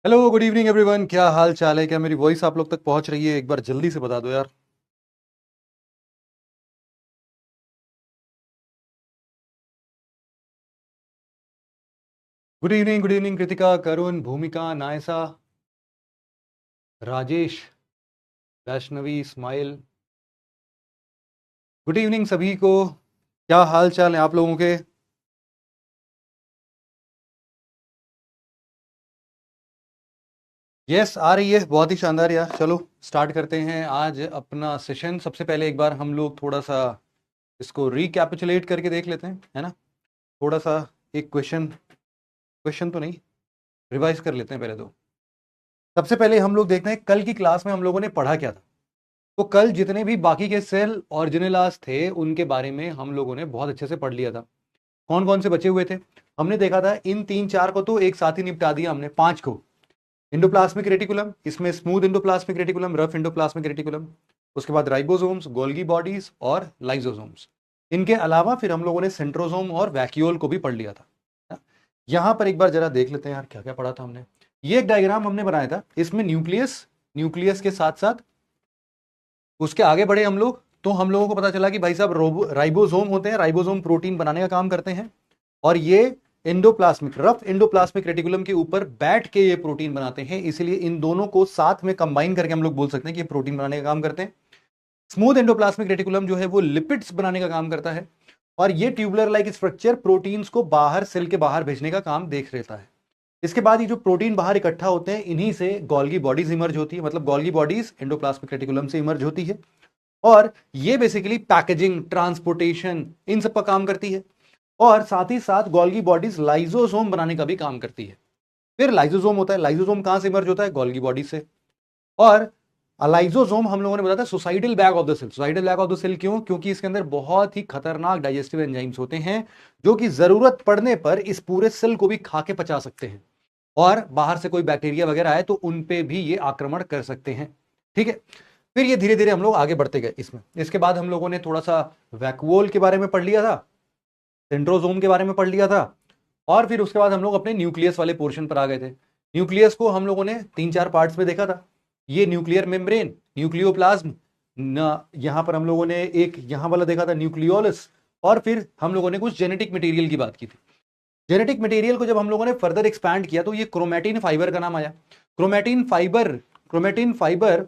Hello, good evening everyone. क्या हाल चाल है? क्या मेरी वॉइस आप लोग तक पहुंच रही है? एक बार जल्दी से बता दो यार। गुड इवनिंग कृतिका, करुण, भूमिका, Naysa, Rajesh, Vaishnavi, smile. Good evening सभी को। क्या हाल चाल है आप लोगों के? यस, आ रही है। बहुत ही शानदार यार। चलो स्टार्ट करते हैं आज अपना सेशन। सबसे पहले एक बार हम लोग थोड़ा सा इसको रिकैपिचुलेट करके देख लेते हैं, है ना। थोड़ा सा एक क्वेश्चन, क्वेश्चन तो नहीं, रिवाइज कर लेते हैं पहले तो। सबसे पहले हम लोग देखते हैं कल की क्लास में हम लोगों ने पढ़ा क्या था। तो कल जितने भी बाकी के सेल ऑर्जिनेलास थे उनके बारे में हम लोगों ने बहुत अच्छे से पढ़ लिया था। कौन कौन से बचे हुए थे हमने देखा था। इन तीन चार को तो एक साथ ही निपटा दिया हमने। पांच को, इंडोप्लाज्मिक रेटिकुलम, इसमें smooth endoplasmic reticulum, rough endoplasmic reticulum, उसके बाद राइबोसोम्स, गोल्गी बॉडीज और लाइजोसोम्स। इनके अलावा फिर हम लोगों ने सेंट्रोसोम और वैक्यूल को भी पढ़ लिया था। यहां पर एक बार जरा देख लेते हैं यार क्या क्या पढ़ा था हमने। ये एक डायग्राम हमने बनाया था। इसमें न्यूक्लियस, न्यूक्लियस के साथ साथ उसके आगे बढ़े हम लोग तो हम लोगों को पता चला कि भाई साहब राइबोसोम होते हैं। राइबोसोम प्रोटीन बनाने का काम करते हैं और ये एंडोप्लाज्मिक, रफ एंडोप्लाज्मिक रेटिकुलम के ऊपर बैठ के ये प्रोटीन बनाते हैं। इसलिए इन दोनों को साथ में कंबाइन करके हम लोग बोल सकते हैं कि ये प्रोटीन बनाने का काम करते हैं। स्मूथ एंडोप्लाज्मिक रेटिकुलम जो है वो लिपिड्स बनाने का काम करता है और ये ट्यूबुलर लाइक स्ट्रक्चर प्रोटीन्स को बाहर, सेल के बाहर भेजने का काम देख लेता है। इसके बाद ये जो प्रोटीन बाहर इकट्ठा होते हैं इन्हीं से गोल्गी बॉडीज इमर्ज होती है। मतलब गोल्गी बॉडीज एंडोप्लाज्मिक रेटिकुलम से इमर्ज होती है और ये बेसिकली पैकेजिंग, ट्रांसपोर्टेशन, इन सब का काम करती है। और साथ ही साथ गोल्गी बॉडीज लाइजोसोम बनाने का भी काम करती है। फिर लाइजोसोम होता है। लाइजोसोम कहां से इमर्ज होता है? गोल्गी बॉडी से। और लाइजोसोम हम लोगों ने बताया था suicidal bag of the cell. Suicidal bag of the cell क्यों? क्योंकि इसके अंदर बहुत ही खतरनाक डाइजेस्टिव एंजाइम्स होते हैं जो कि जरूरत पड़ने पर इस पूरे सेल को भी खा के पचा सकते हैं और बाहर से कोई बैक्टीरिया वगैरह आए तो उन पे भी ये आक्रमण कर सकते हैं। ठीक है। फिर ये धीरे धीरे हम लोग आगे बढ़ते गए इसमें। इसके बाद हम लोगों ने थोड़ा सा वैक्यूओल के बारे में पढ़ लिया था, सेंट्रोसोम के बारे में पढ़ लिया था और फिर उसके बाद हम लोग अपने न्यूक्लियस वाले पोर्शन पर आ गए थे। न्यूक्लियस को हम लोगों ने तीन चार पार्ट्स में देखा था। ये न्यूक्लियर मेम्ब्रेन, न्यूक्लियोप्लाज्म, यहां पर हम लोगों ने एक यहां वाला देखा था न्यूक्लियोलस। और फिर हम लोगों ने कुछ जेनेटिक मटेरियल की बात की थी। जेनेटिक मटेरियल को जब हम लोगों ने फर्दर एक्सपैंड किया तो ये क्रोमैटिन फाइबर का नाम आया। क्रोमैटिन फाइबर, क्रोमैटिन फाइबर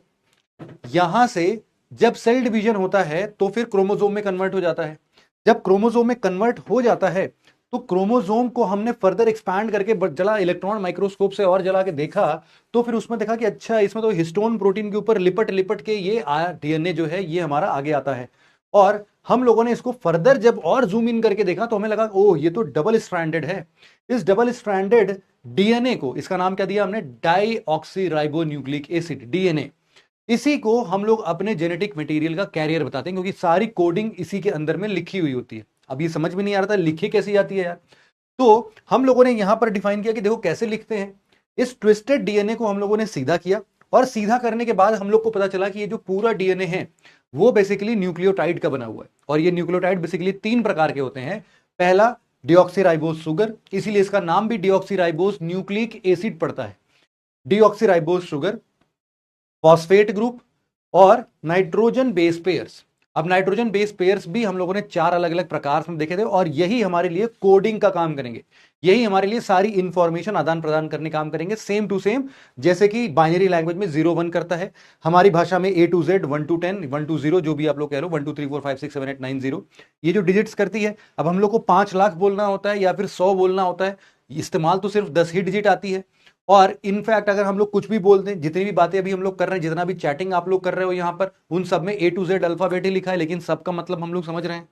यहां से जब सेल डिवीजन होता है तो फिर क्रोमोसोम में कन्वर्ट हो जाता है। जब क्रोमोसोम में कन्वर्ट हो जाता है तो क्रोमोसोम को हमने फर्दर एक्सपैंड करके जला इलेक्ट्रॉन माइक्रोस्कोप से और जला के देखा तो फिर उसमें देखा कि अच्छा, इसमें तो हिस्टोन प्रोटीन के ऊपर लिपट लिपट के ये डीएनए जो है ये हमारा आगे आता है। और हम लोगों ने इसको फर्दर जब और जूम इन करके देखा तो हमें लगा ओह, ये तो डबल स्ट्रैंडेड है। इस डबल स्ट्रैंडेड डीएनए को, इसका नाम क्या दिया हमने? Deoxyribonucleic acid, DNA. इसी को हम लोग अपने जेनेटिक मटेरियल का कैरियर बताते हैं क्योंकि सारी कोडिंग इसी के अंदर में लिखी हुई होती है। अब ये समझ में नहीं आ रहा था लिखी कैसी जाती है यार। तो हम लोगों ने यहां पर डिफाइन किया कि देखो कैसे लिखते हैं। इस ट्विस्टेड डीएनए को हम लोगों ने सीधा किया और सीधा करने के बाद हम लोग को पता चला कि ये जो पूरा डीएनए है वो बेसिकली न्यूक्लियोटाइड का बना हुआ है। और ये न्यूक्लियोटाइड बेसिकली तीन प्रकार के होते हैं। पहला, डिऑक्सीराइबोस शुगर, इसीलिए इसका नाम भी डिऑक्सीराइबोस न्यूक्लिक एसिड पड़ता है। डिऑक्सीराइबोस शुगर, फॉस्फेट ग्रुप और नाइट्रोजन बेस पेयर्स। अब नाइट्रोजन बेस पेयर्स भी हम लोगों ने चार अलग अलग प्रकार में देखे थे और यही हमारे लिए कोडिंग का काम करेंगे। यही हमारे लिए सारी इंफॉर्मेशन आदान प्रदान करने काम करेंगे, सेम टू सेम। जैसे कि बाइनरी लैंग्वेज में 0 1 करता है, हमारी भाषा में A to Z, 1 to 10, 1 to 0, जो भी आप लोग कह रहे हो, 1 2 3 4 5 6 7 8 9 0, ये जो डिजिट्स करती है। अब हम लोग को 5 लाख बोलना होता है या फिर 100 बोलना होता है, इस्तेमाल तो सिर्फ 10 ही डिजिट आती है। और इनफैक्ट अगर हम लोग कुछ भी बोल दें, जितनी भी बातें अभी हम लोग कर रहे हैं, जितना भी चैटिंग आप लोग कर रहे हो यहां पर, उन सब में A to Z अल्फाबेट ही लिखा है, लेकिन सबका मतलब हम लोग समझ रहे हैं।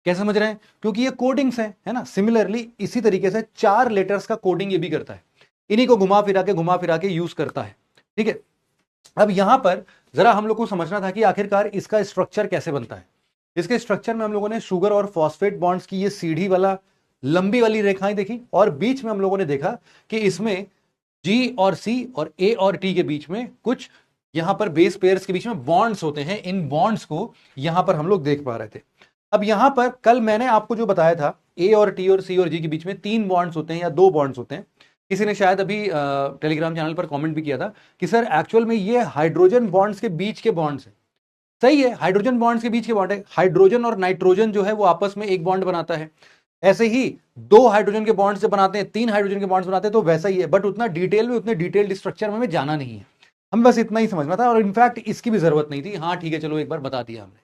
कैसे समझ रहे हैं? क्योंकि ये कोडिंग्स है ना। सिमिलरली इसी तरीके से 4 लेटर्स का कोडिंग ये भी करता है। इन्हीं को घुमा फिरा के यूज करता है। ठीक है। अब यहां पर जरा हम लोग को समझना था कि आखिरकार इसका स्ट्रक्चर कैसे बनता है। इसके स्ट्रक्चर में हम लोगों ने शुगर और फॉस्फेट बॉन्ड्स की ये सीढ़ी वाला लंबी वाली रेखाएं देखी और बीच में हम लोगों ने देखा कि इसमें जी और सी और ए और टी के बीच में कुछ यहां पर बेस पेयर्स के बीच में बॉन्ड्स होते हैं। इन बॉन्ड्स को यहां पर हम लोग देख पा रहे थे। अब यहां पर कल मैंने आपको जो बताया था, ए और टी और सी और जी के बीच में 3 बॉन्ड्स होते हैं या 2 बॉन्ड्स होते हैं। किसी ने शायद अभी टेलीग्राम चैनल पर कमेंट भी किया था कि सर एक्चुअल में ये हाइड्रोजन बॉन्ड्स के बीच के बॉन्ड्स है। सही है, हाइड्रोजन बॉन्ड्स के बीच के बॉन्ड है। हाइड्रोजन और नाइट्रोजन जो है वो आपस में एक बॉन्ड बनाता है। ऐसे ही दो हाइड्रोजन के बॉन्ड से बनाते हैं, तीन हाइड्रोजन के बॉन्ड्स बनाते हैं, तो वैसा ही है। बट उतना डिटेल में, उतने डिटेल्ड स्ट्रक्चर में हमें जाना नहीं है, हम बस इतना ही समझना था। और इनफैक्ट इसकी भी जरूरत नहीं थी। हाँ ठीक है, चलो एक बार बता दिया हमने।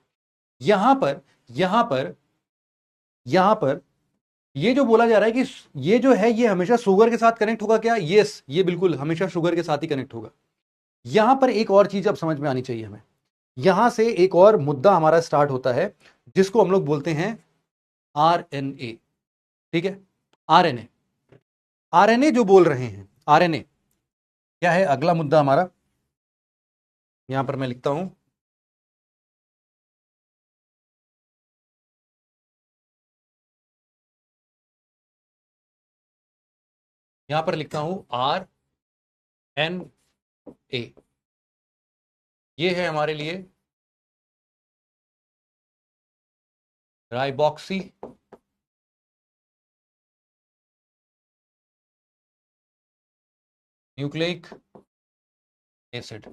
यहां पर यहां पर यहां पर ये जो बोला जा रहा है कि ये जो है ये हमेशा शुगर के साथ कनेक्ट होगा क्या? यस, ये बिल्कुल हमेशा शुगर के साथ ही कनेक्ट होगा। यहां पर एक और चीज अब समझ में आनी चाहिए हमें। यहां से एक और मुद्दा हमारा स्टार्ट होता है जिसको हम लोग बोलते हैं आरएनए। ठीक है, आरएनए। आरएनए जो बोल रहे हैं, आरएनए क्या है? अगला मुद्दा हमारा यहां पर मैं लिखता हूं, यहां पर लिखता हूं आर एन ए। ये है हमारे लिए राइबॉक्सी न्यूक्लिक एसिड।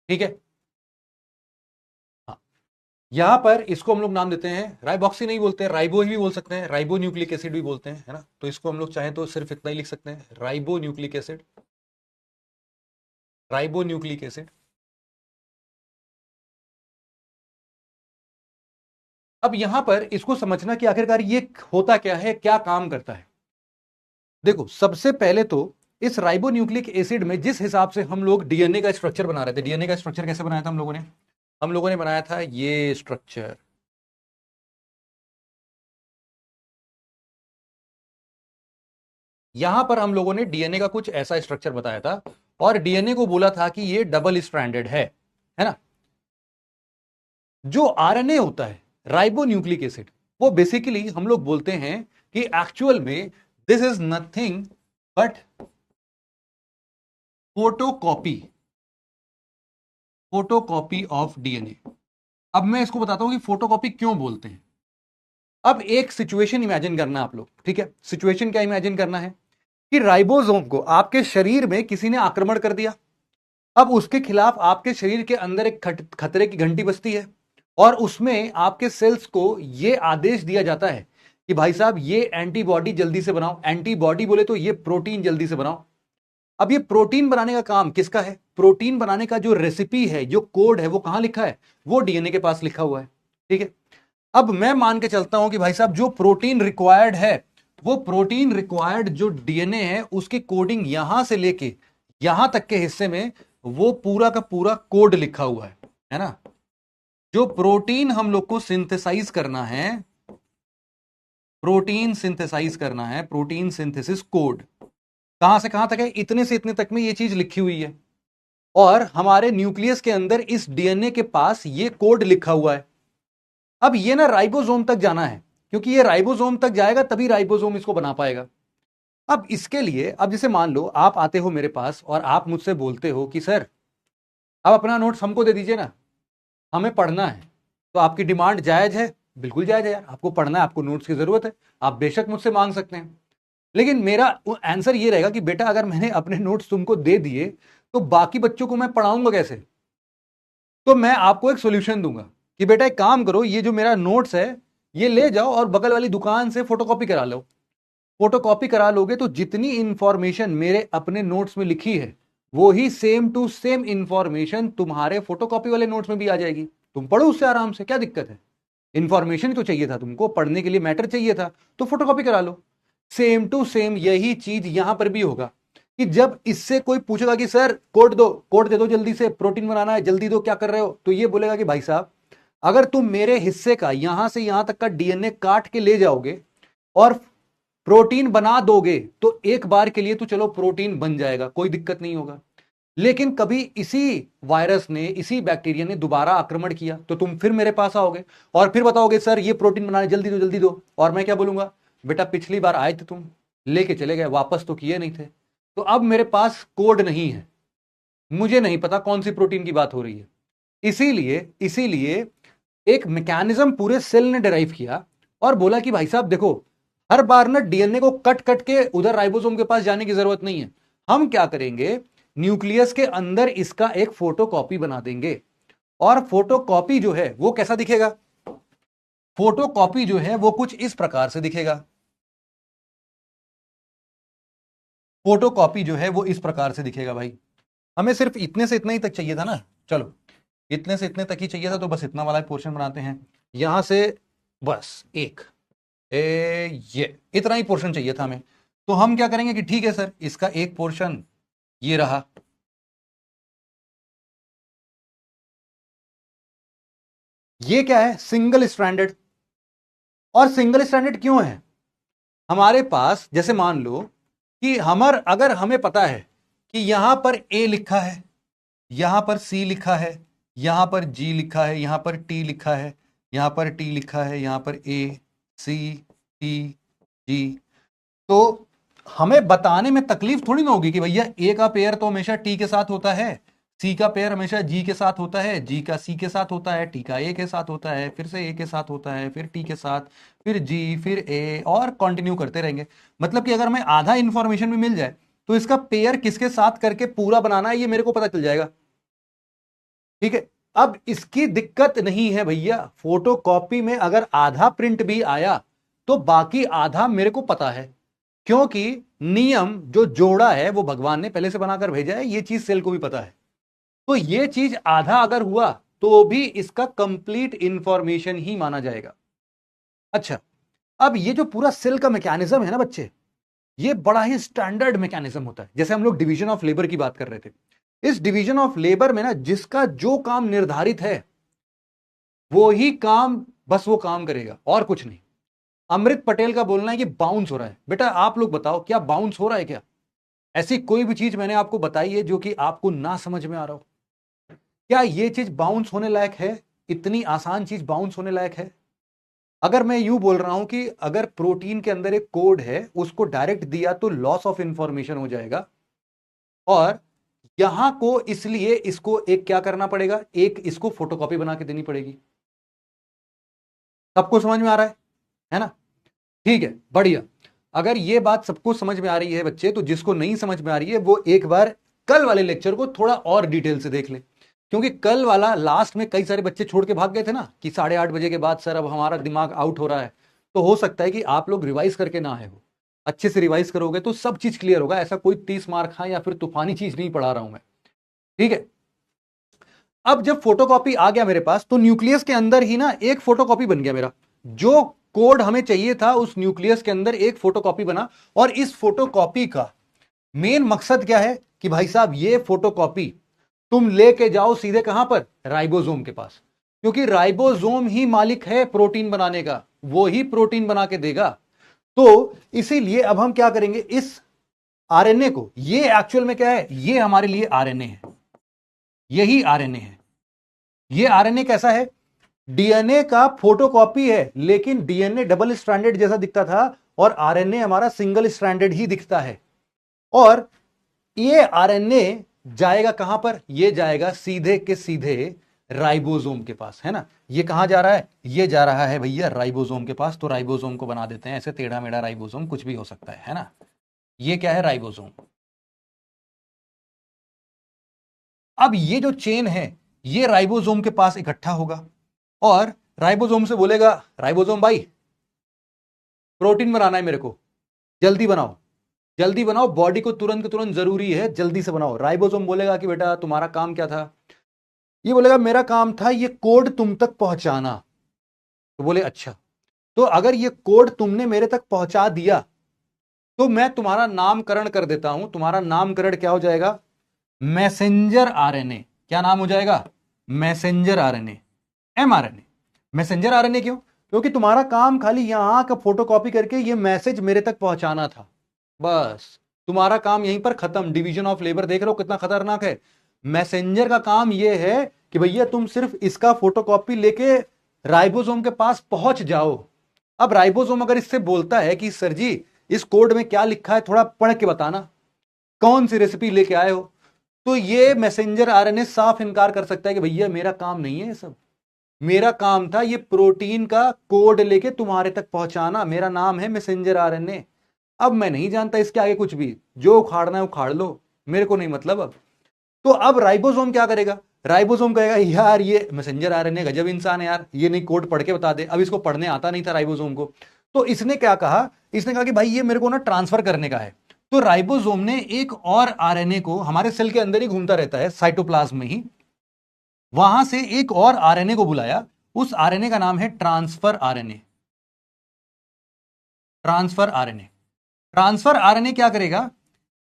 ठीक है, हाँ। यहां पर इसको हम लोग नाम देते हैं, राइबॉक्सी नहीं बोलते हैं, राइबो ही बोल सकते हैं, राइबो न्यूक्लिक एसिड भी बोलते हैं, है ना। तो इसको हम लोग चाहें तो सिर्फ इतना ही लिख सकते हैं, ribo nucleic acid, ribo nucleic acid. अब यहां पर इसको समझना कि आखिरकार ये होता क्या है, क्या काम करता है। देखो, सबसे पहले तो इस राइबोन्यूक्लिक एसिड में जिस हिसाब से हम लोग डीएनए का स्ट्रक्चर बना रहे थे, डीएनए का स्ट्रक्चर कैसे बनाया था हम लोगों ने बनाया था ये स्ट्रक्चर। यहां पर हम लोगों ने डीएनए का कुछ ऐसा स्ट्रक्चर बताया था और डीएनए को बोला था कि ये डबल स्ट्रैंडेड है ना। जो आरएनए होता है, राइबोन्यूक्लिक एसिड, वो बेसिकली हम लोग बोलते हैं कि एक्चुअल में this is nothing but photocopy, photocopy of DNA. अब मैं इसको बताता हूं कि फोटोकॉपी क्यों बोलते हैं। अब एक सिचुएशन इमेजिन करना आप लोग, ठीक है। सिचुएशन क्या इमेजिन करना है कि राइबोसोम को आपके शरीर में किसी ने आक्रमण कर दिया। अब उसके खिलाफ आपके शरीर के अंदर एक खतरे की घंटी बजती है और उसमें आपके सेल्स को यह आदेश दिया जाता है कि भाई साहब ये एंटीबॉडी जल्दी से बनाओ। एंटीबॉडी बोले तो ये प्रोटीन जल्दी से बनाओ। अब ये प्रोटीन बनाने का काम किसका है? प्रोटीन बनाने का जो रेसिपी है, जो कोड है, वो कहां लिखा है? वो डीएनए के पास लिखा हुआ है। ठीक है, अब मैं मान के चलता हूं कि भाई साहब जो प्रोटीन रिक्वायर्ड है, वो प्रोटीन रिक्वायर्ड जो डीएनए है उसकी कोडिंग यहां से लेके यहां तक के हिस्से में वो पूरा का पूरा कोड लिखा हुआ है ना। जो प्रोटीन हम लोग को सिंथेसाइज करना है, प्रोटीन सिंथेसाइज करना है, प्रोटीन सिंथेसिस कोड कहां से कहां तक है? इतने से इतने तक में ये चीज लिखी हुई है और हमारे न्यूक्लियस के अंदर इस डीएनए के पास ये कोड लिखा हुआ है। अब ये ना राइबोसोम तक जाना है, क्योंकि ये राइबोसोम तक जाएगा तभी राइबोसोम इसको बना पाएगा। अब इसके लिए, अब जैसे मान लो आप आते हो मेरे पास और आप मुझसे बोलते हो कि सर आप अपना नोट्स हमको दे दीजिए ना, हमें पढ़ना है। तो आपकी डिमांड जायज है, बिल्कुल जायज है यार, आपको पढ़ना है, आपको नोट्स की जरूरत है, आप बेशक मुझसे मांग सकते हैं। लेकिन मेरा आंसर ये रहेगा कि बेटा अगर मैंने अपने नोट्स तुमको दे दिए तो बाकी बच्चों को मैं पढ़ाऊंगा कैसे? तो मैं आपको एक सोल्यूशन दूंगा कि बेटा एक काम करो, ये जो मेरा नोट्स है ये ले जाओ और बगल वाली दुकान से फोटोकॉपी करा लो। फोटोकॉपी करा लोगे तो जितनी इंफॉर्मेशन मेरे अपने नोट्स में लिखी है वो ही सेम टू सेम इंफॉर्मेशन तुम्हारे फोटोकॉपी वाले नोट्स में भी आ जाएगी। तुम पढ़ो उससे आराम से, क्या दिक्कत है? इंफॉर्मेशन तो चाहिए था तुमको, पढ़ने के लिए मैटर चाहिए था, तो फोटोकॉपी करा लो। सेम टू सेम यही चीज यहां पर भी होगा कि जब इससे कोई पूछेगा कि सर कोड दो, कोड दे दो जल्दी से, प्रोटीन बनाना है, जल्दी दो, क्या कर रहे हो? तो ये बोलेगा कि भाई साहब अगर तुम मेरे हिस्से का यहां से यहां तक का डीएनए काट के ले जाओगे और प्रोटीन बना दोगे तो एक बार के लिए तो चलो प्रोटीन बन जाएगा, कोई दिक्कत नहीं होगा। लेकिन कभी इसी वायरस ने, इसी बैक्टीरिया ने दोबारा आक्रमण किया तो तुम फिर मेरे पास आओगे और फिर बताओगे सर ये प्रोटीन बनाने जल्दी दो जल्दी दो। और मैं क्या बोलूंगा? बेटा पिछली बार आए थे तुम, लेके चले गए, वापस तो किए नहीं थे, तो अब मेरे पास कोड नहीं है, मुझे नहीं पता कौन सी प्रोटीन की बात हो रही है। इसीलिए इसीलिए एक मैकेनिज्म पूरे सेल ने डिराइव किया और बोला कि भाई साहब देखो, हर बार ना डीएनए को कट कट के उधर राइबोसोम के पास जाने की जरूरत नहीं है। हम क्या करेंगे, न्यूक्लियस के अंदर इसका एक फोटोकॉपी बना देंगे। और फोटोकॉपी जो है वो कैसा दिखेगा, फोटोकॉपी जो है वो कुछ इस प्रकार से दिखेगा। फोटोकॉपी जो है वो इस प्रकार से दिखेगा भाई। हमें सिर्फ इतने से इतना ही तक चाहिए था ना, चलो इतने से इतने तक ही चाहिए था, तो बस इतना वाला पोर्शन बनाते हैं यहां से, बस एक ये इतना ही पोर्शन चाहिए था हमें। तो हम क्या करेंगे कि ठीक है सर, इसका एक पोर्शन ये रहा, ये क्या है, सिंगल स्ट्रैंडेड। और सिंगल स्ट्रैंडेड क्यों है, हमारे पास जैसे मान लो कि अगर हमें पता है कि यहां पर ए लिखा है, यहां पर सी लिखा है, यहां पर जी लिखा है, यहां पर टी लिखा है, यहां पर टी लिखा है, यहां पर ए सी टी जी, तो हमें बताने में तकलीफ थोड़ी ना होगी कि भैया ए का पेयर तो हमेशा टी के साथ होता है, सी का पेयर हमेशा जी के साथ होता है, जी का सी के साथ होता है, टी का ए के साथ होता है, फिर से ए के साथ होता है, फिर टी के साथ, फिर जी, फिर ए, और कंटिन्यू करते रहेंगे। मतलब कि अगर हमें आधा इंफॉर्मेशन भी मिल जाए तो इसका पेयर किसके साथ करके पूरा बनाना है ये मेरे को पता चल जाएगा। ठीक है, अब इसकी दिक्कत नहीं है भैया, फोटोकॉपी में अगर आधा प्रिंट भी आया तो बाकी आधा मेरे को पता है, क्योंकि नियम जो जोड़ा है वो भगवान ने पहले से बनाकर भेजा है, ये चीज सेल को भी पता है। तो ये चीज आधा अगर हुआ तो भी इसका कंप्लीट इंफॉर्मेशन ही माना जाएगा। अच्छा, अब ये जो पूरा सेल का मैकेनिज्म है ना बच्चे, ये बड़ा ही स्टैंडर्ड मैकेनिज्म होता है। जैसे हम लोग डिवीजन ऑफ लेबर की बात कर रहे थे, इस डिवीजन ऑफ लेबर में ना जिसका जो काम निर्धारित है वो ही काम, बस वो काम करेगा और कुछ नहीं। अमृत पटेल का बोलना है कि बाउंस हो रहा है, बेटा आप लोग बताओ क्या बाउंस हो रहा है क्या, ऐसी कोई भी चीज मैंने आपको बताई है जो कि आपको ना समझ में आ रहा हो, क्या ये चीज बाउंस होने लायक है, इतनी आसान चीज बाउंस होने लायक है। अगर मैं यूं बोल रहा हूं कि अगर प्रोटीन के अंदर एक कोड है उसको डायरेक्ट दिया तो लॉस ऑफ इंफॉर्मेशन हो जाएगा, और यहां को इसलिए इसको एक क्या करना पड़ेगा, एक इसको फोटोकॉपी बना के देनी पड़ेगी। सबको समझ में आ रहा है ना, ठीक है बढ़िया। अगर ये बात सबको समझ में आ रही है बच्चे, तो जिसको नहीं समझ में आ रही है वो एक बार कल वाले लेक्चर को थोड़ा और डिटेल से देख ले, क्योंकि कल वाला लास्ट में कई सारे बच्चे छोड़ के भाग गए थे ना कि 8:30 बजे के बाद सर अब हमारा दिमाग आउट हो रहा है। तो हो सकता है कि आप लोग रिवाइज करके ना आए हो, अच्छे से रिवाइज करोगे तो सब चीज क्लियर होगा, ऐसा कोई 30 मार्क हाँ या फिर तूफानी चीज नहीं पढ़ा रहा हूं मैं। ठीक है, अब जब फोटोकॉपी आ गया मेरे पास तो न्यूक्लियस के अंदर ही ना एक फोटोकॉपी बन गया मेरा, जो कोड हमें चाहिए था उस न्यूक्लियस के अंदर एक फोटोकॉपी बना। और इस फोटोकॉपी का मेन मकसद क्या है कि भाई साहब ये फोटोकॉपी तुम लेके जाओ सीधे कहां पर, राइबोसोम के पास, क्योंकि राइबोसोम ही मालिक है प्रोटीन बनाने का, वो ही प्रोटीन बना के देगा। तो इसीलिए अब हम क्या करेंगे, इस आरएनए को, ये एक्चुअल में क्या है, ये हमारे लिए आरएनए है, यही आरएनए है। ये आरएनए कैसा है, डीएनए का फोटोकॉपी है, लेकिन डीएनए डबल स्ट्रैंडेड जैसा दिखता था और आरएनए हमारा सिंगल स्ट्रैंडेड ही दिखता है। और ये आरएनए जाएगा कहां पर, ये जाएगा सीधे के सीधे राइबोसोम के पास, है ना। ये कहां जा रहा है, ये जा रहा है भैया राइबोसोम के पास। तो राइबोसोम को बना देते हैं ऐसे टेढ़ा मेढ़ा राइबोसोम, कुछ भी हो सकता है ना। ये क्या है, राइबोसोम। अब ये जो चेन है ये राइबोसोम के पास इकट्ठा होगा और राइबोसोम से बोलेगा, राइबोसोम भाई प्रोटीन बनाना है मेरे को, जल्दी बनाओ जल्दी बनाओ, बॉडी को तुरंत के तुरंत जरूरी है, जल्दी से बनाओ। राइबोसोम बोलेगा कि बेटा तुम्हारा काम क्या था, ये बोलेगा मेरा काम था ये कोड तुम तक पहुंचाना। तो बोले अच्छा, तो अगर ये कोड तुमने मेरे तक पहुंचा दिया तो मैं तुम्हारा नामकरण कर देता हूं। तुम्हारा नामकरण क्या हो जाएगा, मैसेंजर आरएनए। क्या नाम हो जाएगा, messenger RNA, mRNA. Messenger RNA क्यों, क्योंकि तुम्हारा काम खाली यहां का फोटोकॉपी करके ये मैसेज मेरे तक पहुंचाना था, बस तुम्हारा काम यहीं पर खत्म। डिवीजन ऑफ लेबर देख रहे हो कितना खतरनाक है। मैसेंजर का काम यह है कि भैया तुम सिर्फ इसका फोटोकॉपी लेके राइबोसोम के पास पहुंच जाओ। अब राइबोसोम अगर इससे बोलता है कि सर जी इस कोड में क्या लिखा है थोड़ा पढ़ के बताना, कौन सी रेसिपी लेके आए हो, तो ये मैसेंजर आरएनए साफ इनकार कर सकता है कि भैया मेरा काम नहीं है ये सब, मेरा काम था ये प्रोटीन का कोड लेके तुम्हारे तक पहुंचाना, मेरा नाम है मैसेंजर आरएनए। अब मैं नहीं जानता इसके आगे कुछ भी, जो उखाड़ना है उखाड़ लो, मेरे को नहीं मतलब अब। तो अब राइबोसोम क्या करेगा, राइबोसोम कहेगा यार ये मैसेंजर आरएनए गजब इंसान है यार, ये नहीं कोड पढ़ के बता दे। अब इसको पढ़ने आता नहीं था राइबोसोम को, तो इसने क्या कहा, इसने कहा कि भाई ये मेरे को ना ट्रांसफर करने का है। तो राइबोसोम ने एक और आरएनए को, हमारे सेल के अंदर ही घूमता रहता है साइटोप्लाज्म में ही, वहां से एक और आरएनए को बुलाया। उस आरएनए का नाम है transfer RNA. Transfer RNA, transfer RNA क्या करेगा,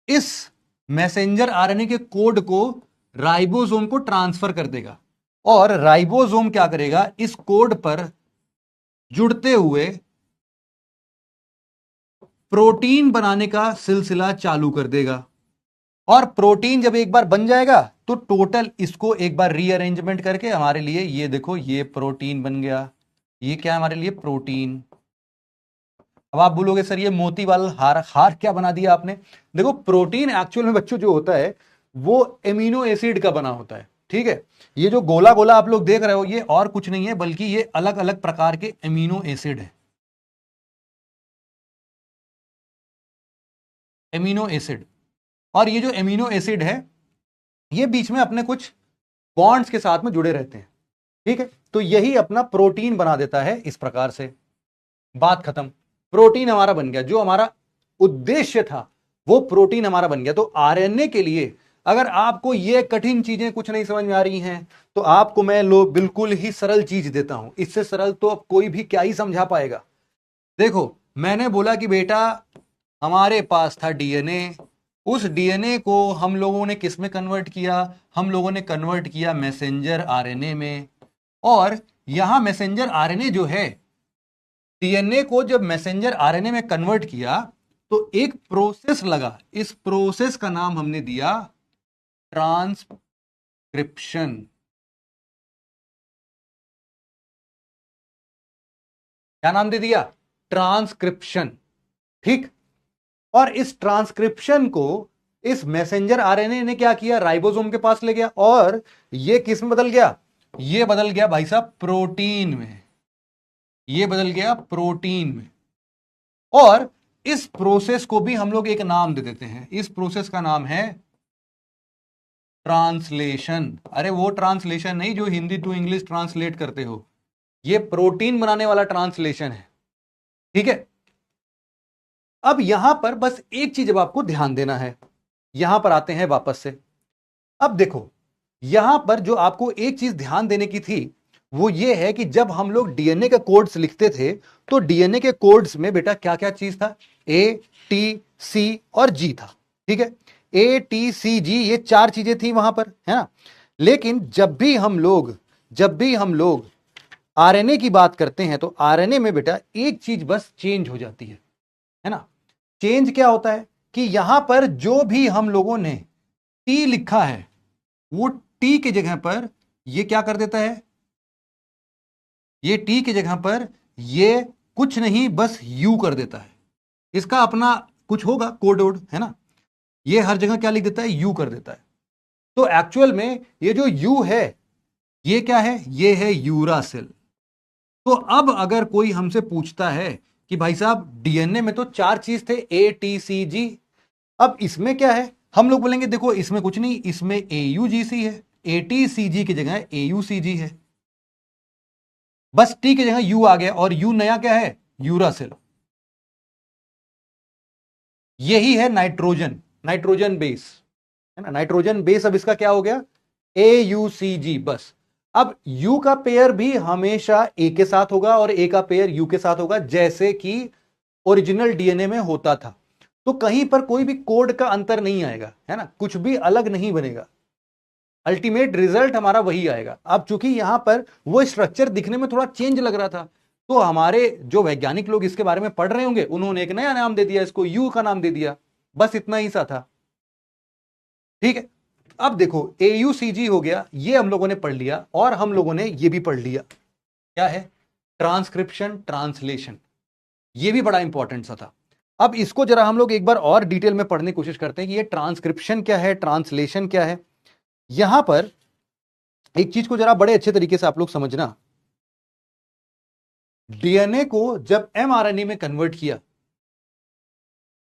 इस मैसेंजर आरएनए के कोड को राइबोसोम को ट्रांसफर कर देगा, और राइबोसोम क्या करेगा, इस कोड पर जुड़ते हुए प्रोटीन बनाने का सिलसिला चालू कर देगा। और प्रोटीन जब एक बार बन जाएगा तो टोटल इसको एक बार रीअरेंजमेंट करके हमारे लिए, ये देखो ये प्रोटीन बन गया, ये क्या है हमारे लिए प्रोटीन। अब आप बोलोगे सर ये मोती वाला हार हार क्या बना दिया आपने। देखो प्रोटीन एक्चुअल में बच्चों जो होता है वो एमिनो एसिड का बना होता है, ठीक है। ये जो गोला गोला आप लोग देख रहे हो ये और कुछ नहीं है, बल्कि ये अलग अलग प्रकार के एमिनो एसिड है, एमिनो एसिड। और ये जो एमिनो एसिड है ये बीच में अपने कुछ बॉन्ड्स के साथ में जुड़े रहते हैं, ठीक है। तो यही अपना प्रोटीन बना देता है इस प्रकार से, बात खत्म। प्रोटीन हमारा बन गया, जो हमारा उद्देश्य था वो प्रोटीन हमारा बन गया। तो आरएनए के लिए अगर आपको ये कठिन चीजें कुछ नहीं समझ में आ रही हैं तो आपको मैं लोग बिल्कुल ही सरल चीज देता हूं, इससे सरल तो अब कोई भी क्या ही समझा पाएगा। देखो मैंने बोला कि बेटा हमारे पास था डीएनए, उस डीएनए को हम लोगों ने किस में कन्वर्ट किया, हम लोगों ने कन्वर्ट किया मैसेंजर आरएनए में। और यहां मैसेंजर आरएनए जो है, डीएनए को जब मैसेंजर आरएनए में कन्वर्ट किया तो एक प्रोसेस लगा, इस प्रोसेस का नाम हमने दिया ट्रांसक्रिप्शन। क्या नाम दे दिया, ट्रांसक्रिप्शन, ठीक। और इस ट्रांसक्रिप्शन को इस मैसेंजर आरएनए ने क्या किया, राइबोसोम के पास ले गया, और ये किस में बदल गया, ये बदल गया भाई साहब प्रोटीन में, ये बदल गया प्रोटीन में। और इस प्रोसेस को भी हम लोग एक नाम दे देते हैं, इस प्रोसेस का नाम है ट्रांसलेशन। अरे वो ट्रांसलेशन नहीं जो हिंदी टू इंग्लिश ट्रांसलेट करते हो, ये प्रोटीन बनाने वाला ट्रांसलेशन है, ठीक है। अब यहां पर बस एक चीज अब आपको ध्यान देना है, यहां पर आते हैं वापस से। अब देखो यहां पर जो आपको एक चीज ध्यान देने की थी वो ये है कि जब हम लोग डीएनए के कोड्स लिखते थे तो डीएनए के कोड्स में बेटा क्या क्या चीज था, ए टी सी और जी था, ठीक है। ए टी सी जी ये चार चीजें थी वहां पर, है ना। लेकिन जब भी हम लोग आरएनए की बात करते हैं तो आरएनए में बेटा एक चीज बस चेंज हो जाती है ना। चेंज क्या होता है कि यहां पर जो भी हम लोगों ने टी लिखा है वो टी की जगह पर ये क्या कर देता है, ये टी की जगह पर ये कुछ नहीं बस यू कर देता है। इसका अपना कुछ होगा कोड वोड, है ना। ये हर जगह क्या लिख देता है, यू कर देता है। तो एक्चुअल में ये जो यू है ये क्या है, ये है यूरासिल। तो अब अगर कोई हमसे पूछता है कि भाई साहब डीएनए में तो चार चीज थे ए टी सी जी, अब इसमें क्या है, हम लोग बोलेंगे देखो इसमें कुछ नहीं, इसमें एयूजीसी है, एटीसीजी की जगह एयूसीजी है, बस टी की जगह यू आ गया, और यू नया क्या है, यूरासिल। यही है नाइट्रोजन, नाइट्रोजन बेस, है ना। नाइट्रोजन बेस अब इसका क्या हो गया, एयूसीजी बस। अब यू का पेयर भी हमेशा ए के साथ होगा और ए का पेयर यू के साथ होगा, जैसे कि ओरिजिनल डीएनए में होता था। तो कहीं पर कोई भी कोड का अंतर नहीं आएगा, है ना, कुछ भी अलग नहीं बनेगा, अल्टीमेट रिजल्ट हमारा वही आएगा। अब चूंकि यहां पर वो स्ट्रक्चर दिखने में थोड़ा चेंज लग रहा था तो हमारे जो वैज्ञानिक लोग इसके बारे में पढ़ रहे होंगे उन्होंने एक नया नाम दे दिया, इसको यू का नाम दे दिया, बस इतना ही सा था, ठीक है। अब देखो एयूसीजी हो गया, ये हम लोगों ने पढ़ लिया, और हम लोगों ने ये भी पढ़ लिया, क्या है, ट्रांसक्रिप्शन ट्रांसलेशन, ये भी बड़ा इंपॉर्टेंट सा था। अब इसको जरा हम लोग एक बार और डिटेल में पढ़ने की कोशिश करते हैं कि ये ट्रांसक्रिप्शन क्या है, ट्रांसलेशन क्या है। यहां पर एक चीज को जरा बड़े अच्छे तरीके से आप लोग समझना, डीएनए को जब एमआरएनए में कन्वर्ट किया,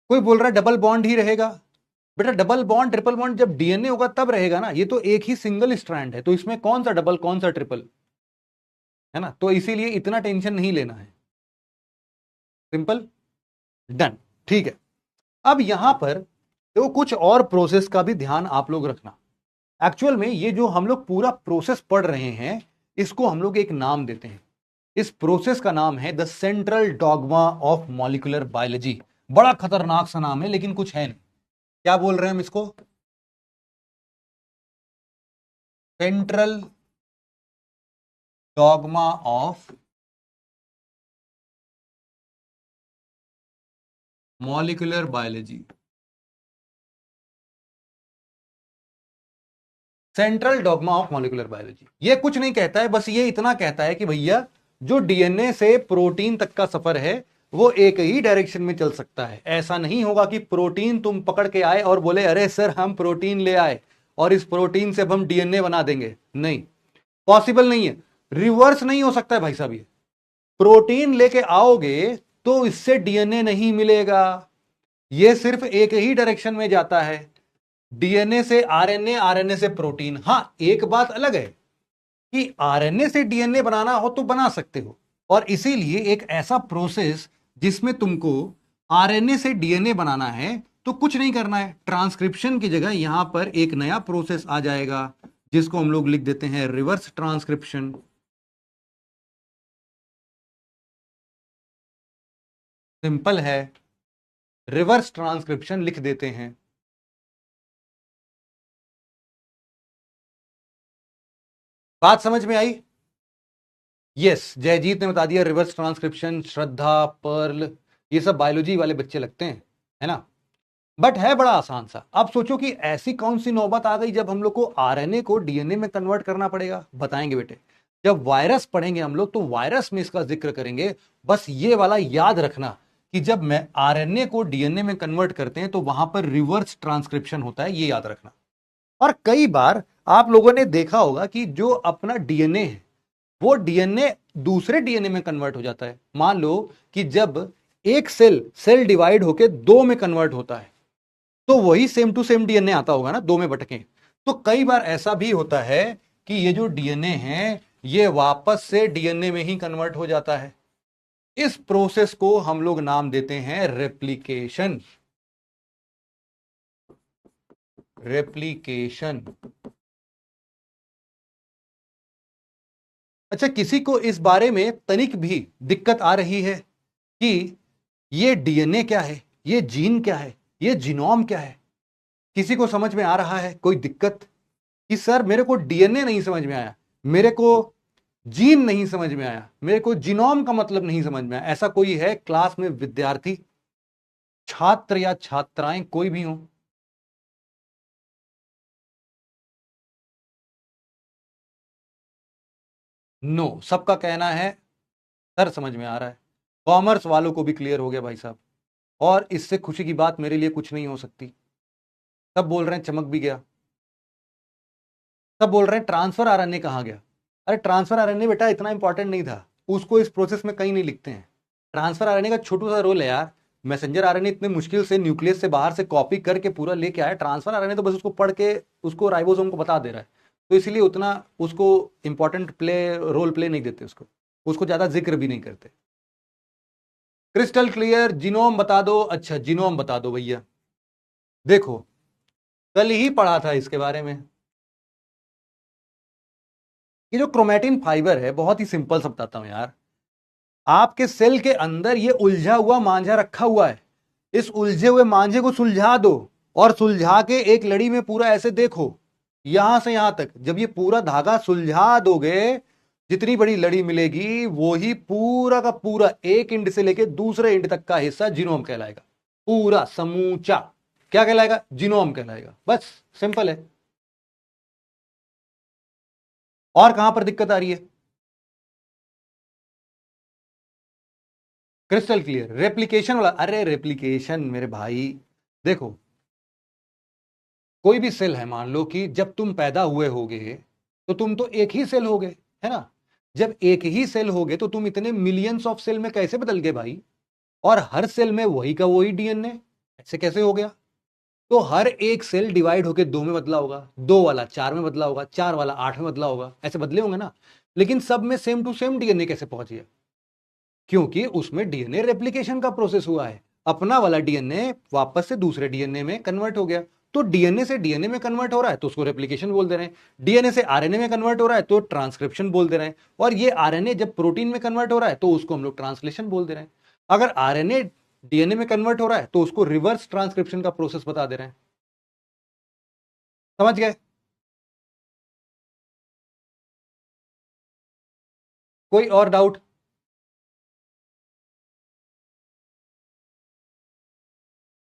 कोई बोल रहा है डबल बॉन्ड ही रहेगा। बेटा डबल बॉन्ड ट्रिपल बॉन्ड जब डीएनए होगा तब रहेगा ना, ये तो एक ही सिंगल स्ट्रैंड है, तो इसमें कौन सा डबल कौन सा ट्रिपल, है ना। तो इसीलिए इतना टेंशन नहीं लेना है, सिंपल, डन, ठीक है। अब यहां पर तो कुछ और प्रोसेस का भी ध्यान आप लोग रखना। एक्चुअल में ये जो हम लोग पूरा प्रोसेस पढ़ रहे हैं, इसको हम लोग एक नाम देते हैं। इस प्रोसेस का नाम है the central dogma of molecular biology. बड़ा खतरनाक सा नाम है, लेकिन कुछ है नहीं। क्या बोल रहे हैं हम इसको? Central dogma of molecular biology. Central dogma of molecular biology ये कुछ नहीं कहता है, बस ये इतना कहता है कि भैया जो डीएनए से प्रोटीन तक का सफर है वो एक ही डायरेक्शन में चल सकता है। ऐसा नहीं होगा कि प्रोटीन तुम पकड़ के आए और बोले अरे सर हम प्रोटीन ले आए और इस प्रोटीन से अब हम डीएनए बना देंगे, नहीं, पॉसिबल नहीं है, रिवर्स नहीं हो सकता है भाई साहब। ये प्रोटीन लेके आओगे तो इससे डीएनए नहीं मिलेगा, ये सिर्फ एक ही डायरेक्शन में जाता है, डीएनए से आरएनए, आरएनए से प्रोटीन। हां एक बात अलग है कि आरएनए से डीएनए बनाना हो तो बना सकते हो, और इसीलिए एक ऐसा प्रोसेस जिसमें तुमको आरएनए से डीएनए बनाना है तो कुछ नहीं करना है, ट्रांसक्रिप्शन की जगह यहां पर एक नया प्रोसेस आ जाएगा जिसको हम लोग लिख देते हैं रिवर्स ट्रांसक्रिप्शन। सिंपल है, रिवर्स ट्रांसक्रिप्शन लिख देते हैं। बात समझ में आई? यस, जयजीत ने बता दिया रिवर्स ट्रांसक्रिप्शन। श्रद्धा, पर्ल, ये सब बायोलॉजी वाले बच्चे लगते हैं, है ना, बट है बड़ा आसान सा। अब सोचो कि ऐसी कौन सी नौबत आ गई जब हम लोग को आरएनए को डीएनए में कन्वर्ट करना पड़ेगा। बताएंगे बेटे, जब वायरस पढ़ेंगे हम लोग तो वायरस में इसका जिक्र करेंगे। बस ये वाला याद रखना कि जब मैं आरएनए को डीएनए में कन्वर्ट करते हैं तो वहां पर रिवर्स ट्रांसक्रिप्शन होता है, ये याद रखना। और कई बार आप लोगों ने देखा होगा कि जो अपना डीएनए है वो डीएनए दूसरे डीएनए में कन्वर्ट हो जाता है। मान लो कि जब एक सेल डिवाइड होकर दो में कन्वर्ट होता है तो वही सेम टू सेम डीएनए आता होगा ना, दो में बटके। तो कई बार ऐसा भी होता है कि ये जो डीएनए है ये वापस से डीएनए में ही कन्वर्ट हो जाता है। इस प्रोसेस को हम लोग नाम देते हैं रेप्लिकेशन। रेप्लिकेशन। अच्छा, किसी को इस बारे में तनिक भी दिक्कत आ रही है कि ये डीएनए क्या है, ये जीन क्या है, ये जीनोम क्या है? किसी को समझ में आ रहा है कोई दिक्कत कि सर मेरे को डीएनए नहीं समझ में आया, मेरे को जीन नहीं समझ में आया, मेरे को जीनोम का मतलब नहीं समझ में आया? ऐसा कोई है क्लास में? विद्यार्थी, छात्र या छात्राएं कोई भी हो? नो, सबका कहना है सर समझ में आ रहा है। कॉमर्स वालों को भी क्लियर हो गया भाई साहब, और इससे खुशी की बात मेरे लिए कुछ नहीं हो सकती। सब बोल रहे हैं चमक भी गया। सब बोल रहे हैं ट्रांसफर आरएनए कहाँ गया? अरे ट्रांसफर आरएनए बेटा इतना इंपॉर्टेंट नहीं था, उसको इस प्रोसेस में कहीं नहीं लिखते हैं। ट्रांसफर आरएनए का छोटा सा रोल है यार। मैसेंजर आरएनए इतने मुश्किल से न्यूक्लियस से बाहर से कॉपी करके पूरा लेके आया, ट्रांसफर आरएनए तो बस उसको पढ़ के उसको राइबोसोम को बता दे रहा है। तो इसलिए उतना उसको इंपॉर्टेंट रोल प्ले नहीं देते, उसको ज्यादा जिक्र भी नहीं करते। क्रिस्टल क्लियर, जीनोम बता दो। अच्छा जीनोम बता दो भैया। देखो कल ही पढ़ा था इसके बारे में। ये जो क्रोमेटिन फाइबर है, बहुत ही सिंपल सा बताता हूं यार। आपके सेल के अंदर ये उलझा हुआ मांझा रखा हुआ है, इस उलझे हुए मांझे को सुलझा दो और सुलझा के एक लड़ी में पूरा ऐसे देखो, यहां से यहां तक जब ये पूरा धागा सुलझा दोगे, जितनी बड़ी लड़ी मिलेगी वो ही पूरा का पूरा एक इंड से लेके दूसरे इंड तक का हिस्सा जीनोम कहलाएगा। पूरा समूचा क्या कहलाएगा? जीनोम कहलाएगा। बस सिंपल है। और कहां पर दिक्कत आ रही है? क्रिस्टल क्लियर, रेप्लिकेशन वाला। अरे रेप्लिकेशन मेरे भाई, देखो कोई भी सेल है, मान लो कि जब तुम पैदा हुए होगे तो तुम तो एक ही सेल होगे, है ना। जब एक ही सेल हो गए तो तुम इतने मिलियंस ऑफ सेल में कैसे बदल गए भाई? और हर सेल में वही का वही डीएनए, ऐसे कैसे हो गया? तो हर एक सेल डिवाइड होकर दो में बदला होगा, दो वाला चार में बदला होगा, चार वाला आठ में बदला होगा, ऐसे बदले होंगे ना। लेकिन सब में सेम टू सेम डीएनए कैसे पहुंच गया? क्योंकि उसमें डीएनए रेप्लिकेशन का प्रोसेस हुआ है। अपना वाला डीएनए वापस से दूसरे डीएनए में कन्वर्ट हो गया। तो डीएनए से डीएनए में कन्वर्ट हो रहा है तो उसको रेप्लिकेशन बोल दे रहे हैं। डीएनए से आरएनए में कन्वर्ट हो रहा है तो ट्रांसक्रिप्शन बोल दे रहे हैं। और ये आरएनए जब प्रोटीन में कन्वर्ट हो रहा है तो उसको हम लोग ट्रांसलेशन बोल दे रहे हैं। अगर आरएनए डीएनए में कन्वर्ट हो रहा है तो उसको रिवर्स ट्रांसक्रिप्शन का प्रोसेस बता दे रहे हैं। समझ गए? कोई और डाउट?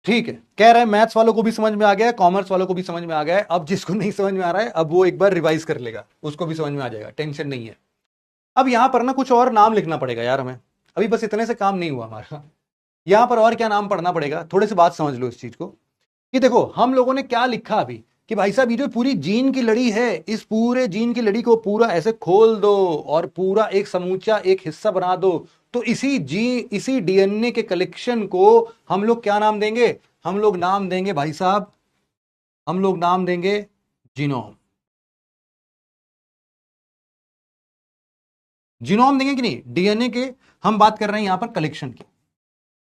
ठीक है, कह रहे हैं मैथ्स वालों को भी समझ में आ गया है, कॉमर्स वालों को भी समझ में आ गया है। अब जिसको नहीं समझ में आ रहा है अब वो एक बार रिवाइज कर लेगा, उसको भी समझ में आ जाएगा, टेंशन नहीं है। अब यहां पर ना कुछ और नाम लिखना पड़ेगा यार हमें। अभी बस इतने से काम नहीं हुआ हमारा। यहां पर और क्या नाम पढ़ना पड़ेगा, थोड़े से बात समझ लो इस चीज को। कि देखो हम लोगों ने क्या लिखा अभी, कि भाई साहब ये जो पूरी जीन की लड़ी है, इस पूरे जीन की लड़ी को पूरा ऐसे खोल दो और पूरा एक समूचा एक हिस्सा बना दो। तो इसी डीएनए के कलेक्शन को हम लोग क्या नाम देंगे? हम लोग नाम देंगे भाई साहब, हम लोग नाम देंगे जीनोम। जीनोम देंगे कि नहीं? डीएनए के हम बात कर रहे हैं यहां पर कलेक्शन की,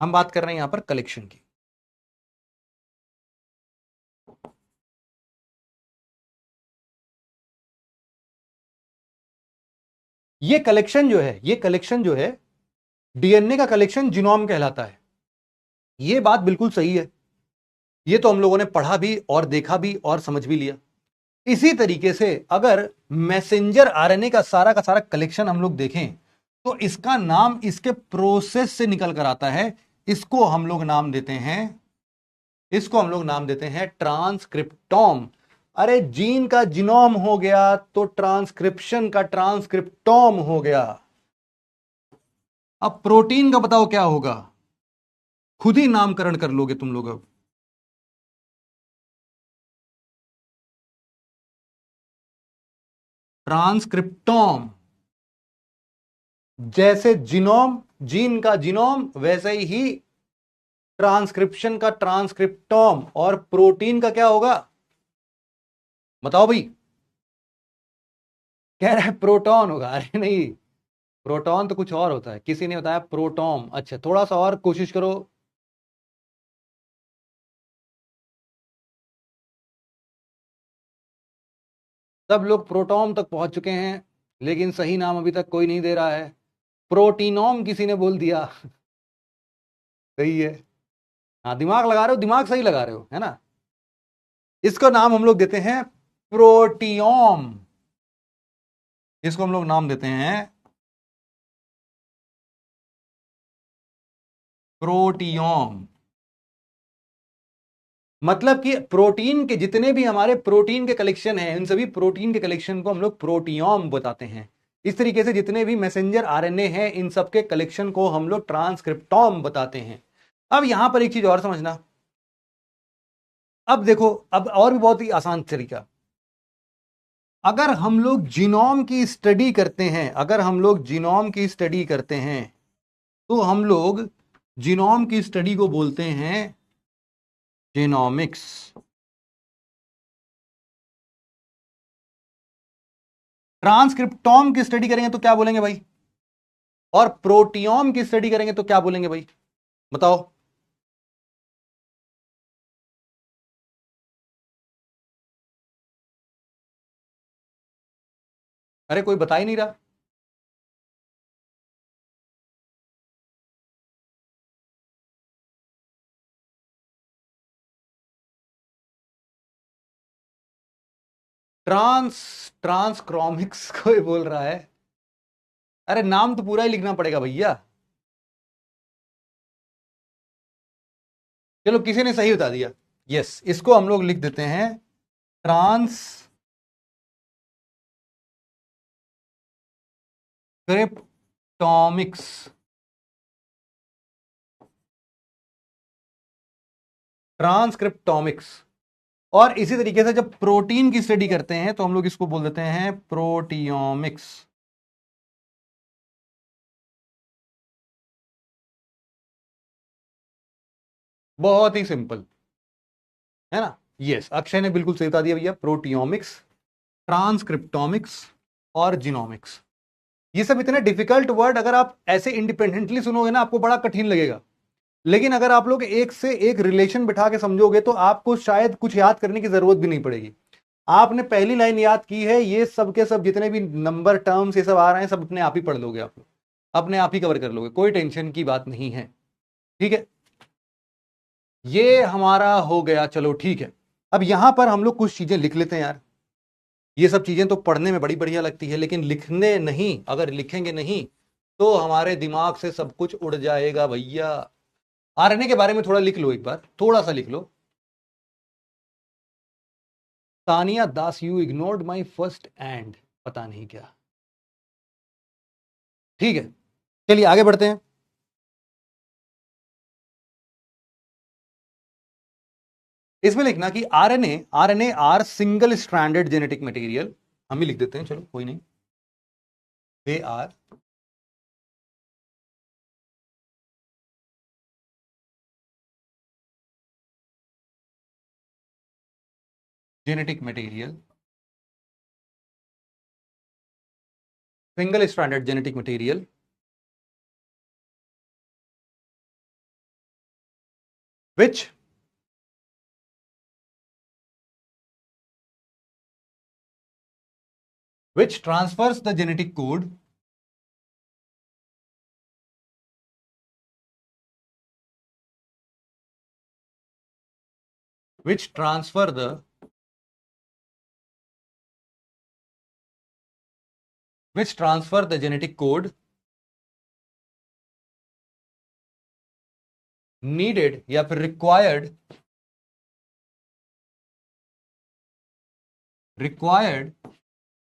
हम बात कर रहे हैं यहां पर कलेक्शन की। ये कलेक्शन जो है डीएनए का कलेक्शन जीनोम कहलाता है। ये बात बिल्कुल सही है, ये तो हम लोगों ने पढ़ा भी और देखा भी और समझ भी लिया। इसी तरीके से अगर मैसेंजर आरएनए का सारा कलेक्शन हम लोग देखें तो इसका नाम इसके प्रोसेस से निकल कर आता है। इसको हम लोग नाम देते हैं, इसको हम लोग नाम देते हैं ट्रांसक्रिप्टोम। अरे जीन का जीनोम हो गया तो ट्रांसक्रिप्शन का ट्रांसक्रिप्टोम हो गया। अब प्रोटीन का बताओ क्या होगा? खुद ही नामकरण कर लोगे तुम लोग अब। ट्रांसक्रिप्टोम। जैसे जीनोम, जीन का जीनोम, वैसे ही ट्रांसक्रिप्शन का ट्रांसक्रिप्टोम। और प्रोटीन का क्या होगा बताओ भाई? कह रहा है प्रोटॉन होगा। अरे नहीं, प्रोटॉन तो कुछ और होता है, किसी ने बताया प्रोटॉम। अच्छा थोड़ा सा और कोशिश करो। सब लोग प्रोटॉम तक पहुंच चुके हैं, लेकिन सही नाम अभी तक कोई नहीं दे रहा है। प्रोटीनोम किसी ने बोल दिया। सही है। हाँ दिमाग लगा रहे हो, दिमाग सही लगा रहे हो, है ना। इसका नाम हम लोग देते हैं प्रोटियोम। इसको हम लोग नाम देते हैं प्रोटियोम। मतलब कि प्रोटीन के जितने भी हमारे प्रोटीन के कलेक्शन हैं, इन सभी प्रोटीन के कलेक्शन को हम लोग प्रोटियोम बताते हैं। इस तरीके से जितने भी मैसेंजर आरएनए हैं इन सब के कलेक्शन को हम लोग ट्रांसक्रिप्टोम बताते हैं। अब यहां पर एक चीज और समझना। अब देखो, अब और भी बहुत ही आसान तरीका। अगर हम लोग जीनोम की स्टडी करते हैं, अगर हम लोग जीनोम की स्टडी करते हैं तो हम लोग जीनोम की स्टडी को बोलते हैं जीनोमिक्स। ट्रांसक्रिप्टोम की स्टडी करेंगे तो क्या बोलेंगे भाई? और प्रोटियोम की स्टडी करेंगे तो क्या बोलेंगे भाई? बताओ। अरे कोई बता ही नहीं रहा। ट्रांस ट्रांसक्रोमिक्स कोई बोल रहा है। अरे नाम तो पूरा ही लिखना पड़ेगा भैया। चलो किसी ने सही बता दिया। यस, इसको हम लोग लिख देते हैं ट्रांसक्रिप्टोमिक्स। ट्रांसक्रिप्टोमिक्स। और इसी तरीके से जब प्रोटीन की स्टडी करते हैं तो हम लोग इसको बोल देते हैं प्रोटियोमिक्स। बहुत ही सिंपल है ना। यस, अक्षय ने बिल्कुल सही बता दिया भैया, प्रोटियोमिक्स, ट्रांसक्रिप्टोमिक्स और जीनोमिक्स। ये सब इतने डिफिकल्ट वर्ड अगर आप ऐसे इंडिपेंडेंटली सुनोगे ना आपको बड़ा कठिन लगेगा, लेकिन अगर आप लोग एक से एक रिलेशन बिठा के समझोगे तो आपको शायद कुछ याद करने की जरूरत भी नहीं पड़ेगी। आपने पहली लाइन याद की है, ये सब के सब जितने भी नंबर टर्म्स ये सब आ रहे हैं सब अपने आप ही पढ़ लोगे, आप लोग अपने आप ही कवर कर लोगे, कोई टेंशन की बात नहीं है। ठीक है, ये हमारा हो गया, चलो ठीक है। अब यहां पर हम लोग कुछ चीजें लिख लेते हैं यार। ये सब चीजें तो पढ़ने में बड़ी बढ़िया लगती है, लेकिन लिखने नहीं, अगर लिखेंगे नहीं तो हमारे दिमाग से सब कुछ उड़ जाएगा भैया। आरएनए के बारे में थोड़ा लिख लो, एक बार थोड़ा सा लिख लो। Tania Das, you ignored my first end, पता नहीं क्या। ठीक है, चलिए आगे बढ़ते हैं। इसमें लिखना कि RNA RNA are single stranded genetic material, हम ही लिख देते हैं, चलो कोई नहीं। They are genetic material, single stranded genetic material which transfers the genetic code which transfer the genetic code needed या फिर required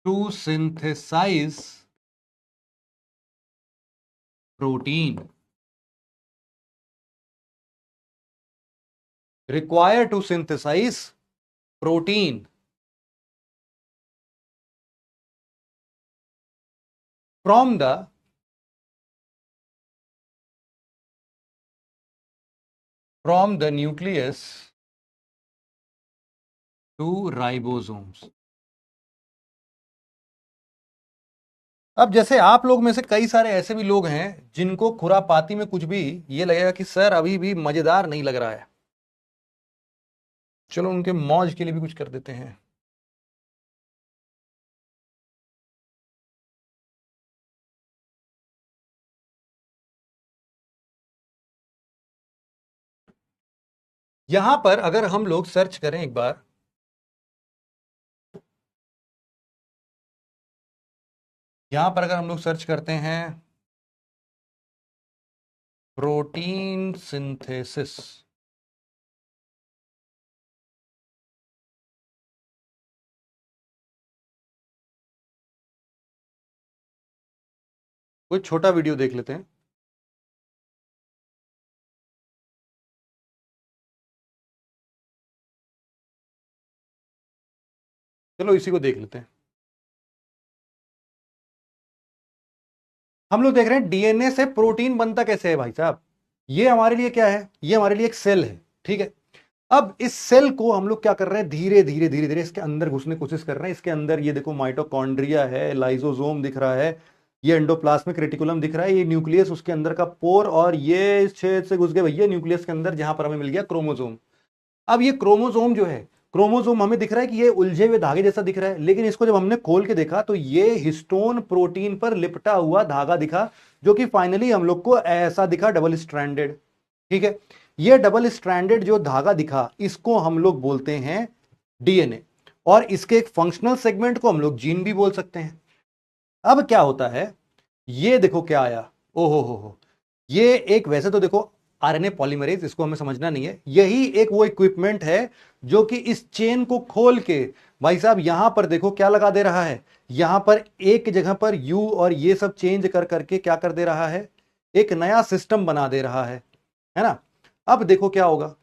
to synthesize protein, required to synthesize protein from the nucleus to ribosomes। अब जैसे आप लोग में से कई सारे ऐसे भी लोग हैं जिनको खुरापाती में कुछ भी ये लगेगा कि सर अभी भी मजेदार नहीं लग रहा है, चलो उनके मौज के लिए भी कुछ कर देते हैं। यहां पर अगर हम लोग सर्च करें एक बार, यहां पर अगर हम लोग सर्च करते हैं प्रोटीन सिंथेसिस, कोई छोटा वीडियो देख लेते हैं। चलो इसी को देख लेते हैं। हम लोग देख रहे हैं डीएनए से प्रोटीन बनता कैसे है भाई साहब। ये हमारे लिए क्या है, ये हमारे लिए एक सेल है, ठीक है। अब इस सेल को हम लोग क्या कर रहे हैं, धीरे धीरे धीरे धीरे इसके अंदर घुसने की कोशिश कर रहे हैं। इसके अंदर ये देखो माइटोकॉन्ड्रिया है, लाइसोसोम दिख रहा है, ये एंडोप्लाज्मिक रेटिकुलम दिख रहा है, ये न्यूक्लियस उसके अंदर का पोर, और ये इस छेद से घुस गए भैया न्यूक्लियस के अंदर, जहां पर हमें मिल गया क्रोमोसोम। अब ये क्रोमोसोम जो है, क्रोमोसोम हमें दिख रहा है कि ये उलझे हुए धागे जैसा दिख रहा है, लेकिन इसको जब हमने खोल के देखा तो ये हिस्टोन प्रोटीन पर लिपटा हुआ धागा दिखा, जो कि फाइनली हम लोग को ऐसा दिखा, डबल स्ट्रैंडेड। ठीक है, ये डबल स्ट्रैंडेड जो धागा दिखा इसको हम लोग बोलते हैं डीएनए, और इसके एक फंक्शनल सेगमेंट को हम लोग जीन भी बोल सकते हैं। अब क्या होता है, ये देखो क्या आया, ओहो हो, ये एक, वैसे तो देखो आरएनए पॉलीमरेज, इसको हमें समझना नहीं है, यही एक वो इक्विपमेंट है जो कि इस चेन को खोल के भाई साहब यहां पर देखो क्या लगा दे रहा है, यहां पर एक जगह पर यू और ये सब चेंज कर करके क्या कर दे रहा है, एक नया सिस्टम बना दे रहा है ना। अब देखो क्या होगा,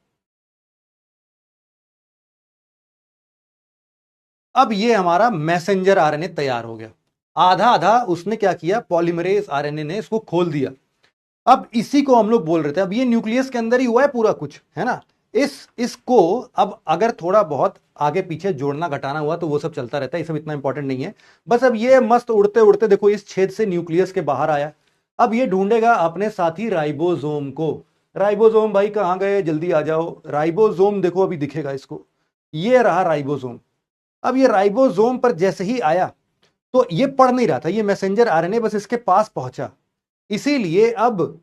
अब ये हमारा मैसेंजर आरएनए तैयार हो गया। आधा आधा उसने क्या किया, पॉलीमरेज आरएनए ने इसको खोल दिया। अब इसी को हम लोग बोल रहे थे, अब ये न्यूक्लियस के अंदर ही हुआ है पूरा कुछ, है ना। इसको अब अगर थोड़ा बहुत आगे पीछे जोड़ना घटाना हुआ तो वो सब चलता रहता है, ये सब इतना इंपॉर्टेंट नहीं है। बस अब ये मस्त उड़ते उड़ते देखो इस छेद से न्यूक्लियस के बाहर आया। अब ये ढूंढेगा अपने साथी राइबोसोम को। राइबोसोम भाई कहां गए, जल्दी आ जाओ। राइबोसोम देखो अभी दिखेगा इसको, ये रहा राइबोसोम। अब ये राइबोसोम पर जैसे ही आया तो ये पढ़ नहीं रहा था, ये मैसेंजर आरएनए बस इसके पास पहुंचा। इसीलिए अब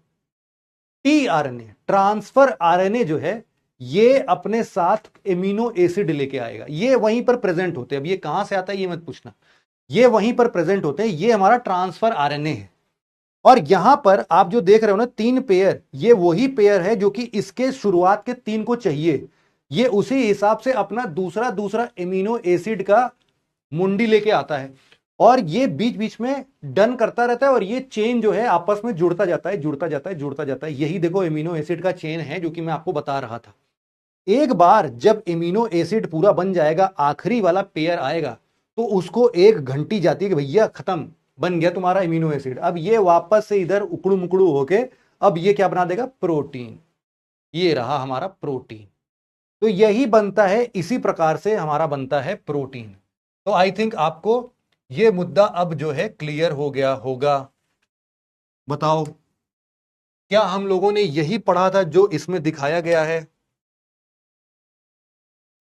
टी आरएनए, ट्रांसफर आरएनए जो है, ये अपने साथ एमिनो एसिड लेके आएगा। ये वहीं पर प्रेजेंट होते हैं। अब ये कहां से आता है ये मत पूछना, ये वहीं पर प्रेजेंट होते हैं। ये हमारा ट्रांसफर आरएनए है। और यहां पर आप जो देख रहे हो ना 3 पेयर, ये वही पेयर है जो कि इसके शुरुआत के 3 को चाहिए। ये उसी हिसाब से अपना दूसरा दूसरा एमिनो एसिड का मुंडी लेके आता है और ये बीच बीच में डन करता रहता है और ये चेन जो है आपस में जुड़ता जाता है, जुड़ता जाता है, जुड़ता जाता है। यही देखो एमिनो एसिड का चेन है जो कि मैं आपको बता रहा था। एक बार जब एमिनो एसिड पूरा बन जाएगा, आखिरी वाला पेयर आएगा, तो उसको एक घंटी जाती है कि भैया खत्म, बन गया तुम्हारा एमिनो एसिड। अब ये वापस से इधर उकड़ू मुकड़ू होके अब ये क्या बना देगा, प्रोटीन। ये रहा हमारा प्रोटीन। तो यही बनता है, इसी प्रकार से हमारा बनता है प्रोटीन। तो आई थिंक आपको ये मुद्दा अब जो है क्लियर हो गया होगा। बताओ क्या हम लोगों ने यही पढ़ा था जो इसमें दिखाया गया है?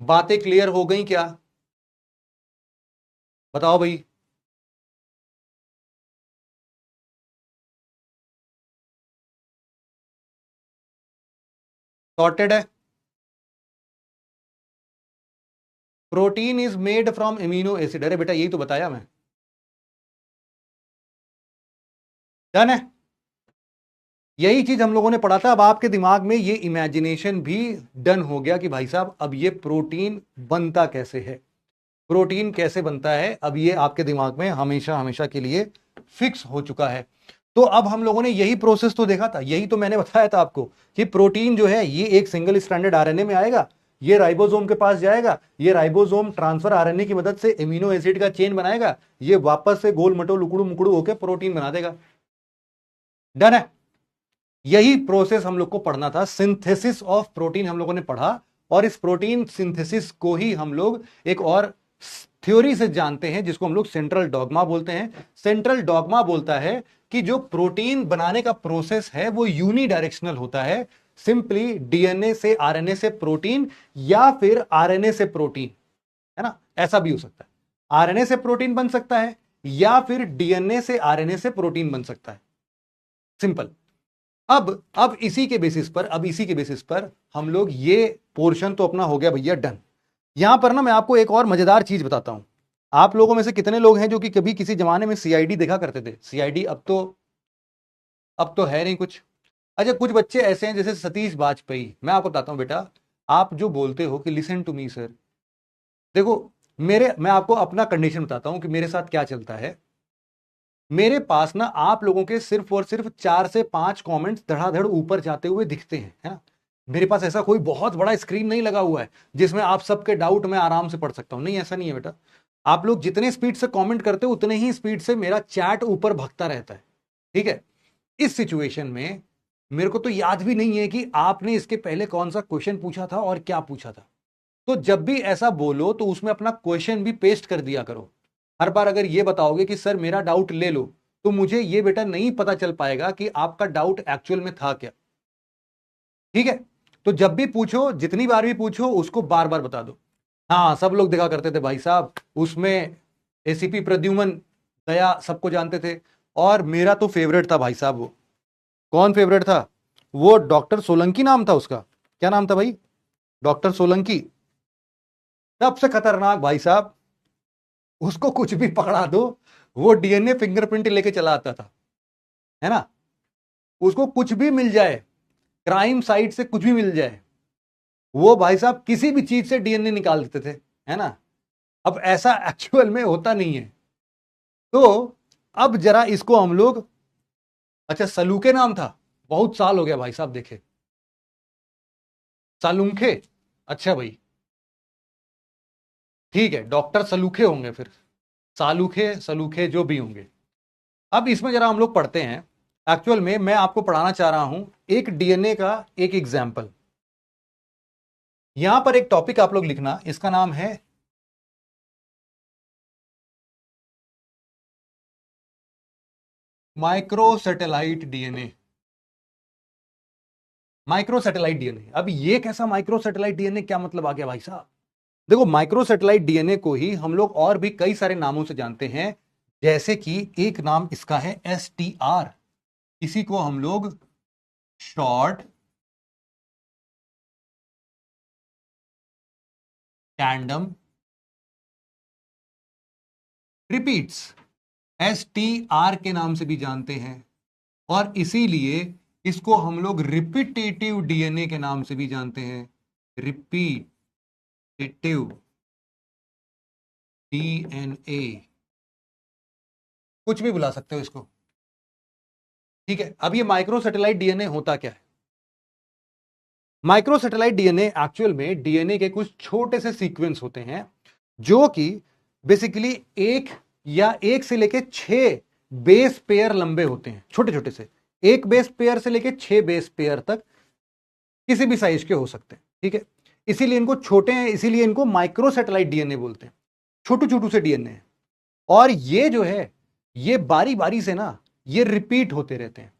बातें क्लियर हो गई क्या? बताओ भाई। सॉर्टेड है। Protein is made from amino acid. अरे बेटा यही तो बताया मैं। डन है। यही चीज हम लोगों ने पढ़ा था। अब आपके दिमाग में ये इमेजिनेशन भी डन हो गया कि भाई साहब अब ये प्रोटीन बनता कैसे है, प्रोटीन कैसे बनता है। अब ये आपके दिमाग में हमेशा हमेशा के लिए फिक्स हो चुका है। तो अब हम लोगों ने यही प्रोसेस तो देखा था, यही तो मैंने बताया था आपको कि प्रोटीन जो है ये एक सिंगल स्ट्रैंडेड आरएनए में आएगा, ये राइबोसोम के पास जाएगा, ये राइबोसोम ट्रांसफर आरएनए की मदद से एमिनो एसिड का चेन बनाएगा, ये वापस से गोल मटोल उकड़ू मुकड़ू होकर प्रोटीन बना देगा। डन है। यही प्रोसेस हम लोग को पढ़ना था, सिंथेसिस ऑफ प्रोटीन हम लोगों ने पढ़ा। और इस प्रोटीन सिंथेसिस को ही हम लोग एक और थ्योरी से जानते हैं जिसको हम लोग सेंट्रल डॉगमा बोलते हैं। सेंट्रल डॉगमा बोलता है कि जो प्रोटीन बनाने का प्रोसेस है वो यूनिडायरेक्शनल होता है। सिंपली डीएनए से आरएनए से प्रोटीन या फिर आरएनए से प्रोटीन, है ना, ऐसा भी हो सकता है। आरएनए से प्रोटीन बन सकता है या फिर डीएनए से आरएनए से प्रोटीन बन सकता है। सिंपल। अब इसी के बेसिस पर हम लोग ये पोर्शन तो अपना हो गया भैया डन। यहां पर ना मैं आपको एक और मजेदार चीज बताता हूं। आप लोगों में से कितने लोग हैं जो कि कभी किसी जमाने में सीआईडी देखा करते थे? सीआईडी अब तो है नहीं कुछ। अच्छा कुछ बच्चे ऐसे हैं जैसे सतीश वाजपेयी। मैं आपको बताता हूं बेटा, आप जो बोलते हो कि लिसन टू मी सर, देखो मैं आपको अपना कंडीशन बताता हूं कि मेरे साथ क्या चलता है। मेरे पास ना आप लोगों के सिर्फ और सिर्फ 4 से 5 कमेंट्स धड़ाधड़ ऊपर जाते हुए दिखते हैं, है ना। मेरे पास ऐसा कोई बहुत बड़ा स्क्रीन नहीं लगा हुआ है जिसमें आप सबके डाउट मैं आराम से पढ़ सकता हूं। नहीं, ऐसा नहीं है बेटा। आप लोग जितने स्पीड से कमेंट करते हो उतने ही स्पीड से मेरा चैट ऊपर भगता रहता है, ठीक है। इस सिचुएशन में मेरे को तो याद भी नहीं है कि आपने इसके पहले कौन सा क्वेश्चन पूछा था और क्या पूछा था। तो जब भी ऐसा बोलो तो उसमें अपना क्वेश्चन भी पेस्ट कर दिया करो। हर बार अगर ये बताओगे कि सर मेरा डाउट ले लो, तो मुझे ये बेटा नहीं पता चल पाएगा कि आपका डाउट एक्चुअल में था क्या, ठीक है। तो जब भी पूछो, जितनी बार भी पूछो, उसको बार बार बता दो। हाँ सब लोग देखा करते थे भाई साहब, उसमें एसीपी प्रद्युमन दया सबको जानते थे। और मेरा तो फेवरेट था भाई साहब। वो कौन फेवरेट था? वो डॉक्टर सोलंकी नाम था उसका। क्या नाम था भाई? डॉक्टर सोलंकी। सबसे खतरनाक भाई साहब, उसको कुछ भी पकड़ा दो वो डीएनए फिंगरप्रिंट लेके चला आता था, है ना। उसको कुछ भी मिल जाए, क्राइम साइट से कुछ भी मिल जाए, वो भाई साहब किसी भी चीज से डीएनए निकाल देते थे, है ना। अब ऐसा एक्चुअल में होता नहीं है। तो अब जरा इसको हम लोग, अच्छा सलूके नाम था, बहुत साल हो गया भाई साहब देखे। सालुंखे, अच्छा भाई ठीक है, डॉक्टर सलूखे होंगे फिर, सालूखे सलूखे जो भी होंगे। अब इसमें जरा हम लोग पढ़ते हैं। एक्चुअल में मैं आपको पढ़ाना चाह रहा हूं एक डीएनए का एक एग्जाम्पल। यहां पर एक टॉपिक आप लोग लिखना, इसका नाम है माइक्रोसैटेलाइट डीएनए। माइक्रोसैटेलाइट डीएनए, अब ये कैसा माइक्रोसैटेलाइट डीएनए, क्या मतलब आ गया भाई साहब? देखो, माइक्रोसैटेलाइट डीएनए को ही हम लोग और भी कई सारे नामों से जानते हैं, जैसे कि एक नाम इसका है एसटीआर। इसी को हम लोग शॉर्ट टैंडम रिपीट्स, एसटीआर के नाम से भी जानते हैं, और इसीलिए इसको हम लोग रिपीटेटिव डीएनए के नाम से भी जानते हैं। रिपीटेटिव डीएनए, कुछ भी बुला सकते हो इसको, ठीक है। अब ये माइक्रोसैटेलाइट डीएनए होता क्या है? माइक्रोसैटेलाइट डीएनए एक्चुअल में डीएनए के कुछ छोटे से सीक्वेंस होते हैं, जो कि बेसिकली एक से लेके 6 बेस पेयर लंबे होते हैं, छोटे छोटे से। एक बेस पेयर से लेके 6 बेस पेयर तक किसी भी साइज के हो सकते हैं, ठीक है। इसीलिए इनको छोटे हैं, इसीलिए इनको माइक्रोसैटेलाइट डीएनए बोलते हैं, छोटू छोटू से डीएनए है। और ये जो है, ये बारी बारी से ना ये रिपीट होते रहते हैं,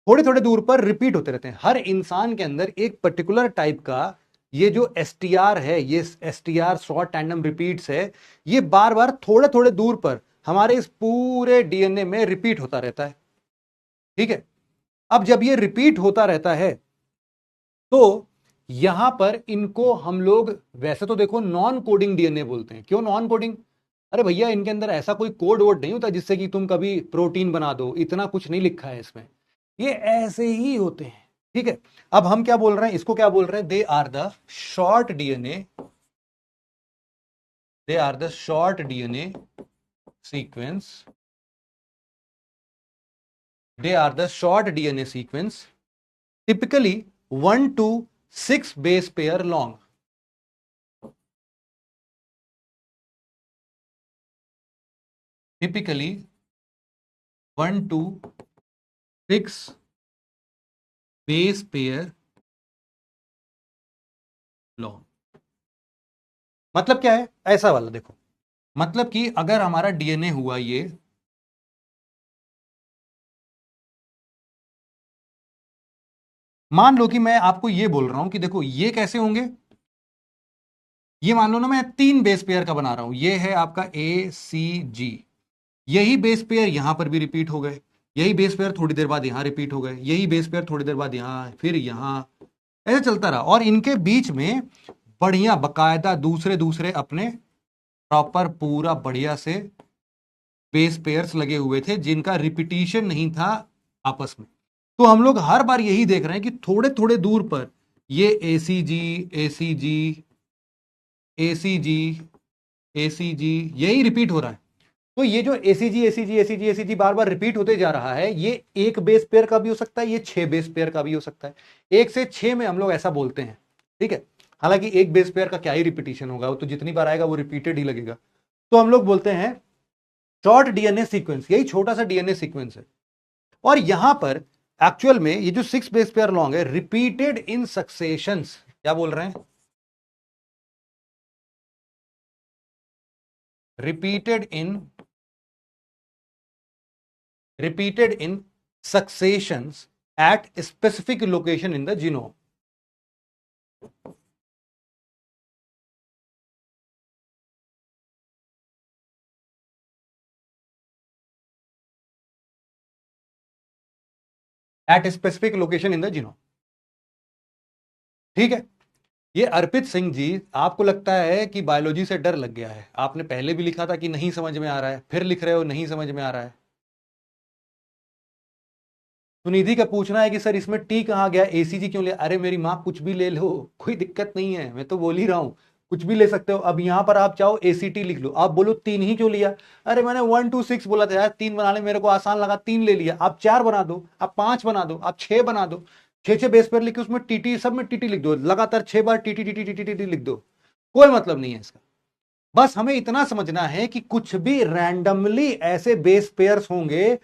थोड़े थोड़े दूर पर रिपीट होते रहते हैं। हर इंसान के अंदर एक पर्टिकुलर टाइप का ये जो एसटीआर है, ये एसटीआर शॉर्ट टैंडम रिपीट्स है, ये बार बार थोड़े थोड़े दूर पर हमारे इस पूरे डीएनए में रिपीट होता रहता है, ठीक है। अब जब ये रिपीट होता रहता है तो यहां पर इनको हम लोग वैसे तो देखो नॉन कोडिंग डीएनए बोलते हैं। क्यों नॉन कोडिंग? अरे भैया, इनके अंदर ऐसा कोई कोड वोड नहीं होता जिससे कि तुम कभी प्रोटीन बना दो, इतना कुछ नहीं लिखा है इसमें, ये ऐसे ही होते हैं, ठीक है। अब हम क्या बोल रहे हैं, इसको क्या बोल रहे हैं? They are the short DNA, they are the short DNA sequence, they are the short DNA sequence typically 1 to 6 base pair long. Typically 1 to 6 base pair long. मतलब क्या है? ऐसा वाला देखो, मतलब कि अगर हमारा डीएनए हुआ ये, मान लो कि मैं आपको ये बोल रहा हूं कि देखो ये कैसे होंगे। ये मान लो ना मैं 3 बेस पेयर का बना रहा हूं, ये है आपका ए सी जी, यही बेस पेयर यहां पर भी रिपीट हो गए, यही बेस पेयर थोड़ी देर बाद यहां रिपीट हो गए, यही बेस पेयर थोड़ी देर बाद यहां, फिर यहां, ऐसे चलता रहा। और इनके बीच में बढ़िया बकायदा दूसरे दूसरे अपने प्रॉपर पूरा बढ़िया से बेस पेयर्स लगे हुए थे, जिनका रिपीटिशन नहीं था आपस में। तो हम लोग हर बार यही देख रहे हैं कि थोड़े थोड़े दूर पर ये एसीजी एसीजी एसीजी एसीजी यही रिपीट हो रहा है। तो ये जो एसीजी एसीजी एसीजी एसीजी बार बार रिपीट होते जा रहा है, ये एक बेस पेयर का भी हो सकता है, ये 6 बेस पेयर का भी हो सकता है। 1 से 6 में हम लोग ऐसा बोलते हैं, ठीक है। हालांकि एक बेस पेयर का क्या ही रिपीटिशन होगा, वो तो जितनी बार आएगा वो रिपीटेड ही लगेगा। तो हम लोग बोलते हैं शॉर्ट डीएनए सीक्वेंस, यही छोटा सा डीएनए सीक्वेंस है। और यहां पर एक्चुअल में ये जो 6 बेस पेयर लॉन्ग है, रिपीटेड इन सक्सेशंस, क्या बोल रहे हैं? repeated in successions at a specific location in the genome. At a specific location in the genome, ठीक है। ये अर्पित सिंह जी, आपको लगता है कि बायोलॉजी से डर लग गया है? आपने पहले भी लिखा था कि नहीं समझ में आ रहा है, फिर लिख रहे हो नहीं समझ में आ रहा है। सुनिधि का पूछना है कि सर इसमें टी कहाँ गया, एसीजी क्यों ले? अरे मेरी माँ, कुछ भी ले लो, कोई दिक्कत नहीं है, मैं तो बोल ही रहा हूं, कुछ भी ले सकते हो। अब यहां पर आप चाहो एसीटी लिख लो, आप बोलो 3 ही क्यों लिया? अरे मैंने 1 to 6 बोला था यार, 3 बनाने मेरे को आसान लगा, 3 ले लिया। आप 4 बना दो, आप 5 बना दो, आप 6 बना दो, 6 बेस पेयर लिख के उसमें टीटी, सब में टीटी लिख दो, लगातार 6 बार टीटी टीटी टीटी टीटी लिख दो, कोई मतलब नहीं है इसका। बस हमें इतना समझना है कि कुछ भी रैंडमली ऐसे बेस पेयर्स होंगे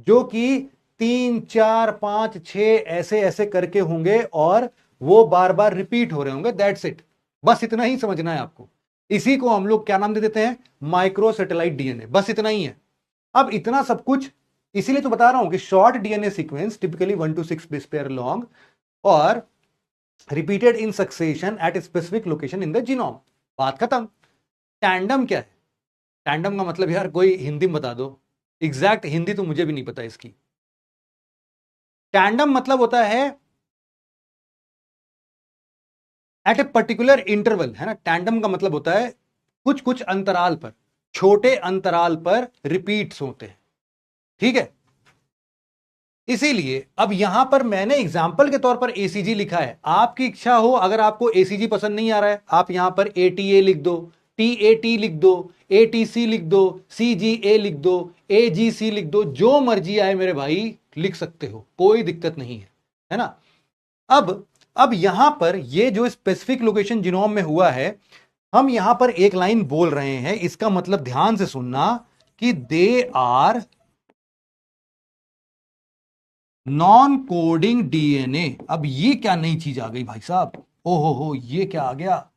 जो कि 3 4 5 6 ऐसे ऐसे करके होंगे और वो बार बार रिपीट हो रहे होंगे, दैट्स इट। बस इतना ही समझना है आपको। इसी को हम लोग क्या नाम दे देते हैं, माइक्रो सैटेलाइट डीएनए, बस इतना ही है। अब इतना सब कुछ इसीलिए तो बता रहा हूं कि short DNA sequence typically 1 to 6 base pair long और repeated in succession at specific location in the genome. बात खत्म। टैंडम क्या है? टैंडम का मतलब यार कोई हिंदी में बता दो, एग्जैक्ट हिंदी तो मुझे भी नहीं पता इसकी। टैंडम मतलब होता है एट ए पर्टिकुलर इंटरवल, है ना। टैंडम का मतलब होता है कुछ कुछ अंतराल पर, छोटे अंतराल पर रिपीट्स होते हैं, ठीक है। इसीलिए अब यहां पर मैंने एग्जाम्पल के तौर पर एसीजी लिखा है। आपकी इच्छा हो, अगर आपको एसीजी पसंद नहीं आ रहा है, आप यहां पर एटीए लिख दो, टीएटी लिख दो, एटीसी लिख दो, सीजीए लिख दो, एजीसी लिख दो, जो मर्जी आए मेरे भाई लिख सकते हो, कोई दिक्कत नहीं है ना। अब यहां पर ये जो स्पेसिफिक लोकेशन जीनोम में हुआ है, हम यहां पर एक लाइन बोल रहे हैं, इसका मतलब ध्यान से सुनना कि they are non coding DNA. अब ये क्या नई चीज आ गई भाई साहब, ओहो हो, ये क्या आ गया,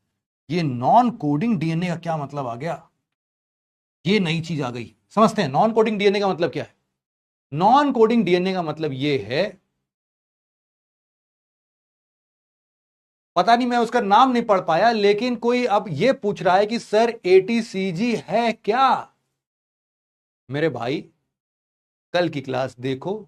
ये नॉन कोडिंग डीएनए का क्या मतलब आ गया, ये नई चीज आ गई। समझते हैं नॉन कोडिंग डीएनए का मतलब क्या है। नॉन कोडिंग डीएनए का मतलब ये है, पता नहीं मैं उसका नाम नहीं पढ़ पाया, लेकिन कोई अब ये पूछ रहा है कि सर एटीसीजी है क्या। मेरे भाई कल की क्लास देखो,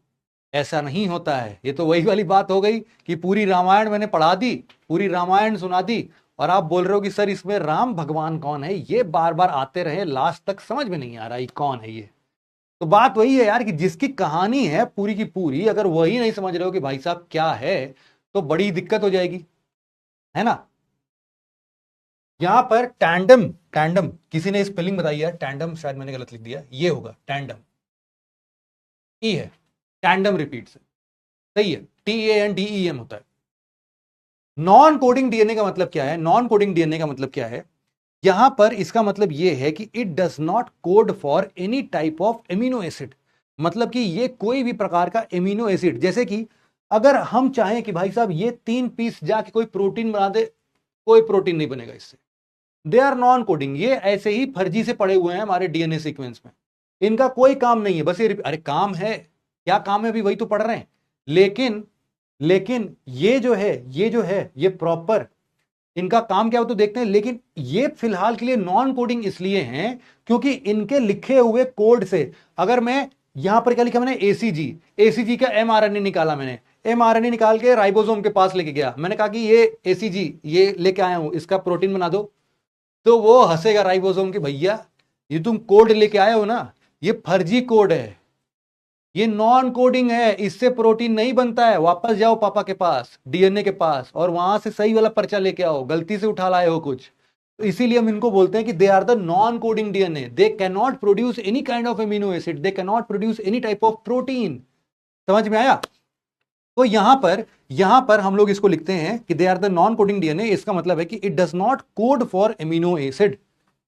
ऐसा नहीं होता है। ये तो वही वाली बात हो गई कि पूरी रामायण मैंने पढ़ा दी, पूरी रामायण सुना दी, और आप बोल रहे हो कि सर इसमें राम भगवान कौन है। ये बार बार आते रहे, लास्ट तक समझ में नहीं आ रहा ये कौन है ये। तो बात वही है यार कि जिसकी कहानी है पूरी की पूरी, अगर वही नहीं समझ रहे हो कि भाई साहब क्या है, तो बड़ी दिक्कत हो जाएगी, है ना। यहां पर टैंडम, टैंडम किसी ने स्पेलिंग बताई है, टैंडम शायद मैंने गलत लिख दिया, ये होगा टैंडम, ई है, टैंडम रिपीट से सही है, TANDEM होता है। नॉन कोडिंग डीएनए का मतलब क्या है, नॉन कोडिंग डीएनए का मतलब क्या है, यहां पर इसका मतलब यह है कि it does not code for any type of amino acid. मतलब कि ये कोई भी प्रकार का एमिनो एसिड, जैसे कि अगर हम चाहें कि भाई साहब ये 3 पीस जाके कोई प्रोटीन बना दे, कोई प्रोटीन नहीं बनेगा इससे। दे आर नॉन कोडिंग, ये ऐसे ही फर्जी से पड़े हुए हैं हमारे डीएनए सीक्वेंस में, इनका कोई काम नहीं है। बस ये अरे काम है, क्या काम है अभी वही तो पढ़ रहे हैं। लेकिन लेकिन ये जो है, ये प्रॉपर इनका काम क्या हो तो देखते हैं। लेकिन ये फिलहाल के लिए नॉन कोडिंग इसलिए हैं क्योंकि इनके लिखे हुए कोड से, अगर मैं यहां पर क्या लिखा मैंने, एसीजी का एमआरएनए निकाला, मैंने एमआरएनए निकाल के राइबोसोम के पास लेके गया, मैंने कहा कि ये एसीजी ये लेके आया हूं, इसका प्रोटीन बना दो, तो वो हंसेगा राइबोसोम के, भैया ये तुम कोड लेके आए हो ना, ये फर्जी कोड है, ये नॉन कोडिंग है, इससे प्रोटीन नहीं बनता है। वापस जाओ पापा के पास, डीएनए के पास, और वहां से सही वाला पर्चा लेके आओ, गलती से उठा लाए हो कुछ। तो इसीलिए हम इनको बोलते हैं कि they are the non coding DNA, they can not produce any kind of amino acid, they can not produce any type of protein. समझ में आया। तो यहां पर हम लोग इसको लिखते हैं कि they are the non coding DNA. इसका मतलब है कि it does not code for amino acid.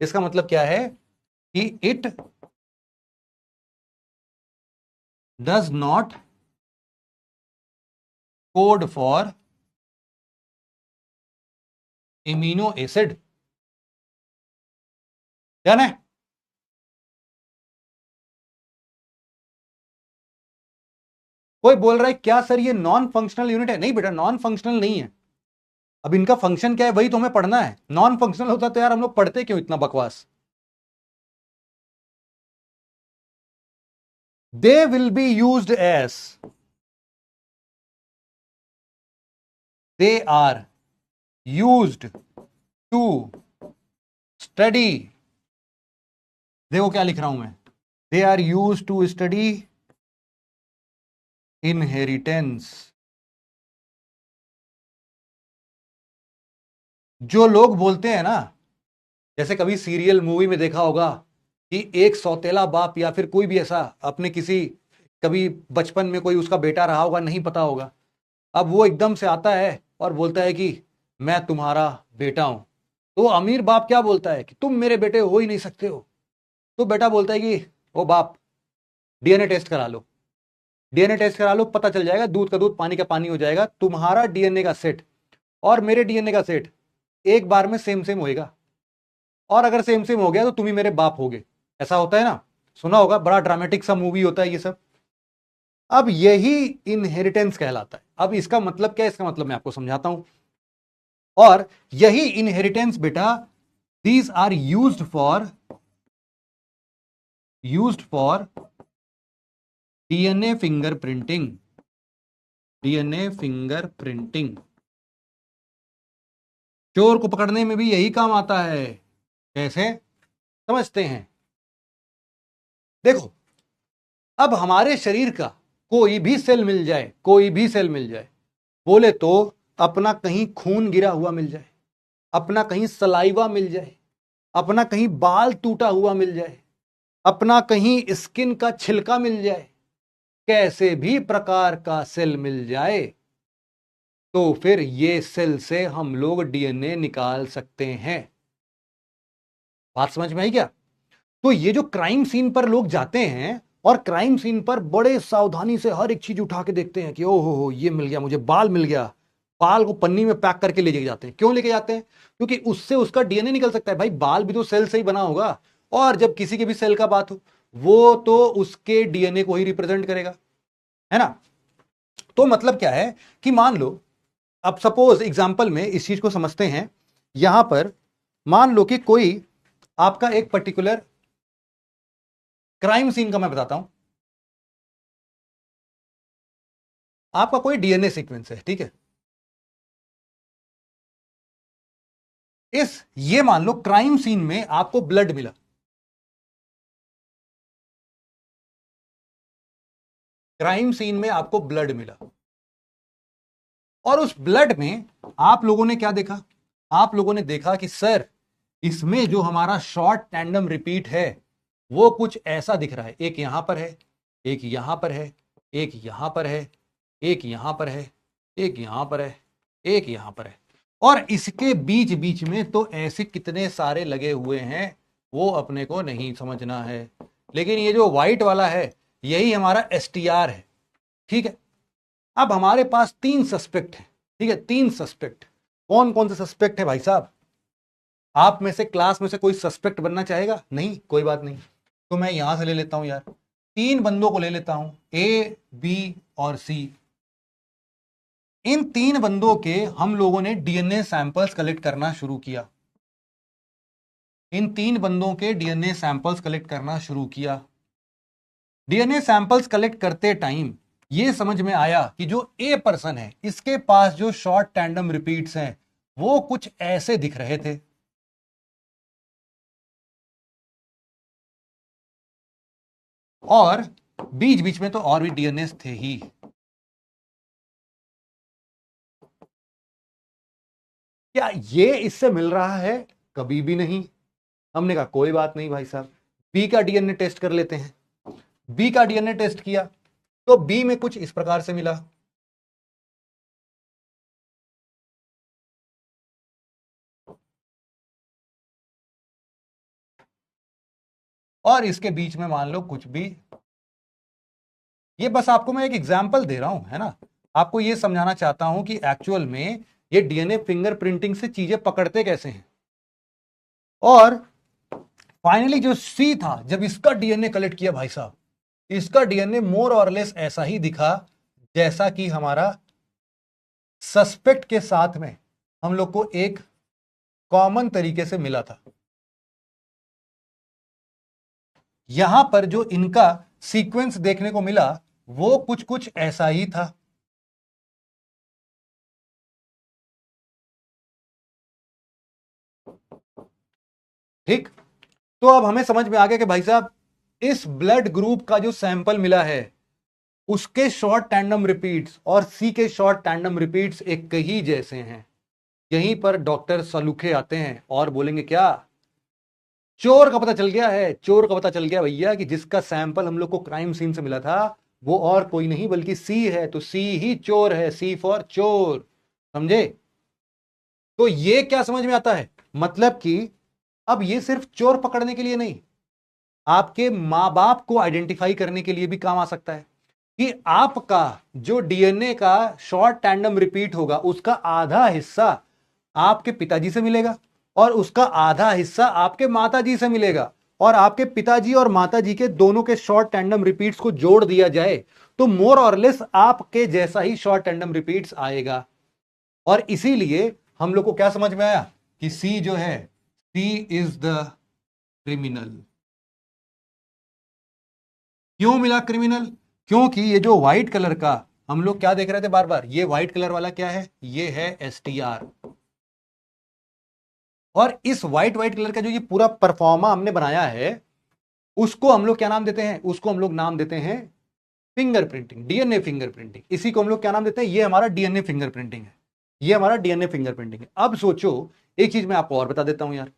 इसका मतलब क्या है कि it does not code for amino acid, done है। कोई बोल रहा है क्या सर ये नॉन फंक्शनल यूनिट है? नहीं बेटा, नॉन फंक्शनल नहीं है। अब इनका फंक्शन क्या है वही तो हमें पढ़ना है। नॉन फंक्शनल होता तो यार हम लोग पढ़ते क्यों इतना बकवास। They will be used as, they are used to study, देखो क्या लिख रहा हूं मैं, they are used to study inheritance. जो लोग बोलते हैं ना, जैसे कभी सीरियल मूवी में देखा होगा कि एक सौतेला बाप या फिर कोई भी ऐसा अपने किसी, कभी बचपन में कोई उसका बेटा रहा होगा, नहीं पता होगा, अब वो एकदम से आता है और बोलता है कि मैं तुम्हारा बेटा हूं। तो अमीर बाप क्या बोलता है कि तुम मेरे बेटे हो ही नहीं सकते हो। तो बेटा बोलता है कि ओ बाप, डीएनए टेस्ट करा लो। डीएनए टेस्ट करा लो, पता चल जाएगा, दूध का दूध पानी का पानी हो जाएगा। तुम्हारा डीएनए का सेट और मेरे डीएनए का सेट एक बार में सेम सेम होएगा, और अगर सेम सेम हो गया तो तुम ही मेरे बाप होगे। ऐसा होता है ना, सुना होगा, बड़ा ड्रामेटिक सा मूवी होता है ये सब। अब यही इनहेरिटेंस कहलाता है। अब इसका मतलब क्या है, इसका मतलब मैं आपको समझाता हूं। और यही इनहेरिटेंस बेटा, these are used for DNA fingerprinting. DNA fingerprinting चोर को पकड़ने में भी यही काम आता है। कैसे समझते हैं? देखो, अब हमारे शरीर का कोई भी सेल मिल जाए, कोई भी सेल मिल जाए, बोले तो अपना कहीं खून गिरा हुआ मिल जाए, अपना कहीं सलाइवा मिल जाए, अपना कहीं बाल टूटा हुआ मिल जाए, अपना कहीं स्किन का छिलका मिल जाए, कैसे भी प्रकार का सेल मिल जाए, तो फिर ये सेल से हम लोग डीएनए निकाल सकते हैं। बात समझ में आई क्या? तो ये जो क्राइम सीन पर लोग जाते हैं और क्राइम सीन पर बड़े सावधानी से हर एक चीज उठा के देखते हैं कि ओहो हो, ये मिल गया मुझे, बाल मिल गया, बाल को पन्नी में पैक करके ले जाते हैं। क्यों लेके जाते हैं? क्योंकि उससे उसका डीएनए निकल सकता है। भाई बाल भी तो सेल से ही बना होगा, और जब किसी के भी सेल का बात हो, वो तो उसके डीएनए को ही रिप्रेजेंट करेगा, है ना। तो मतलब क्या है कि मान लो, अब सपोज एग्जाम्पल में इस चीज को समझते हैं। यहां पर मान लो कि कोई आपका एक पर्टिकुलर क्राइम सीन का मैं बताता हूं, आपका कोई डीएनए सीक्वेंस है, ठीक है। ये मान लो क्राइम सीन में आपको ब्लड मिला, क्राइम सीन में आपको ब्लड मिला, और उस ब्लड में आप लोगों ने क्या देखा? आप लोगों ने देखा कि सर, इसमें जो हमारा शॉर्ट टैंडम रिपीट है वो कुछ ऐसा दिख रहा है। एक यहां पर है, एक यहां पर है, एक यहां पर है, एक यहां पर है, एक यहां पर है, एक यहां पर है, और इसके बीच बीच में तो ऐसे कितने सारे लगे हुए हैं वो अपने को नहीं समझना है। लेकिन ये जो व्हाइट वाला है यही हमारा एसटीआर है, ठीक है। अब हमारे पास 3 सस्पेक्ट हैं, ठीक है, 3 सस्पेक्ट। कौन कौन से सस्पेक्ट है भाई साहब? आप में से क्लास में से कोई सस्पेक्ट बनना चाहेगा? नहीं, कोई बात नहीं, तो मैं यहां से ले लेता हूं यार, 3 बंदों को ले लेता हूं, ए, बी और सी। इन 3 बंदों के हम लोगों ने डीएनए सैंपल्स कलेक्ट करना शुरू किया। इन 3 बंदों के डीएनए सैंपल्स कलेक्ट करना शुरू किया। डीएनए सैंपल्स कलेक्ट करते टाइम ये समझ में आया कि जो ए पर्सन है इसके पास जो शॉर्ट टैंडम रिपीट्स हैं वो कुछ ऐसे दिख रहे थे। और बीच बीच में तो और भी डीएनए थे ही। क्या ये इससे मिल रहा है? कभी भी नहीं। हमने कहा कोई बात नहीं भाई साहब, बी का डीएनए टेस्ट कर लेते हैं। बी का डीएनए टेस्ट किया तो बी में कुछ इस प्रकार से मिला। और इसके बीच में मान लो कुछ भी। ये बस आपको मैं एक एग्जांपल दे रहा हूं, है ना, आपको ये समझाना चाहता हूं कि एक्चुअल में ये डीएनए फिंगरप्रिंटिंग से चीजें पकड़ते कैसे हैं। और फाइनली जो सी था, जब इसका डीएनए कलेक्ट किया भाई साहब, इसका डीएनए मोर और लेस ऐसा ही दिखा जैसा कि हमारा सस्पेक्ट के साथ में हम लोग को एक कॉमन तरीके से मिला था। यहां पर जो इनका सीक्वेंस देखने को मिला वो कुछ कुछ ऐसा ही था। ठीक, तो अब हमें समझ में आ गया कि भाई साहब इस ब्लड ग्रुप का जो सैंपल मिला है उसके शॉर्ट टैंडम रिपीट्स और सी के शॉर्ट टैंडम रिपीट्स एक ही जैसे हैं। यहीं पर डॉक्टर सलूखे आते हैं और बोलेंगे क्या? चोर का पता चल गया है, चोर का पता चल गया भैया कि जिसका सैंपल हम लोग को क्राइम सीन से मिला था वो और कोई नहीं बल्कि सी है, तो सी ही चोर है, सी फॉर चोर। समझे? तो ये क्या समझ में आता है? मतलब कि अब ये सिर्फ चोर पकड़ने के लिए नहीं, आपके मां बाप को आइडेंटिफाई करने के लिए भी काम आ सकता है। कि आपका जो डीएनए का शॉर्ट टैंडम रिपीट होगा उसका आधा हिस्सा आपके पिताजी से मिलेगा और उसका आधा हिस्सा आपके माताजी से मिलेगा, और आपके पिताजी और माताजी के दोनों के शॉर्ट टैंडम रिपीट्स को जोड़ दिया जाए तो मोर और लेस आपके जैसा ही शॉर्ट टैंडम रिपीट्स आएगा। और इसीलिए हम लोग को क्या समझ में आया कि सी जो है, सी इज द क्रिमिनल। क्यों मिला क्रिमिनल? क्योंकि ये जो व्हाइट कलर का हम लोग क्या देख रहे थे बार बार, ये व्हाइट कलर वाला क्या है, ये है एसटीआर। और इस व्हाइट व्हाइट कलर का जो ये पूरा परफॉर्मा हमने बनाया है उसको हम लोग क्या नाम देते हैं, उसको हम लोग नाम देते हैं फिंगरप्रिंटिंग, डीएनए फिंगरप्रिंटिंग। इसी को हम लोग क्या नाम देते हैं, ये हमारा डीएनए फिंगरप्रिंटिंग है, ये हमारा डीएनए फिंगरप्रिंटिंग है। अब सोचो, एक चीज मैं आपको और बता देता हूं यार,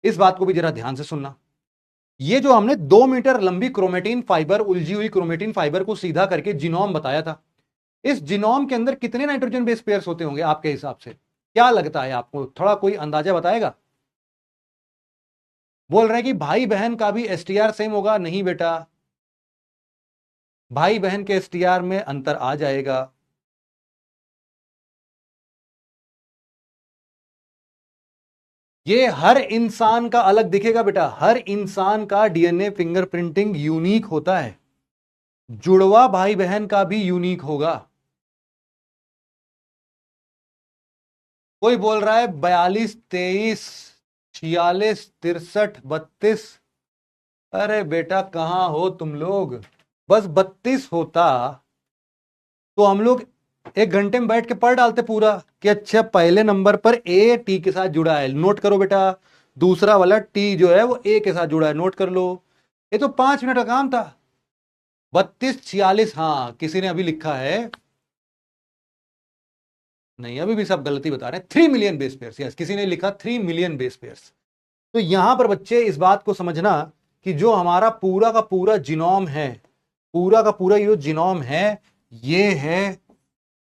इस बात को भी जरा ध्यान से सुनना। ये जो हमने 2 मीटर लंबी क्रोमेटिन फाइबर, उलझी हुई क्रोमेटिन फाइबर को सीधा करके जीनोम बताया था, इस जीनोम के अंदर कितने नाइट्रोजन बेस पेयर्स होते होंगे आपके हिसाब से? क्या लगता है आपको, थोड़ा कोई अंदाजा बताएगा? बोल रहे हैं कि भाई बहन का भी एसटीआर सेम होगा। नहीं बेटा, भाई बहन के एसटीआर में अंतर आ जाएगा। ये हर इंसान का अलग दिखेगा बेटा, हर इंसान का डीएनए फिंगरप्रिंटिंग यूनिक होता है, जुड़वा भाई बहन का भी यूनिक होगा। कोई बोल रहा है 42, 23, 46, 63, 32। अरे बेटा कहां हो तुम लोग? बस 32 होता तो हम लोग 1 घंटे में बैठ के पढ़ डालते पूरा कि अच्छा पहले नंबर पर ए टी के साथ जुड़ा है, नोट करो बेटा। दूसरा वाला टी जो है वो ए के साथ जुड़ा है, नोट कर लो। ये तो 5 मिनट का काम था। 32, 46, हाँ किसी ने अभी लिखा है, नहीं अभी भी सब गलती बता रहे हैं, 3 मिलियन बेस पेयर्स। यस, किसी ने लिखा 3 मिलियन बेस पेयर्स। तो यहां पर बच्चे इस बात को समझना कि जो हमारा पूरा का पूरा जीनोम है, पूरा का पूरा ये जीनोम है, ये है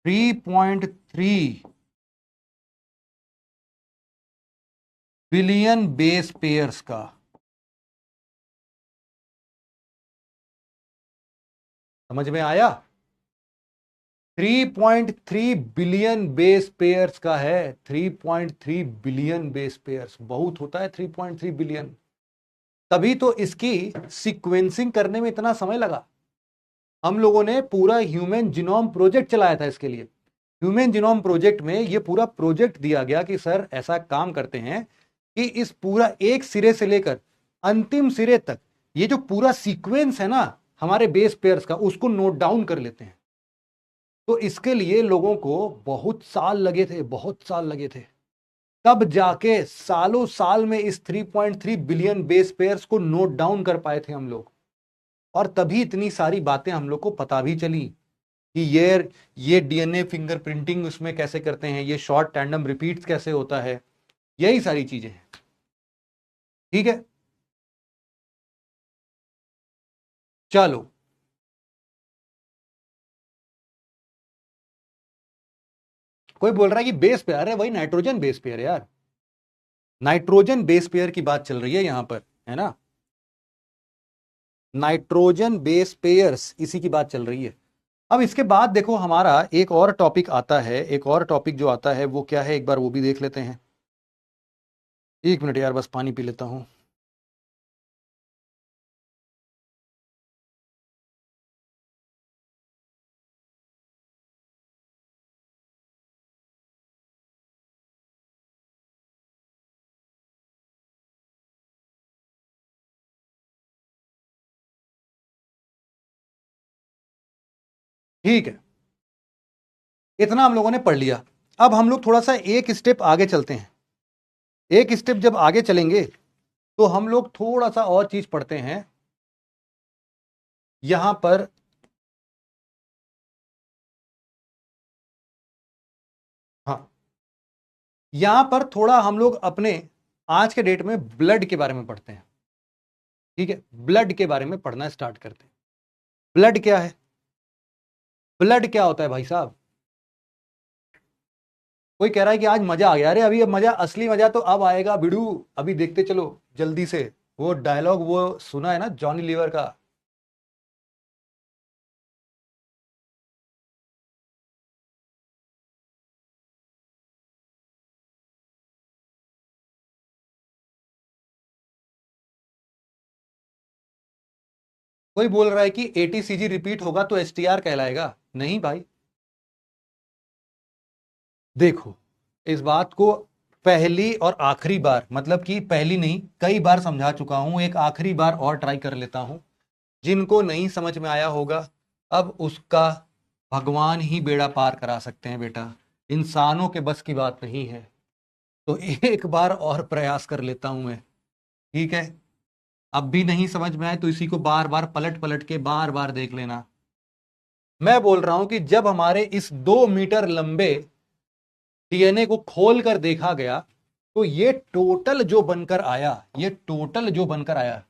3.3 बिलियन बेस पेयर्स का। समझ में आया? 3.3 बिलियन बेस पेयर्स का है, 3.3 बिलियन बेस पेयर्स बहुत होता है, 3.3 बिलियन। तभी तो इसकी सीक्वेंसिंग करने में इतना समय लगा। हम लोगों ने पूरा ह्यूमन जीनोम प्रोजेक्ट चलाया था इसके लिए। ह्यूमन जीनोम प्रोजेक्ट में ये पूरा प्रोजेक्ट दिया गया कि सर ऐसा काम करते हैं कि इस पूरा एक सिरे से लेकर अंतिम सिरे तक ये जो पूरा सीक्वेंस है ना हमारे बेस पेयर्स का, उसको नोट डाउन कर लेते हैं। तो इसके लिए लोगों को बहुत साल लगे थे, बहुत साल लगे थे। तब जाके सालों साल में इस 3.3 बिलियन बेस पेयर्स को नोट डाउन कर पाए थे हम लोग। और तभी इतनी सारी बातें हम लोग को पता भी चली कि ये डीएनए फिंगरप्रिंटिंग उसमें कैसे करते हैं, ये शॉर्ट टैंडम रिपीट्स कैसे होता है, यही सारी चीजें हैं। ठीक है, चलो कोई बोल रहा है कि बेस पेयर है, वही नाइट्रोजन बेस पेयर है यार, नाइट्रोजन बेस पेयर की बात चल रही है यहां पर, है ना? नाइट्रोजन बेस पेयर्स इसी की बात चल रही है। अब इसके बाद देखो हमारा एक और टॉपिक आता है, एक और टॉपिक जो आता है वो क्या है, एक बार वो भी देख लेते हैं। 1 मिनट यार, बस पानी पी लेता हूं। ठीक है, इतना हम लोगों ने पढ़ लिया। अब हम लोग थोड़ा सा एक स्टेप आगे चलते हैं। एक स्टेप जब आगे चलेंगे तो हम लोग थोड़ा सा और चीज पढ़ते हैं यहां पर। हाँ, यहां पर थोड़ा हम लोग अपने आज के डेट में ब्लड के बारे में पढ़ते हैं। ठीक है, ब्लड के बारे में पढ़ना स्टार्ट करते हैं। ब्लड क्या है? ब्लड क्या होता है भाई साहब? कोई कह रहा है कि आज मजा आ गया। अरे अभी अब मजा, असली मजा तो अब आएगा बिड़ू, अभी देखते चलो जल्दी से। वो डायलॉग वो सुना है ना जॉनी लीवर का, कोई बोल रहा है कि एटीसीजी रिपीट होगा तो एसटीआर कहलाएगा। नहीं भाई, देखो इस बात को पहली और आखिरी बार, मतलब कि पहली नहीं कई बार समझा चुका हूं, एक आखिरी बार और ट्राई कर लेता हूं। जिनको नहीं समझ में आया होगा अब उसका भगवान ही बेड़ा पार करा सकते हैं बेटा, इंसानों के बस की बात नहीं है। तो एक बार और प्रयास कर लेता हूं मैं, ठीक है। अब भी नहीं समझ में आए तो इसी को बार बार पलट पलट के बार बार देख लेना। मैं बोल रहा हूं कि जब हमारे इस 2 मीटर लंबे डीएनए को खोल कर देखा गया तो ये टोटल जो बनकर आया, ये टोटल जो बनकर आया,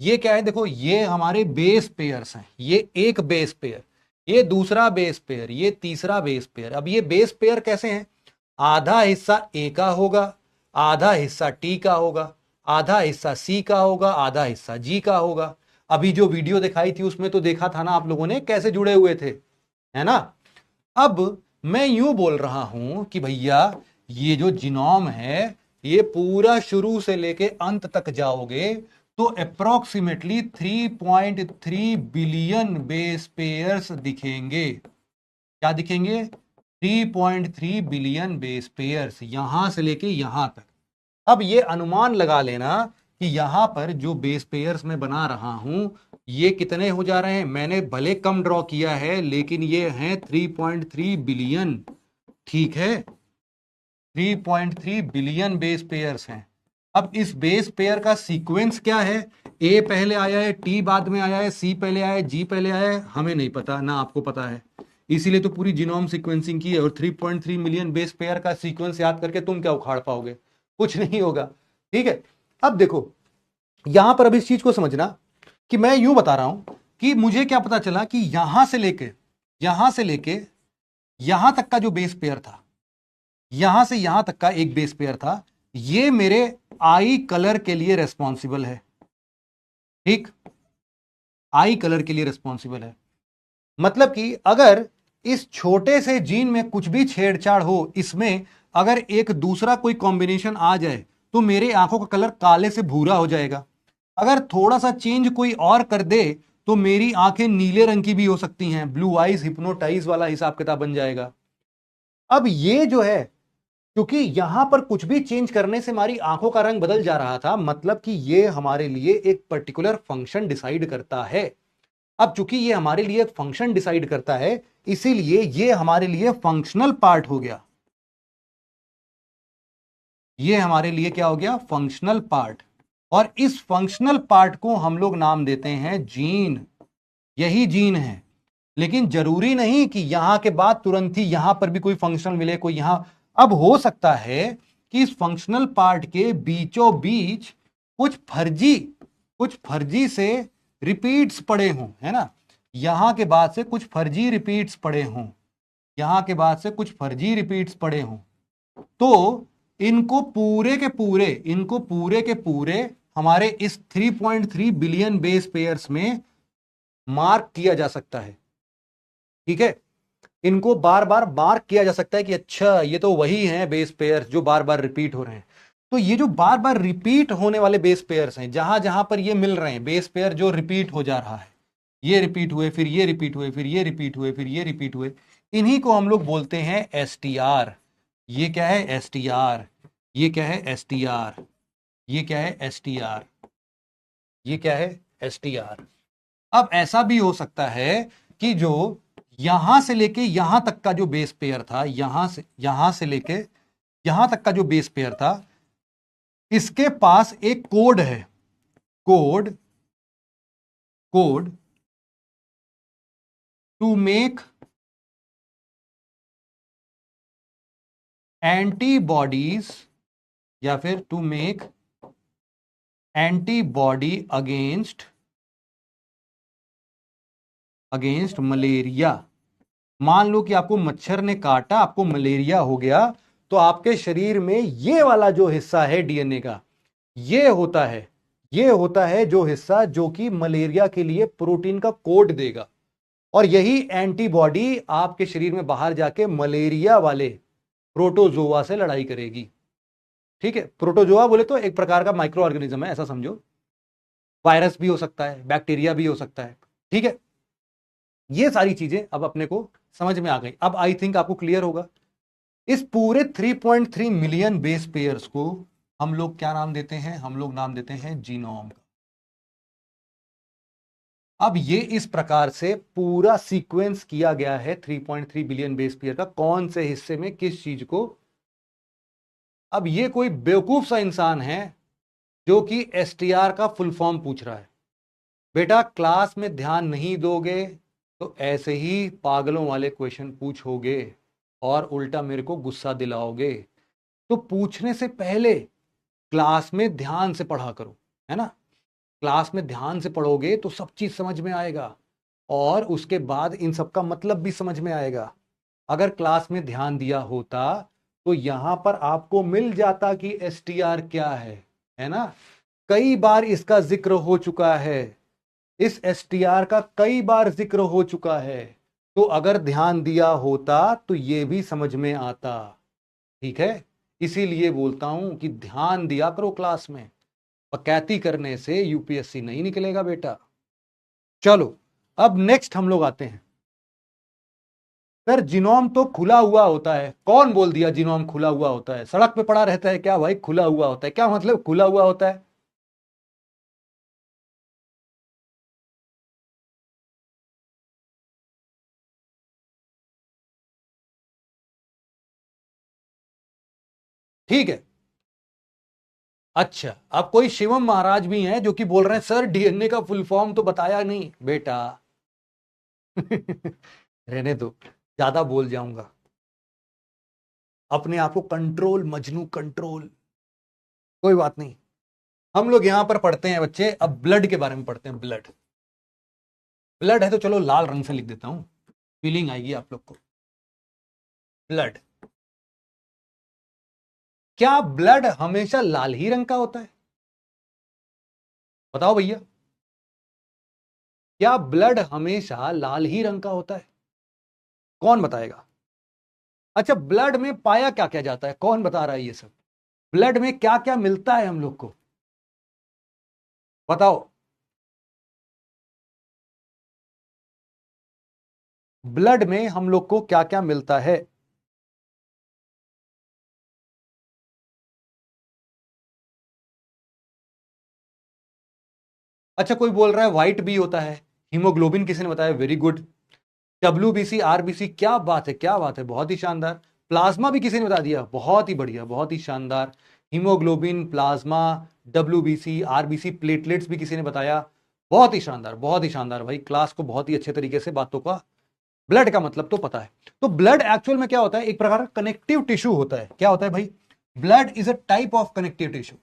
ये क्या है? देखो ये हमारे बेस पेयर्स हैं, ये एक बेस पेयर, ये दूसरा बेस पेयर, ये तीसरा बेस पेयर। अब ये बेस पेयर कैसे हैं? आधा हिस्सा ए का होगा, आधा हिस्सा टी का होगा, आधा हिस्सा सी का होगा, आधा हिस्सा जी का होगा। अभी जो वीडियो दिखाई थी उसमें तो देखा था ना आप लोगों ने कैसे जुड़े हुए थे, है ना। अब मैं यूं बोल रहा हूं कि भैया ये जो जीनोम है ये पूरा शुरू से लेके अंत तक जाओगे तो अप्रोक्सीमेटली 3.3 बिलियन बेस पेयर्स दिखेंगे। क्या दिखेंगे? 3.3 बिलियन बेस पेयर्स, यहां से लेके यहां तक। अब ये अनुमान लगा लेना कि यहां पर जो बेस पेयर्स मैं बना रहा हूं ये कितने हो जा रहे हैं। मैंने भले कम ड्रॉ किया है लेकिन ये हैं 3.3 बिलियन, ठीक है। 3.3 बिलियन बेस पेयर्स हैं। अब इस बेस पेयर का सीक्वेंस क्या है? ए पहले आया है, टी बाद में आया है, सी पहले आया है, जी पहले आया है, हमें नहीं पता ना आपको पता है। इसीलिए तो पूरी जीनोम सीक्वेंसिंग की है। और 3.3 मिलियन बेस पेयर का सीक्वेंस याद करके तुम क्या उखाड़ पाओगे? कुछ नहीं होगा, ठीक है। अब देखो यहां पर अब इस चीज को समझना कि मैं यूं बता रहा हूं कि मुझे क्या पता चला कि यहां से लेके यहां तक का जो बेस पेयर था, यहां से यहां तक का एक बेस पेयर था, ये मेरे आई कलर के लिए रेस्पॉन्सिबल है, ठीक। आई कलर के लिए रेस्पॉन्सिबल है। मतलब कि अगर इस छोटे से जीन में कुछ भी छेड़छाड़ हो, इसमें अगर एक दूसरा कोई कॉम्बिनेशन आ जाए तो मेरे आंखों का कलर काले से भूरा हो जाएगा। अगर थोड़ा सा चेंज कोई और कर दे तो मेरी आंखें नीले रंग की भी हो सकती हैं, ब्लू आइज हिप्नोटाइज वाला हिसाब किताब बन जाएगा। अब ये जो है, क्योंकि यहां पर कुछ भी चेंज करने से हमारी आंखों का रंग बदल जा रहा था, मतलब कि ये हमारे लिए एक पर्टिकुलर फंक्शन डिसाइड करता है। अब चूंकि ये हमारे लिए एक फंक्शन डिसाइड करता है इसीलिए ये हमारे लिए फंक्शनल पार्ट हो गया। ये हमारे लिए क्या हो गया? Functional part. और इस फंक्शनल पार्ट को हम लोग नाम देते हैं जीन। यही जीन है। लेकिन जरूरी नहीं कि यहां के बाद तुरंत ही यहां पर भी कोई फंक्शनल मिले, कोई यहां। अब हो सकता है कि इस फंक्शनल पार्ट के बीचों बीच कुछ फर्जी से रिपीट्स पड़े हों, है ना। यहां के बाद से कुछ फर्जी रिपीट्स पड़े हों, यहां के बाद से कुछ फर्जी रिपीट्स पड़े हों, तो इनको पूरे के पूरे हमारे इस 3.3 बिलियन बेस पेयर्स में मार्क किया जा सकता है, ठीक है। इनको बार बार मार्क किया जा सकता है कि अच्छा ये तो वही हैं बेस पेयर्स जो बार बार रिपीट हो रहे हैं। तो ये जो बार बार रिपीट होने वाले बेस पेयर्स हैं, जहां जहां पर ये मिल रहे हैं, बेस पेयर जो रिपीट हो जा रहा है, ये रिपीट हुए, फिर ये रिपीट हुए, फिर ये रिपीट हुए, फिर ये रिपीट हुए, इन्हीं को हम लोग बोलते हैं एसटीआर। ये क्या है? एसटीआर। ये क्या है? एसटीआर। ये क्या है? एसटीआर। ये क्या है? एसटीआर। अब ऐसा भी हो सकता है कि जो यहां से लेके यहां तक का जो बेस पेयर था, यहां से लेके यहां तक का जो बेस पेयर था, इसके पास एक कोड है। Code code to make antibodies, या फिर to make antibody against malaria. मान लो कि आपको मच्छर ने काटा, आपको मलेरिया हो गया, तो आपके शरीर में ये वाला जो हिस्सा है डीएनए का, ये होता है जो हिस्सा जो कि मलेरिया के लिए प्रोटीन का कोड देगा। और यही एंटीबॉडी आपके शरीर में बाहर जाके मलेरिया वाले प्रोटोजोआ से लड़ाई करेगी, ठीक है। प्रोटोजोआ बोले तो एक प्रकार का माइक्रो ऑर्गेनिज्म है, ऐसा समझो। वायरस भी हो सकता है, बैक्टीरिया भी हो सकता है। ठीक है, ये सारी चीजें अब अपने को समझ में आ गई। अब आई थिंक आपको क्लियर होगा। इस पूरे 3.3 मिलियन बेस पेयर्स को हम लोग क्या नाम देते हैं? हम लोग नाम देते हैं जीनोम का। अब ये इस प्रकार से पूरा सीक्वेंस किया गया है 3.3 बिलियन बेस पेयर का, कौन से हिस्से में किस चीज को। अब ये कोई बेवकूफ सा इंसान है जो कि एसटीआर का फुल फॉर्म पूछ रहा है। बेटा क्लास में ध्यान नहीं दोगे तो ऐसे ही पागलों वाले क्वेश्चन पूछोगे और उल्टा मेरे को गुस्सा दिलाओगे। तो पूछने से पहले क्लास में ध्यान से पढ़ा करो, है ना। क्लास में ध्यान से पढ़ोगे तो सब चीज समझ में आएगा और उसके बाद इन सब का मतलब भी समझ में आएगा। अगर क्लास में ध्यान दिया होता तो यहां पर आपको मिल जाता कि एसटीआर क्या है ना। कई बार इसका जिक्र हो चुका है, इस एसटीआर का कई बार जिक्र हो चुका है। तो अगर ध्यान दिया होता तो यह भी समझ में आता। ठीक है, इसीलिए बोलता हूं कि ध्यान दिया करो क्लास में। पकैती करने से यूपीएससी नहीं निकलेगा बेटा। चलो अब नेक्स्ट हम लोग आते हैं। सर जीनोम तो खुला हुआ होता है। कौन बोल दिया जीनोम खुला हुआ होता है? सड़क पे पड़ा रहता है क्या भाई? खुला हुआ होता है क्या मतलब? खुला हुआ होता है। ठीक है, अच्छा अब कोई शिवम महाराज भी हैं जो कि बोल रहे हैं सर डीएनए का फुल फॉर्म तो बताया नहीं बेटा। रहने दो, ज्यादा बोल जाऊंगा। अपने आप को कंट्रोल मजनू कंट्रोल। कोई बात नहीं, हम लोग यहां पर पढ़ते हैं बच्चे, अब ब्लड के बारे में पढ़ते हैं। ब्लड, ब्लड है तो चलो लाल रंग से लिख देता हूं, फीलिंग आएगी आप लोग को। ब्लड, क्या ब्लड हमेशा लाल ही रंग का होता है? बताओ भैया, क्या ब्लड हमेशा लाल ही रंग का होता है? कौन बताएगा? अच्छा ब्लड में पाया क्या क्या जाता है? कौन बता रहा है ये सब? ब्लड में क्या क्या मिलता है हम लोग को? बताओ। ब्लड में हम लोग को क्या क्या मिलता है? अच्छा कोई बोल रहा है व्हाइट भी होता है। हीमोग्लोबिन किसी ने बताया, वेरी गुड। डब्ल्यूबीसी आरबीसी, क्या बात है क्या बात है, बहुत ही शानदार। प्लाज्मा भी किसी ने बता दिया, बहुत ही बढ़िया बहुत ही शानदार। Haemoglobin, plasma, WBC RBC, platelets भी किसी ने बताया, बहुत ही शानदार बहुत ही शानदार। भाई क्लास को बहुत ही अच्छे तरीके से बातों का, ब्लड का मतलब तो पता है। तो ब्लड एक्चुअल में क्या होता है? एक प्रकार का कनेक्टिव टिश्यू होता है। क्या होता है भाई? Blood is a type of connective tissue.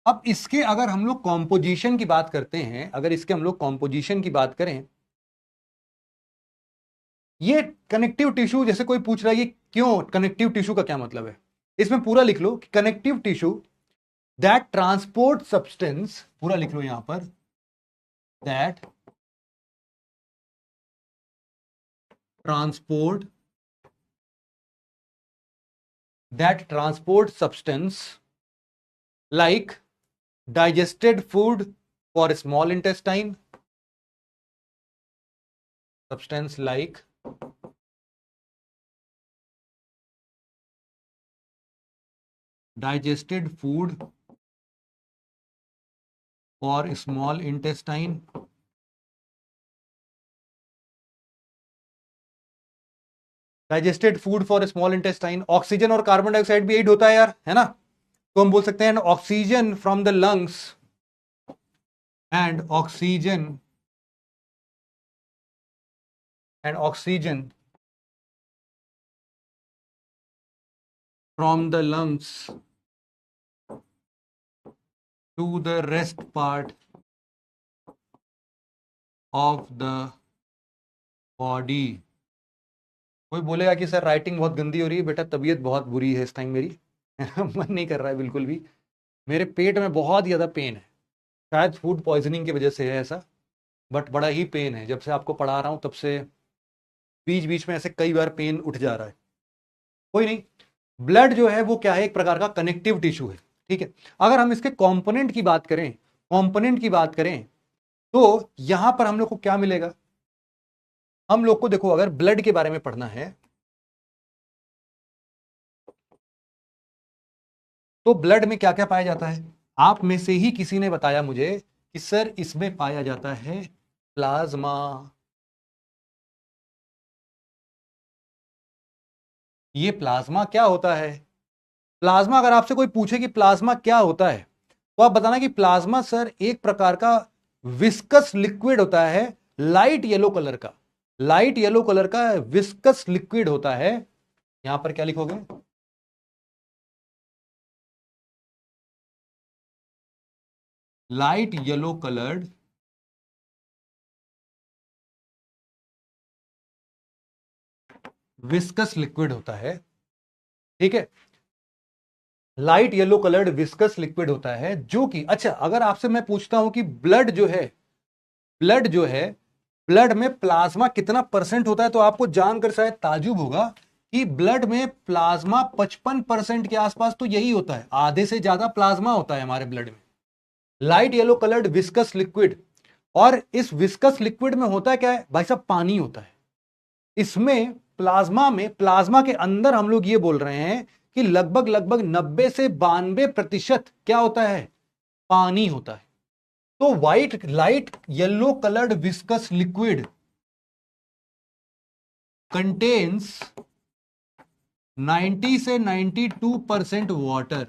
अब इसके अगर हम लोग कॉम्पोजिशन की बात करते हैं, अगर इसके हम लोग कॉम्पोजिशन की बात करें, ये कनेक्टिव टिश्यू, जैसे कोई पूछ रहा है ये क्यों कनेक्टिव टिश्यू का क्या मतलब है, इसमें पूरा लिख लो कि connective tissue that transport substance, पूरा लिख लो यहां पर, that transport, that transport substance like digested food for small intestine, substance like digested food for small intestine, digested food for small intestine. Oxygen और कार्बन डाइऑक्साइड भी add होता है यार, है ना। तो हम बोल सकते हैं oxygen from the lungs and oxygen from the lungs to the rest part of the body। कोई बोलेगा कि सर राइटिंग बहुत गंदी हो रही है। बेटा तबीयत बहुत बुरी है इस टाइम मेरी, मन नहीं कर रहा है बिल्कुल भी। मेरे पेट में बहुत ज़्यादा पेन है, शायद फूड पॉइजनिंग की वजह से है ऐसा, बट बड़ा ही पेन है। जब से आपको पढ़ा रहा हूँ तब से बीच बीच में ऐसे कई बार पेन उठ जा रहा है। कोई नहीं, ब्लड जो है वो क्या है, एक प्रकार का कनेक्टिव टिश्यू है, ठीक है। अगर हम इसके कंपोनेंट की बात करें, कंपोनेंट की बात करें, तो यहां पर हम लोग को क्या मिलेगा, हम लोग को देखो अगर ब्लड के बारे में पढ़ना है तो ब्लड में क्या क्या पाया जाता है। आप में से ही किसी ने बताया मुझे कि सर इसमें पाया जाता है प्लाज्मा। ये प्लाज्मा क्या होता है, प्लाज्मा अगर आपसे कोई पूछे कि प्लाज्मा क्या होता है, तो आप बताना कि प्लाज्मा सर एक प्रकार का विस्कस लिक्विड होता है, लाइट येलो कलर का, लाइट येलो कलर का विस्कस लिक्विड होता है। यहां पर क्या लिखोगे, light yellow coloured viscous liquid होता है, ठीक है। Light yellow coloured viscous liquid होता है जो कि, अच्छा अगर आपसे मैं पूछता हूं कि ब्लड जो है, ब्लड जो है, ब्लड में प्लाज्मा कितना परसेंट होता है, तो आपको जानकर शायद ताजुब होगा कि ब्लड में प्लाज्मा 55% के आसपास तो यही होता है, आधे से ज्यादा प्लाज्मा होता है हमारे ब्लड में, light yellow coloured viscous liquid. और इस विस्कस लिक्विड में होता क्या है भाई साहब, पानी होता है इसमें, प्लाज्मा में, प्लाज्मा के अंदर हम लोग ये बोल रहे हैं कि लगभग लगभग 90 से 92% क्या होता है, पानी होता है। तो white light yellow coloured viscous liquid contains 90 से 92% वाटर,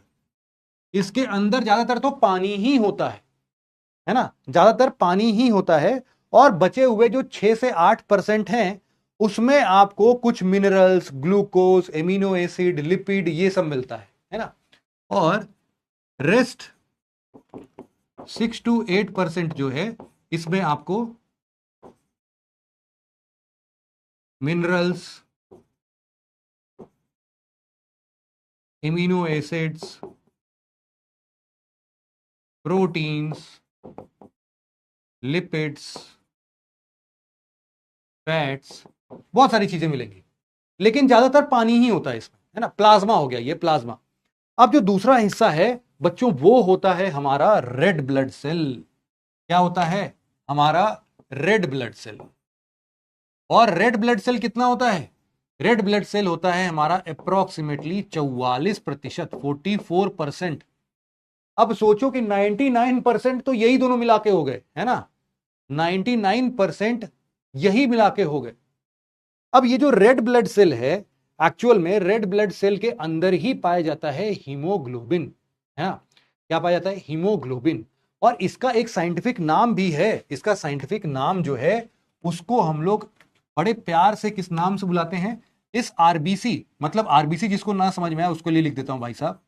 इसके अंदर ज्यादातर तो पानी ही होता है ना, ज्यादातर पानी ही होता है। और बचे हुए जो 6 से 8% हैं उसमें आपको कुछ minerals, glucose, amino acid, lipid, ये सब मिलता है ना। और रेस्ट 6 to 8% जो है इसमें आपको minerals, amino acids, proteins, lipids, fats, बहुत सारी चीजें मिलेंगी, लेकिन ज्यादातर पानी ही होता है इसमें, है ना। प्लाज्मा हो गया ये प्लाज्मा। अब जो दूसरा हिस्सा है बच्चों वो होता है हमारा रेड ब्लड सेल। क्या होता है हमारा रेड ब्लड सेल। और रेड ब्लड सेल कितना होता है, रेड ब्लड सेल होता है हमारा अप्रोक्सीमेटली 44%, 44%। अब सोचो कि 99% तो यही दोनों मिला के हो गए, है ना, 99% यही मिला के हो गए। अब ये जो रेड ब्लड सेल है, एक्चुअल में रेड ब्लड सेल के अंदर ही पाया जाता है हीमोग्लोबिन, है ना। क्या पाया जाता है, हीमोग्लोबिन। और इसका एक साइंटिफिक नाम भी है, इसका साइंटिफिक नाम जो है उसको हम लोग बड़े प्यार से किस नाम से बुलाते हैं, इस आरबीसी, मतलब आरबीसी जिसको ना समझ में आया उसके लिए लिख देता हूं भाई साहब,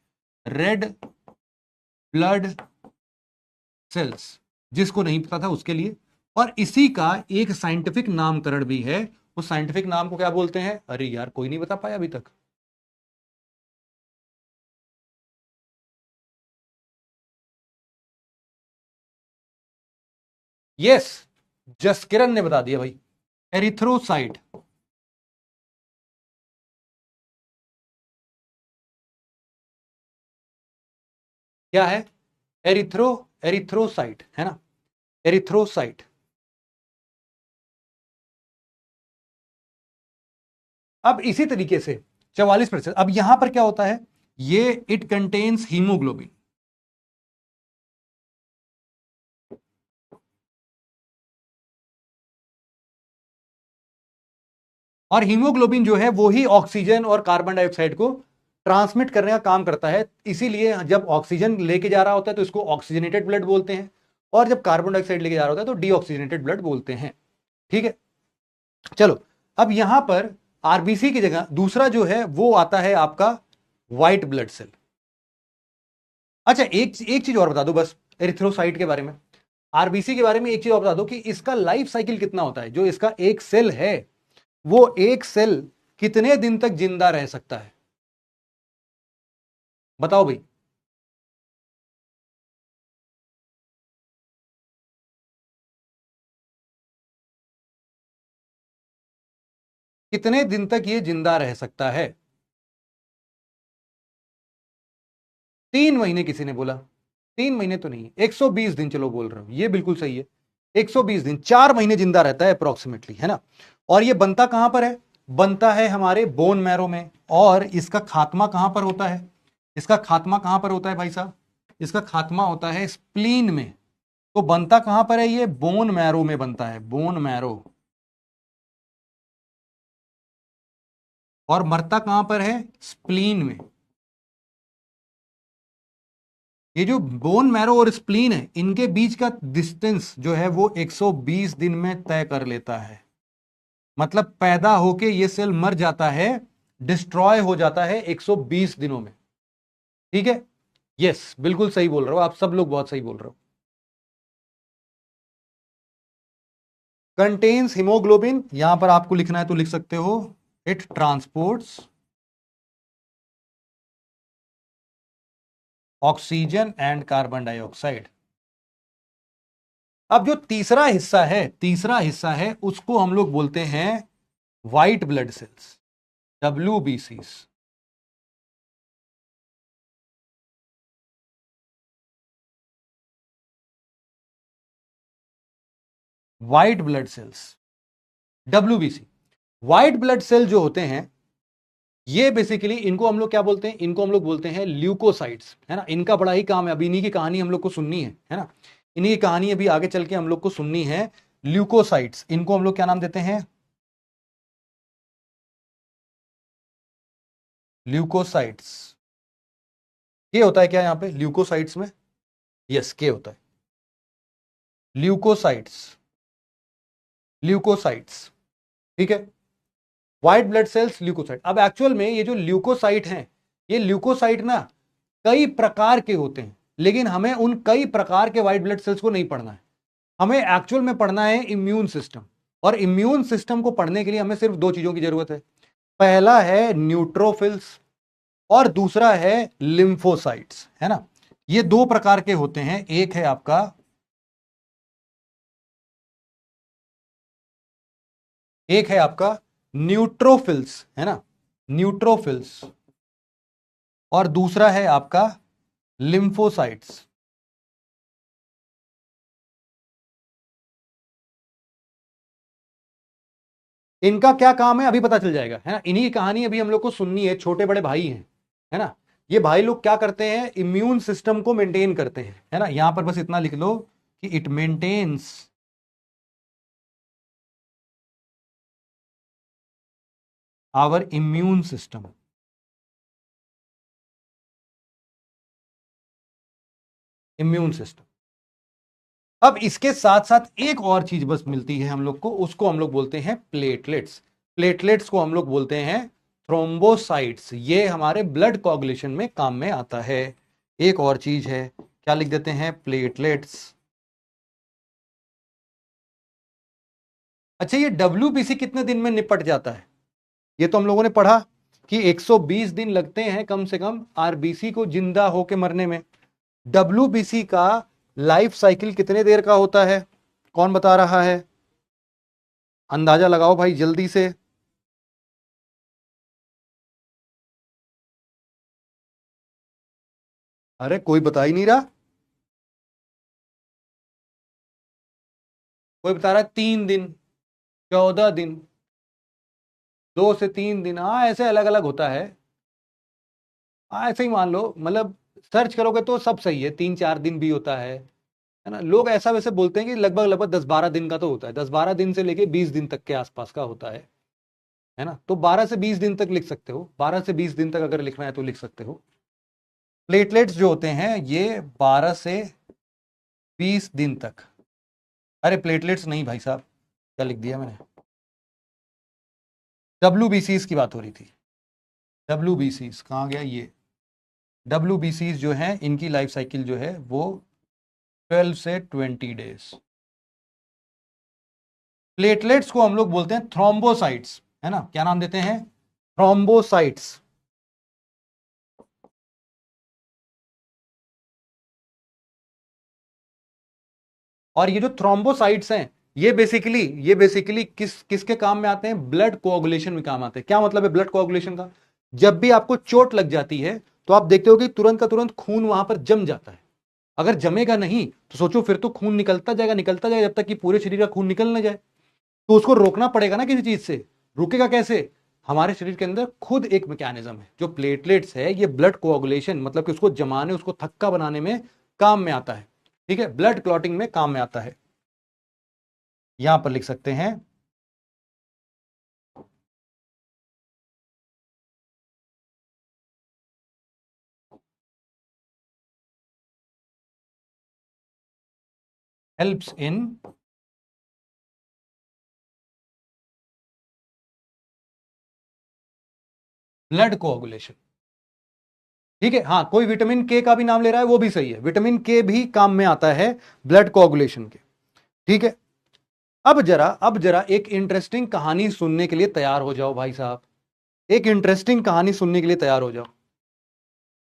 रेड ब्लड सेल्स, जिसको नहीं पता था उसके लिए। और इसी का एक साइंटिफिक नामकरण भी है, उस साइंटिफिक नाम को क्या बोलते हैं, अरे यार कोई नहीं बता पाया अभी तक। यस, जसकिरण ने बता दिया भाई, एरिथ्रोसाइट। क्या है, एरिथ्रोसाइट, है ना, एरिथ्रोसाइट। अब इसी तरीके से 44%, अब यहां पर क्या होता है, ये इट कंटेन्स हीमोग्लोबिन। और हीमोग्लोबिन जो है वो ही ऑक्सीजन और कार्बन डाइऑक्साइड को ट्रांसमिट करने का काम करता है, इसीलिए जब ऑक्सीजन लेके जा रहा होता है तो इसको ऑक्सीजनेटेड ब्लड बोलते हैं, और जब कार्बन डाइऑक्साइड लेके जा रहा होता है तो डीऑक्सीजनेटेड ब्लड बोलते हैं, ठीक है। चलो, अब यहां पर आरबीसी की जगह दूसरा जो है वो आता है आपका व्हाइट ब्लड सेल। अच्छा, एक एक चीज और बता दो बस एरिथ्रोसाइट के बारे में, आरबीसी के बारे में एक चीज और बता दो कि इसका लाइफ साइकिल कितना होता है, जो इसका एक सेल है वो एक सेल कितने दिन तक जिंदा रह सकता है, बताओ भाई। कितने दिन तक ये जिंदा रह सकता है। 3 महीने किसी ने बोला, 3 महीने तो नहीं, 120 दिन चलो बोल रहा हूं, ये बिल्कुल सही है। 120 दिन, 4 महीने जिंदा रहता है अप्रोक्सीमेटली, है ना। और ये बनता कहां पर है? बनता है हमारे बोन मैरो में। और इसका खात्मा कहां पर होता है? इसका खात्मा कहां पर होता है भाई साहब? इसका खात्मा होता है स्प्लीन में। तो बनता कहां पर है? ये बोन मैरो में बनता है, बोन मैरो। और मरता कहां पर है? स्प्लीन में। ये जो बोन मैरो और स्प्लीन है, इनके बीच का डिस्टेंस जो है वो 120 दिन में तय कर लेता है। मतलब पैदा होके ये सेल मर जाता है, डिस्ट्रॉय हो जाता है 120 दिनों में। ठीक है, यस, बिल्कुल सही बोल रहे हो आप, सब लोग बहुत सही बोल रहे हो। कंटेन्स हीमोग्लोबिन, यहां पर आपको लिखना है तो लिख सकते हो, it transports oxygen and carbon dioxide. अब जो तीसरा हिस्सा है उसको हम लोग बोलते हैं white blood cells, WBCs। White blood cells, WBC। White blood cell जो होते हैं ये बेसिकली, इनको हम लोग क्या बोलते हैं? इनको हम लोग बोलते हैं ल्यूकोसाइट्स, है ना। इनका बड़ा ही काम है, अभी इन्हीं की कहानी हम लोग को सुननी है ना। इन्हीं की कहानी अभी आगे चल के हम लोग को सुननी है। ल्यूकोसाइट्स, इनको हम लोग क्या नाम देते हैं? ल्यूकोसाइट्स। के होता है क्या यहां पे ल्यूकोसाइट्स में? यस, के होता है। ल्यूकोसाइट्स, ल्यूकोसाइट्स, ठीक है। White blood cells, leukocyte. अब एक्चुअल में ये जो ल्यूकोसाइट हैं, ये ल्यूकोसाइट ना कई प्रकार के होते हैं, लेकिन हमें उन कई प्रकार के व्हाइट ब्लड सेल्स को नहीं पढ़ना है। हमें एक्चुअल में पढ़ना है इम्यून सिस्टम। और इम्यून सिस्टम को पढ़ने के लिए हमें सिर्फ 2 चीजों की जरूरत है। पहला है न्यूट्रोफिल्स और दूसरा है लिम्फोसाइट्स, है ना। ये 2 प्रकार के होते हैं। एक है आपका न्यूट्रोफिल्स, है ना, न्यूट्रोफिल्स। और दूसरा है आपका लिम्फोसाइट्स। इनका क्या काम है अभी पता चल जाएगा, है ना। इन्हीं की कहानी अभी हम लोग को सुननी है। छोटे बड़े भाई हैं, है ना। ये भाई लोग क्या करते हैं? इम्यून सिस्टम को मेंटेन करते हैं, है ना। यहां पर बस इतना लिख लो कि it maintains our immune system. Immune system. अब इसके साथ साथ एक और चीज बस मिलती है हम लोग को, उसको हम लोग बोलते हैं प्लेटलेट्स। प्लेटलेट्स को हम लोग बोलते हैं थ्रोम्बोसाइट्स। ये हमारे ब्लड कोगुलेशन में काम में आता है। एक और चीज है, क्या लिख देते हैं? प्लेटलेट्स। अच्छा, ये WBC कितने दिन में निपट जाता है? ये तो हम लोगों ने पढ़ा कि 120 दिन लगते हैं कम से कम RBC को जिंदा होके मरने में। WBC का लाइफ साइकिल कितने देर का होता है? कौन बता रहा है? अंदाजा लगाओ भाई जल्दी से। अरे कोई बता ही नहीं रहा। कोई बता रहा है 3 दिन, 14 दिन, 2 से 3 दिन। हाँ, ऐसे अलग अलग होता है। हाँ, ऐसे ही मान लो, मतलब सर्च करोगे तो सब सही है, 3-4 दिन भी होता है ना। लोग ऐसा वैसे बोलते हैं कि लगभग लगभग 10-12 दिन का तो होता है, 10-12 दिन से लेके 20 दिन तक के आसपास का होता है ना। तो 12 से 20 दिन तक लिख सकते हो, 12 से 20 दिन तक अगर लिखना है तो लिख सकते हो। प्लेटलेट्स जो होते हैं ये 12 से 20 दिन तक। अरे प्लेटलेट्स नहीं भाई साहब, क्या लिख दिया मैंने? WBCs की बात हो रही थी। WBCs कहाँ गया ये? WBCs जो है इनकी लाइफ साइकिल जो है वो 12 से 20 डेज। प्लेटलेट्स को हम लोग बोलते हैं थ्रोम्बोसाइट्स, है ना। क्या नाम देते हैं? थ्रोम्बोसाइट्स। और ये जो थ्रोम्बोसाइट्स हैं, ये बेसिकली किसके काम में आते हैं? ब्लड कोआगुलेशन में काम आते हैं। क्या मतलब है ब्लड कोआगुलेशन का? जब भी आपको चोट लग जाती है तो आप देखते हो कि तुरंत का तुरंत खून वहां पर जम जाता है। अगर जमेगा नहीं तो सोचो फिर तो खून निकलता जाएगा जब तक कि पूरे शरीर का खून निकल ना जाए। तो उसको रोकना पड़ेगा ना किसी चीज से। रुकेगा कैसे? हमारे शरीर के अंदर खुद एक मैकेनिज्म है, जो प्लेटलेट्स है, ये ब्लड कोआगुलेशन मतलब कि उसको जमाने, उसको थक्का बनाने में काम में आता है। ठीक है, ब्लड क्लॉटिंग में काम में आता है। यहां पर लिख सकते हैं हेल्प्स इन ब्लड कोआगुलेशन। ठीक है, हाँ, कोई विटामिन के का भी नाम ले रहा है, वो भी सही है, विटामिन के भी काम में आता है ब्लड कोआगुलेशन के। ठीक है, अब जरा एक इंटरेस्टिंग कहानी सुनने के लिए तैयार हो जाओ भाई साहब। एक इंटरेस्टिंग कहानी सुनने के लिए तैयार हो जाओ।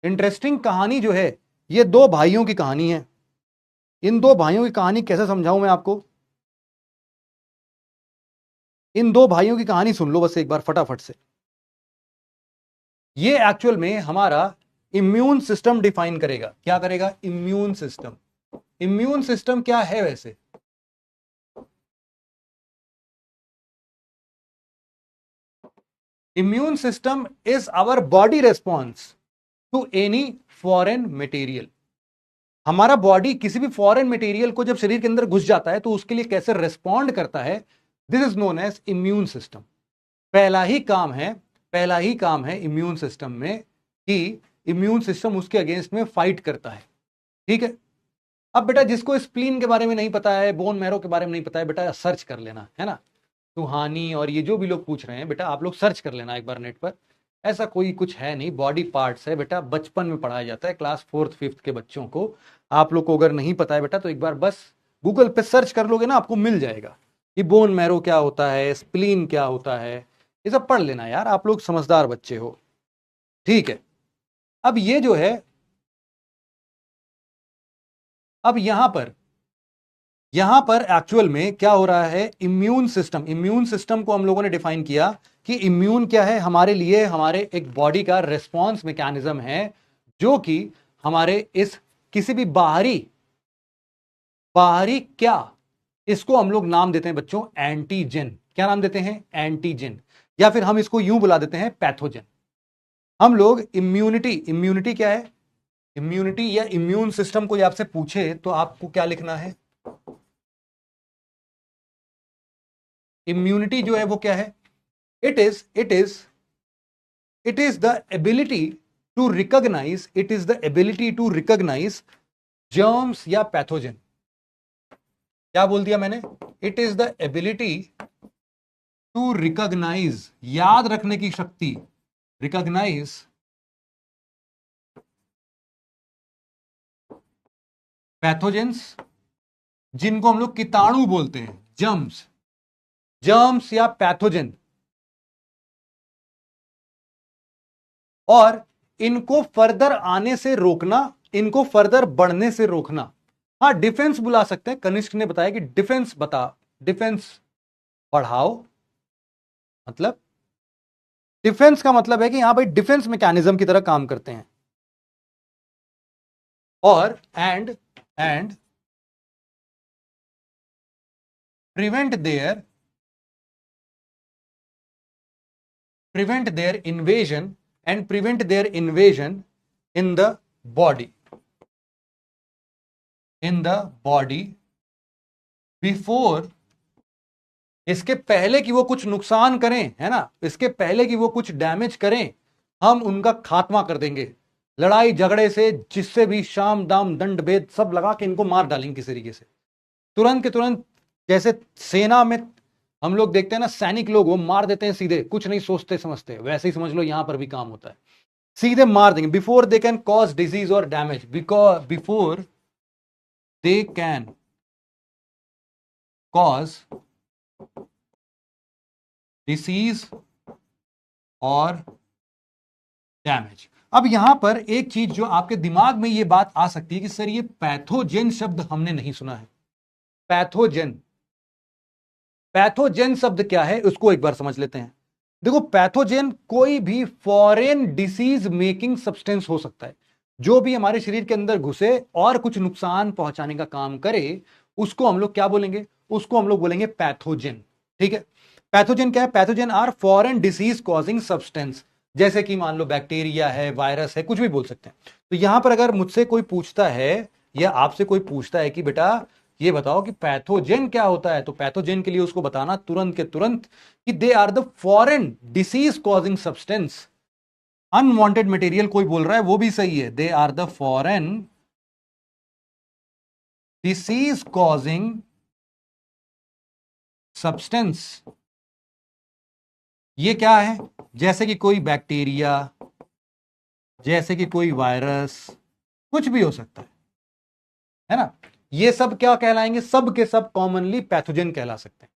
इंटरेस्टिंग कहानी जो है, ये दो भाइयों की कहानी है। इन दो भाइयों की कहानी कैसे समझाऊं मैं आपको? इन दो भाइयों की कहानी सुन लो बस एक बार फटाफट से। ये एक्चुअल में हमारा इम्यून सिस्टम डिफाइन करेगा। क्या करेगा? Immune system. इम्यून सिस्टम क्या है वैसे? Immune system is our body response to any foreign material. हमारा बॉडी किसी भी फॉरेन मटेरियल को जब शरीर के अंदर घुस जाता है तो उसके लिए कैसे रेस्पॉन्ड करता है, this is known as immune system. पहला ही काम है, पहला ही काम है इम्यून सिस्टम में कि इम्यून सिस्टम उसके अगेंस्ट में फाइट करता है। ठीक है, अब बेटा जिसको स्प्लीन के बारे में नहीं पता है, बोन मैरो के बारे में नहीं पता है, बेटा सर्च कर लेना, है ना। सुहानी और ये जो भी लोग पूछ रहे हैं बेटा, आप लोग सर्च कर लेना एक बार नेट पर। ऐसा कोई कुछ है नहीं, बॉडी पार्ट्स है बेटा, बचपन में पढ़ाया जाता है क्लास 4th 5th के बच्चों को। आप लोग को अगर नहीं पता है बेटा तो एक बार बस गूगल पे सर्च कर लोगे ना, आपको मिल जाएगा कि बोन मैरो क्या होता है, स्प्लीन क्या होता है, ये सब पढ़ लेना यार, आप लोग समझदार बच्चे हो। ठीक है, अब ये जो है, अब यहां पर एक्चुअल में क्या हो रहा है, इम्यून सिस्टम, इम्यून सिस्टम को हम लोगों ने डिफाइन किया कि इम्यून क्या है हमारे लिए, हमारे एक बॉडी का रेस्पॉन्स मैकेनिज्म है, जो कि हमारे इस किसी भी बाहरी बाहरी क्या, इसको हम लोग नाम देते हैं बच्चों एंटीजन। क्या नाम देते हैं? एंटीजन। या फिर हम इसको यूं बुला देते हैं पैथोजन। हम लोग इम्यूनिटी, इम्यूनिटी क्या है? इम्यूनिटी या इम्यून सिस्टम कोई आपसे पूछे तो आपको क्या लिखना है? इम्यूनिटी जो है वो क्या है? It is the ability to recognize, it is the ability to recognize germs या पैथोजन। क्या बोल दिया मैंने? It is the ability to recognize, याद रखने की शक्ति, रिकॉग्नाइज पैथोजेंस, जिनको हम लोग कीटाणु बोलते हैं, जर्म्स, जर्म्स या पैथोजन, और इनको फर्दर आने से रोकना, इनको फर्दर बढ़ने से रोकना। हाँ, डिफेंस बुला सकते हैं। कनिष्क ने बताया कि डिफेंस डिफेंस बढ़ाओ, मतलब डिफेंस का मतलब है कि यहां भाई डिफेंस मैकेनिज्म की तरह काम करते हैं। और and prevent there invasion and prevent there invasion in the body, before, इसके पहले कि वो कुछ नुकसान करें, है ना, इसके पहले कि वो कुछ डैमेज करें, हम उनका खात्मा कर देंगे। लड़ाई झगड़े से, जिससे भी शाम दाम दंड भेद सब लगा के इनको मार डालेंगे किसी तरीके से, तुरंत के तुरंत। जैसे सेना में हम लोग देखते हैं ना, सैनिक लोग वो मार देते हैं सीधे, कुछ नहीं सोचते समझते, वैसे ही समझ लो यहां पर भी काम होता है, सीधे मार देंगे। Before they can cause disease और damage, before they can cause disease और डैमेज। अब यहां पर एक चीज जो आपके दिमाग में ये बात आ सकती है कि सर ये पैथोजेन शब्द हमने नहीं सुना है। पैथोजेन, पैथोजेन शब्द क्या है उसको एक बार समझ लेते हैं। देखो पैथोजेन कोई भी फॉरेन डिसीज मेकिंग सब्सटेंस हो सकता है, जो भी हमारे शरीर के अंदर घुसे और कुछ नुकसान पहुंचाने का काम करे, उसको हम लोग क्या बोलेंगे? उसको हम लोग बोलेंगे पैथोजेन। ठीक है, पैथोजेन क्या है? Pathogen are foreign disease causing substance, जैसे कि मान लो बैक्टीरिया है, वायरस है, कुछ भी बोल सकते हैं। तो यहां पर अगर मुझसे कोई पूछता है या आपसे कोई पूछता है कि बेटा ये बताओ कि पैथोजेन क्या होता है, तो पैथोजेन के लिए उसको बताना तुरंत के तुरंत कि they are the foreign disease causing substance. Unwanted material कोई बोल रहा है वो भी सही है, they are the foreign disease causing substance. ये क्या है? जैसे कि कोई बैक्टीरिया, जैसे कि कोई वायरस, कुछ भी हो सकता है ना? ये सब क्या कहलाएंगे? सब के सब कॉमनली पैथोजेन कहला सकते हैं।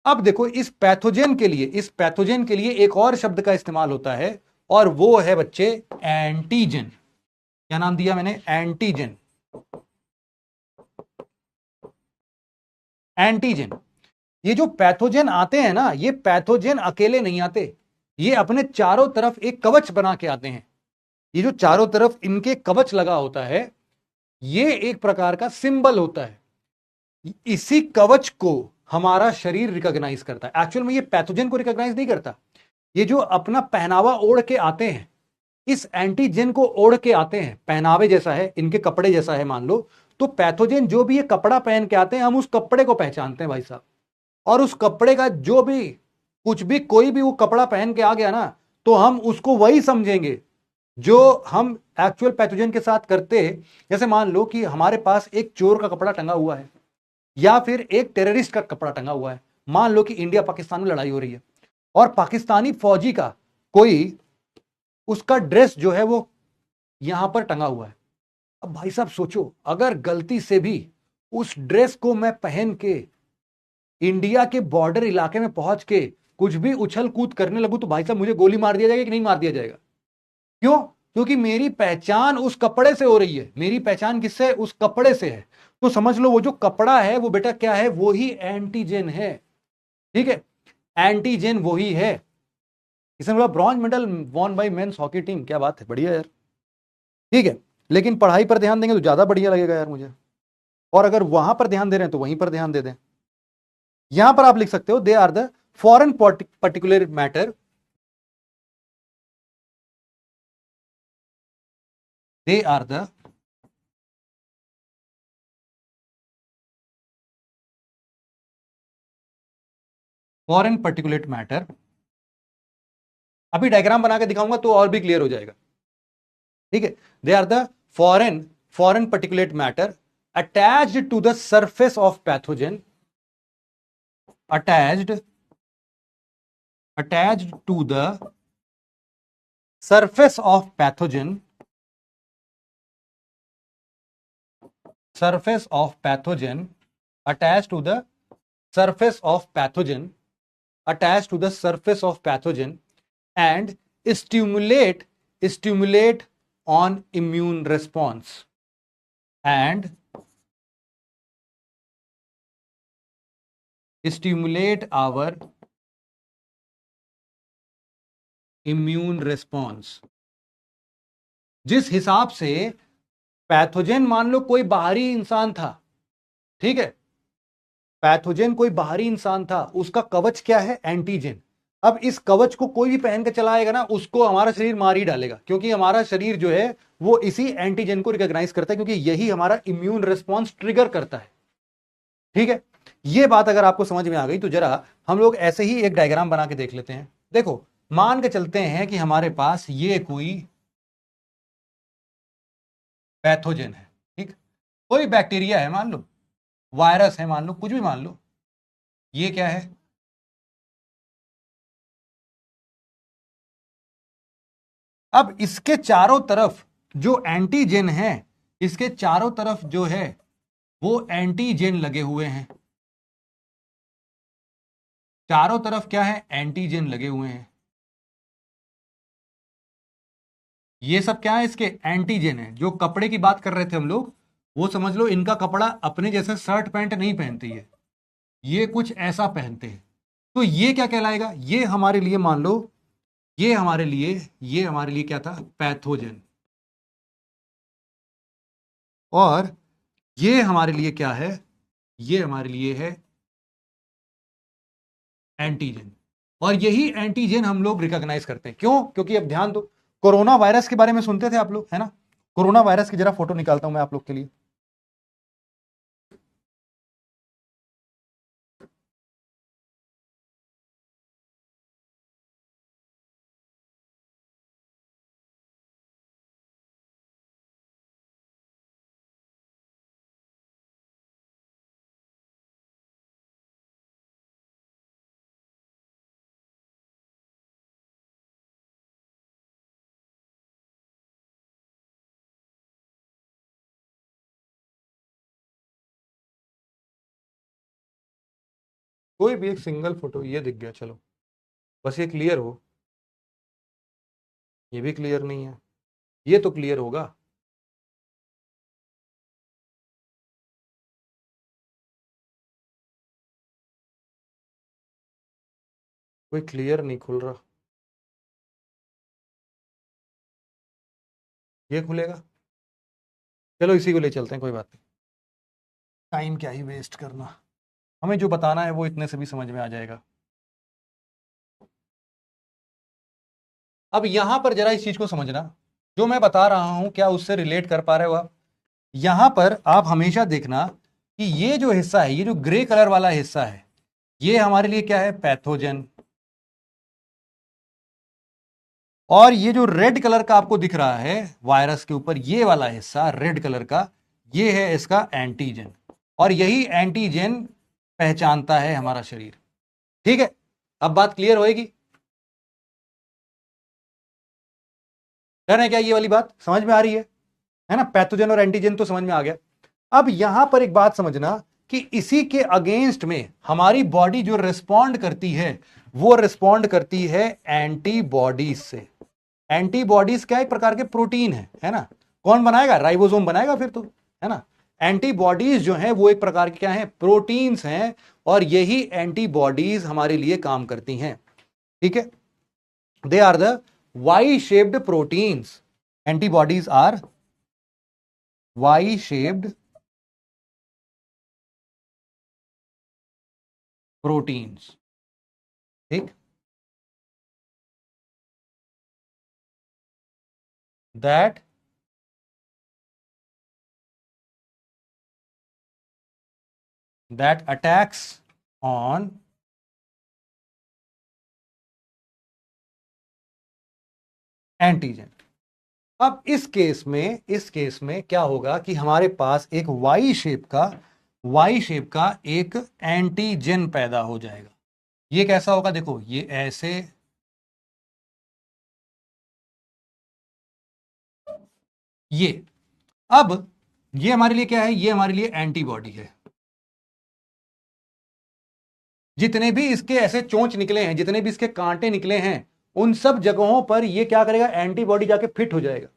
अब देखो इस पैथोजेन के लिए एक और शब्द का इस्तेमाल होता है, और वो है बच्चे एंटीजन। क्या नाम दिया मैंने? एंटीजन। एंटीजन। ये जो पैथोजेन आते हैं ना, ये पैथोजेन अकेले नहीं आते, ये अपने चारों तरफ एक कवच बना के आते हैं। ये जो चारों तरफ इनके कवच लगा होता है, ये एक प्रकार का सिंबल होता है। इसी कवच को हमारा शरीर रिकॉग्नाइज करता है। एक्चुअल में ये पैथोजेन को रिकॉग्नाइज नहीं करता। ये जो अपना पहनावा ओढ़ के आते हैं, इस एंटीजेन को ओढ़ के आते हैं, पहनावे जैसा है, इनके कपड़े जैसा है मान लो, तो पैथोजेन जो भी ये कपड़ा पहन के आते हैं, हम उस कपड़े को पहचानते हैं भाई साहब। और उस कपड़े का जो भी कुछ भी कोई भी वो कपड़ा पहन के आ गया ना, तो हम उसको वही समझेंगे जो हम एक्चुअल पैथोजेन के साथ करते हैं। जैसे मान लो कि हमारे पास एक चोर का कपड़ा टंगा हुआ है, या फिर एक टेररिस्ट का कपड़ा टंगा हुआ है। मान लो कि इंडिया पाकिस्तान में लड़ाई हो रही है और पाकिस्तानी फौजी का कोई उसका ड्रेस जो है वो यहां पर टंगा हुआ है। अब भाई साहब सोचो, अगर गलती से भी उस ड्रेस को मैं पहन के इंडिया के बॉर्डर इलाके में पहुंच के कुछ भी उछल कूद करने लगूं, तो भाई साहब मुझे गोली मार दिया जाएगा कि नहीं मार दिया जाएगा? क्यों? क्योंकि मेरी पहचान उस कपड़े से हो रही है। मेरी पहचान किससे? उस कपड़े से है। तो समझ लो वो जो कपड़ा है वो बेटा क्या है? वो ही एंटीजन है। ठीक है, एंटीजन वही है। इसने बोला bronze medal won by men's hockey team. क्या बात है, बढ़िया यार। ठीक है, लेकिन पढ़ाई पर ध्यान देंगे तो ज्यादा बढ़िया लगेगा यार मुझे। और अगर वहां पर ध्यान दे रहे हैं तो वहीं पर ध्यान दे दें। यहां पर आप लिख सकते हो they are the foreign particular matter, they are the foreign particulate matter. अभी डायग्राम बना के दिखाऊंगा तो और भी क्लियर हो जाएगा। ठीक है, they are the foreign foreign particulate matter attached to the surface of pathogen, attached to the surface of pathogen, surface of pathogen attached to the surface of pathogen, attached to the surface of pathogen, and stimulate on immune response, and stimulate our immune response। जिस हिसाब से pathogen, मान लो कोई बाहरी इंसान था, ठीक है, पैथोजेन कोई बाहरी इंसान था, उसका कवच क्या है? एंटीजन। अब इस कवच को कोई भी पहन के चलाएगा ना, उसको हमारा शरीर मार ही डालेगा, क्योंकि हमारा शरीर जो है वो इसी एंटीजन को रिकॉग्नाइज करता है, क्योंकि यही हमारा इम्यून रिस्पॉन्स ट्रिगर करता है। ठीक है, ये बात अगर आपको समझ में आ गई तो जरा हम लोग ऐसे ही एक डायग्राम बना के देख लेते हैं। देखो, मान के चलते हैं कि हमारे पास ये कोई पैथोजेन है, ठीक, कोई बैक्टीरिया है मान लो, वायरस है मान लो, कुछ भी मान लो। ये क्या है? अब इसके चारों तरफ जो एंटीजेन है, इसके चारों तरफ जो है वो एंटीजेन लगे हुए हैं। चारों तरफ क्या है? एंटीजेन लगे हुए हैं। ये सब क्या है? इसके एंटीजेन है। जो कपड़े की बात कर रहे थे हम लोग, वो समझ लो इनका कपड़ा अपने जैसे शर्ट पैंट नहीं पहनते, ये कुछ ऐसा पहनते हैं। तो ये क्या कहलाएगा, ये हमारे लिए मान लो, ये हमारे लिए क्या था, पैथोजन। और ये हमारे लिए क्या है, ये हमारे लिए है एंटीजन। और यही एंटीजन हम लोग रिकॉग्नाइज करते हैं। क्यों? क्योंकि अब ध्यान दो, कोरोना वायरस के बारे में सुनते थे आप लोग, है ना। कोरोना वायरस की जरा फोटो निकालता हूं मैं आप लोग के लिए। कोई भी एक सिंगल फोटो, ये दिख गया, चलो बस ये क्लियर हो। ये भी क्लियर नहीं है, ये तो क्लियर होगा। कोई क्लियर नहीं खुल रहा, ये खुलेगा। चलो इसी को ले चलते हैं, कोई बात नहीं, टाइम क्या ही वेस्ट करना। हमें जो बताना है वो इतने से भी समझ में आ जाएगा। अब यहां पर जरा इस चीज को समझना, जो मैं बता रहा हूं क्या उससे रिलेट कर पा रहे हो आप। यहां पर आप हमेशा देखना कि ये जो हिस्सा है, ये जो ग्रे कलर वाला हिस्सा है, ये हमारे लिए क्या है, पैथोजन। और ये जो रेड कलर का आपको दिख रहा है वायरस के ऊपर, ये वाला हिस्सा रेड कलर का, ये है इसका एंटीजन। और यही एंटीजन पहचानता है हमारा शरीर। ठीक है, अब बात क्लियर होएगी। डर है क्या, ये वाली बात समझ में आ रही है ना। पैथोजन और एंटीजन तो समझ में आ गया। अब यहां पर एक बात समझना कि इसी के अगेंस्ट में हमारी बॉडी जो रिस्पॉन्ड करती है, वो रिस्पॉन्ड करती है एंटीबॉडीज से। एंटीबॉडीज क्या, एक प्रकार के प्रोटीन है ना। कौन बनाएगा, राइबोसोम बनाएगा फिर तो, है ना। एंटीबॉडीज जो है वो एक प्रकार के क्या है, प्रोटीन्स हैं। और यही एंटीबॉडीज हमारे लिए काम करती हैं। ठीक है, they are the Y shaped proteins. Antibodies are Y shaped proteins. ठीक, that attacks on एंटीजन। अब इस केस में क्या होगा कि हमारे पास एक वाई शेप का एक एंटीजन पैदा हो जाएगा। ये कैसा होगा, देखो ये ऐसे, ये, अब ये हमारे लिए क्या है, ये हमारे लिए एंटीबॉडी है। जितने भी इसके ऐसे चोंच निकले हैं, जितने भी इसके कांटे निकले हैं, उन सब जगहों पर ये क्या करेगा, एंटीबॉडी जाके फिट हो जाएगा।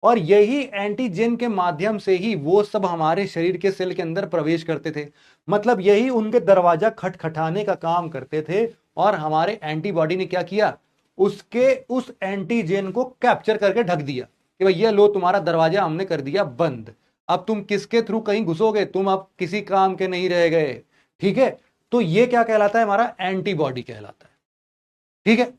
और यही एंटीजन के माध्यम से ही वो सब हमारे शरीर के सेल के अंदर प्रवेश करते थे। मतलब यही उनके दरवाजा खटखटाने का काम करते थे। और हमारे एंटीबॉडी ने क्या किया, उस एंटीजन को कैप्चर करके ढक दिया कि भाई ये लो, तुम्हारा दरवाजा हमने कर दिया बंद। अब तुम किसके थ्रू कहीं घुसोगे, तुम अब किसी काम के नहीं रह गए। ठीक है, तो ये क्या कहलाता है, हमारा एंटीबॉडी कहलाता है। ठीक है,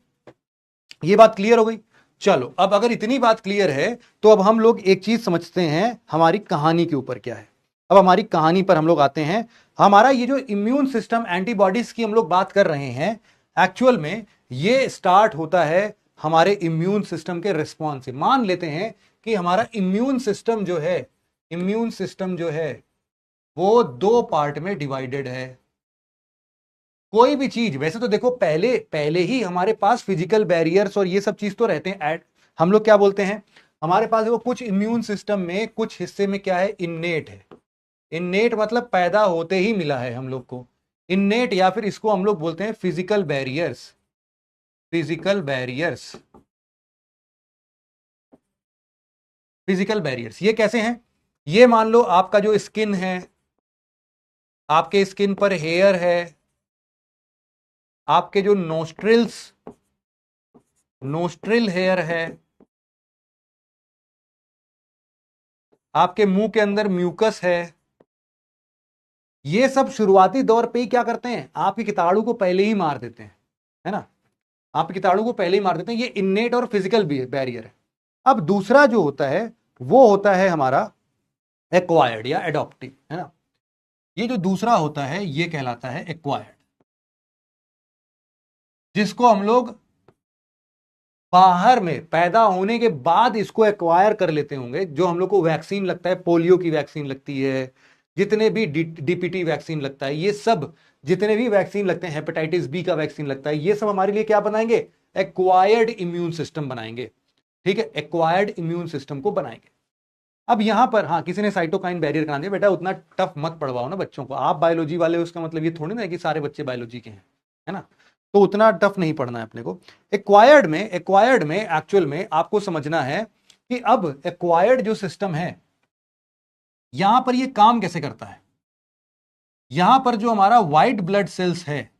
ये बात क्लियर हो गई। चलो अब अगर इतनी बात क्लियर है, तो अब हम लोग एक चीज समझते हैं, हमारी कहानी के ऊपर क्या है। अब हमारी कहानी पर हम लोग आते हैं। हमारा ये जो इम्यून सिस्टम, एंटीबॉडीज की हम लोग बात कर रहे हैं, एक्चुअल में ये स्टार्ट होता है हमारे इम्यून सिस्टम के रिस्पॉन्स से। मान लेते हैं कि हमारा इम्यून सिस्टम जो है वो दो पार्ट में डिवाइडेड है। कोई भी चीज, वैसे तो देखो पहले पहले ही हमारे पास फिजिकल बैरियर्स और ये सब चीज तो रहते हैं। हम लोग क्या बोलते हैं, हमारे पास वो कुछ इम्यून सिस्टम में कुछ हिस्से में क्या है, इन्नेट है। इन्नेट मतलब पैदा होते ही मिला है हम लोग को। इन्नेट, या फिर इसको हम लोग बोलते हैं physical barriers. Physical barriers, physical barriers ये कैसे हैं, ये मान लो आपका जो स्किन है, आपके स्किन पर हेयर है, आपके जो नोस्ट्रिल हेयर है, आपके मुंह के अंदर म्यूकस है, ये सब शुरुआती दौर पे ही क्या करते हैं, आपके कीटाणु को पहले ही मार देते हैं, है ना, आप कीटाणु को पहले ही मार देते हैं। ये इन्नेट और फिजिकल बैरियर है। अब दूसरा जो होता है वो होता है हमारा एक्वायर्ड या एडॉप्टिव, है ना। ये जो दूसरा होता है ये कहलाता है एक्वायर्ड, जिसको हम लोग बाहर में पैदा होने के बाद इसको एक्वायर कर लेते होंगे। जो हम लोग को वैक्सीन लगता है, पोलियो की वैक्सीन लगती है, जितने भी डीपीटी वैक्सीन लगता है, ये सब जितने भी वैक्सीन लगते हैं, हेपेटाइटिस बी का वैक्सीन लगता है, ये सब हमारे लिए क्या बनाएंगे, एक्वायर्ड इम्यून सिस्टम बनाएंगे। ठीक है, एक्वायर्ड इम्यून सिस्टम को बनाएंगे। अब यहां पर हाँ, किसी ने साइटोकाइन बैरियर करा दिया, बेटा उतना टफ मत पढ़वाओ ना बच्चों को, आप बायोलॉजी वाले हो, उसका मतलब ये थोड़ी ना है कि सारे बच्चे बायोलॉजी के हैं, है ना, तो उतना टफ नहीं पढ़ना है अपने को। एक्वायर्ड में एक्चुअल में आपको समझना है कि अब एक्वायर्ड जो सिस्टम है यहां पर ये काम कैसे करता है। यहां पर जो हमारा व्हाइट ब्लड सेल्स है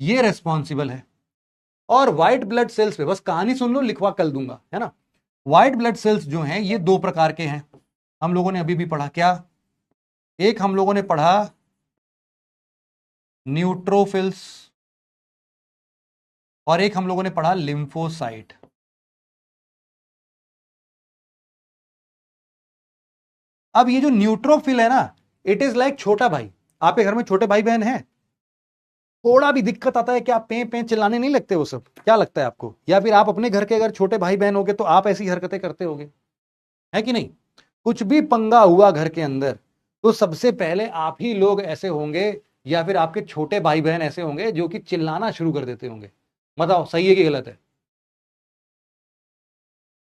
ये रेस्पॉन्सिबल है, और व्हाइट ब्लड सेल्स पे बस कहानी सुन लो, लिखवा कल दूंगा, है ना। व्हाइट ब्लड सेल्स जो हैं ये दो प्रकार के हैं, हम लोगों ने अभी भी पढ़ा क्या, एक हम लोगों ने पढ़ा न्यूट्रोफिल्स और एक हम लोगों ने पढ़ा लिम्फोसाइट। अब ये जो न्यूट्रोफिल है ना, इट इज लाइक छोटा भाई। आपके घर में छोटे भाई बहन हैं, थोड़ा भी दिक्कत आता है कि आप पे पे चिल्लाने नहीं लगते वो सब, क्या लगता है आपको, या फिर आप अपने घर के अगर छोटे भाई बहन होगे तो आप ऐसी हरकतें करते होगे, है कि नहीं। कुछ भी पंगा हुआ घर के अंदर तो सबसे पहले आप ही लोग ऐसे होंगे, या फिर आपके छोटे भाई बहन ऐसे होंगे जो कि चिल्लाना शुरू कर देते होंगे। बताओ सही है कि गलत है,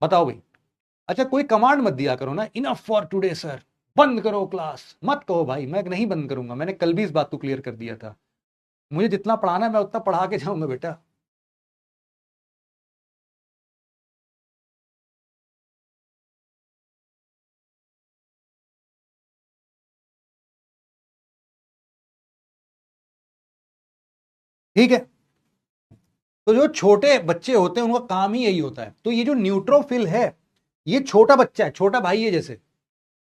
बताओ भाई। अच्छा कोई कमांड मत दिया करो ना, इनफ फॉर टुडे सर, बंद करो क्लास, मत कहो भाई, मैं नहीं बंद करूंगा, मैंने कल भी इस बात को क्लियर कर दिया था। मुझे जितना पढ़ाना है मैं उतना पढ़ा के जाऊंगा बेटा। ठीक है, तो जो छोटे बच्चे होते हैं उनका काम ही यही होता है। तो ये जो न्यूट्रोफिल है ये छोटा बच्चा है, छोटा भाई है, जैसे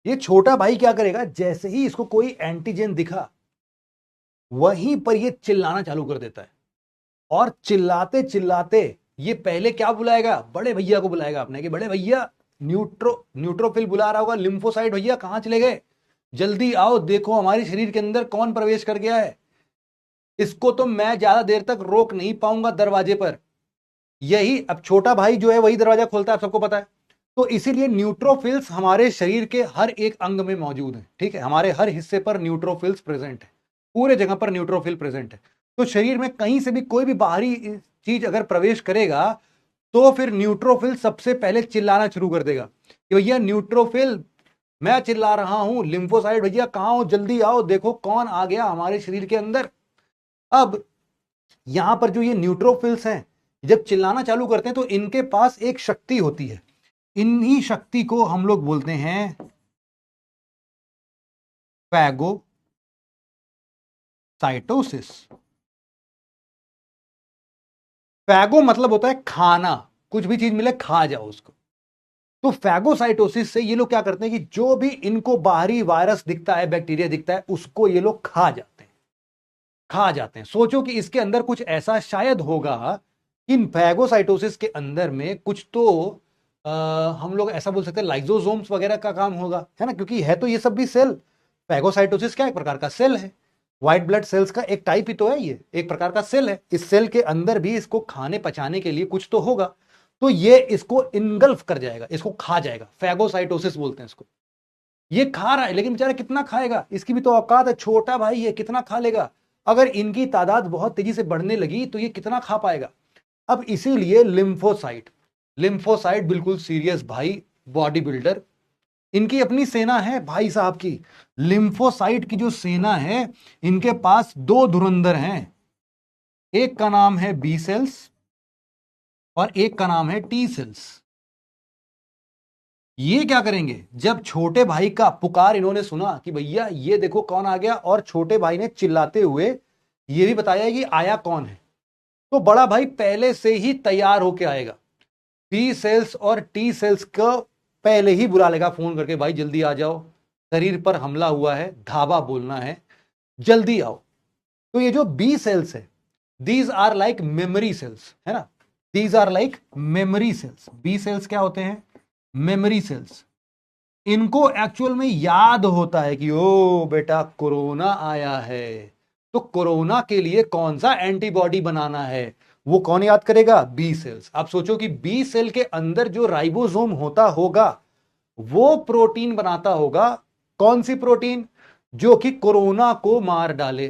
ये छोटा भाई क्या करेगा, जैसे ही इसको कोई एंटीजन दिखा वहीं पर ये चिल्लाना चालू कर देता है, और चिल्लाते चिल्लाते ये पहले क्या बुलाएगा, बड़े भैया को बुलाएगा अपने, कि बड़े भैया, न्यूट्रोफिल बुला रहा होगा, लिम्फोसाइट भैया कहां चले गए, जल्दी आओ, देखो हमारे शरीर के अंदर कौन प्रवेश कर गया है, इसको तो मैं ज्यादा देर तक रोक नहीं पाऊंगा दरवाजे पर। यही अब छोटा भाई जो है वही दरवाजा खोलता है, आप सबको पता है। तो इसीलिए न्यूट्रोफिल्स हमारे शरीर के हर एक अंग में मौजूद है, ठीक है, हमारे हर हिस्से पर न्यूट्रोफिल्स प्रेजेंट है, पूरे जगह पर न्यूट्रोफिल प्रेजेंट है। तो शरीर में कहीं से भी कोई भी बाहरी चीज अगर प्रवेश करेगा तो फिर न्यूट्रोफिल सबसे पहले चिल्लाना शुरू कर देगा कि भैया न्यूट्रोफिल, मैं चिल्ला रहा हूं, लिम्फोसाइट भैया कहां हो, जल्दी आओ, देखो कौन आ गया हमारे शरीर के अंदर। अब यहां पर जो ये न्यूट्रोफिल्स हैं जब चिल्लाना चालू करते हैं तो इनके पास एक शक्ति होती है, इन्हीं शक्ति को हम लोग बोलते हैं फैगोसाइटोसिस। फैगो मतलब होता है खाना, कुछ भी चीज मिले खा जाओ उसको। तो फैगोसाइटोसिस से ये लोग क्या करते हैं कि जो भी इनको बाहरी वायरस दिखता है, बैक्टीरिया दिखता है, उसको ये लोग खा जाते हैं, खा जाते हैं। सोचो कि इसके अंदर कुछ ऐसा शायद होगा कि फैगोसाइटोसिस के अंदर में कुछ तो हम लोग ऐसा बोल सकते हैं लाइजोसोम्स वगैरह का काम होगा, है ना, क्योंकि है तो ये सब भी सेल। फैगोसाइटोसिस क्या एक प्रकार का सेल है, व्हाइट ब्लड सेल्स का एक टाइप ही तो है, ये एक प्रकार का सेल है। इस सेल के अंदर भी इसको खाने पचाने के लिए कुछ तो होगा, तो ये इसको इनगल्फ कर जाएगा, इसको खा जाएगा, फैगोसाइटोसिस बोलते हैं इसको। ये खा रहा है लेकिन बेचारा कितना खाएगा, इसकी भी तो औकात है, छोटा भाई है, कितना खा लेगा। अगर इनकी तादाद बहुत तेजी से बढ़ने लगी तो ये कितना खा पाएगा। अब इसीलिए लिम्फोसाइट, लिम्फोसाइट बिल्कुल सीरियस भाई, बॉडी बिल्डर, इनकी अपनी सेना है भाई साहब की। लिम्फोसाइट की जो सेना है, इनके पास दो धुरंधर हैं, एक का नाम है बी सेल्स और एक का नाम है टी सेल्स। ये क्या करेंगे, जब छोटे भाई का पुकार इन्होंने सुना कि भैया ये देखो कौन आ गया, और छोटे भाई ने चिल्लाते हुए ये भी बताया कि आया कौन है, तो बड़ा भाई पहले से ही तैयार होके आएगा। बी सेल्स और टी सेल्स को पहले ही बुला लेगा फोन करके, भाई जल्दी आ जाओ, शरीर पर हमला हुआ है, धावा बोलना है, जल्दी आओ। तो ये जो बी सेल्स है, these are like memory cells, है ना, these are like memory cells. B cells क्या होते हैं? Memory cells. इनको एक्चुअल में याद होता है कि ओ बेटा कोरोना आया है, तो कोरोना के लिए कौन सा एंटीबॉडी बनाना है, वो कौन याद करेगा? B cells. आप सोचो कि बी सेल के अंदर जो राइबोसोम होता होगा वो प्रोटीन बनाता होगा। कौन सी प्रोटीन? जो कि कोरोना को मार डाले।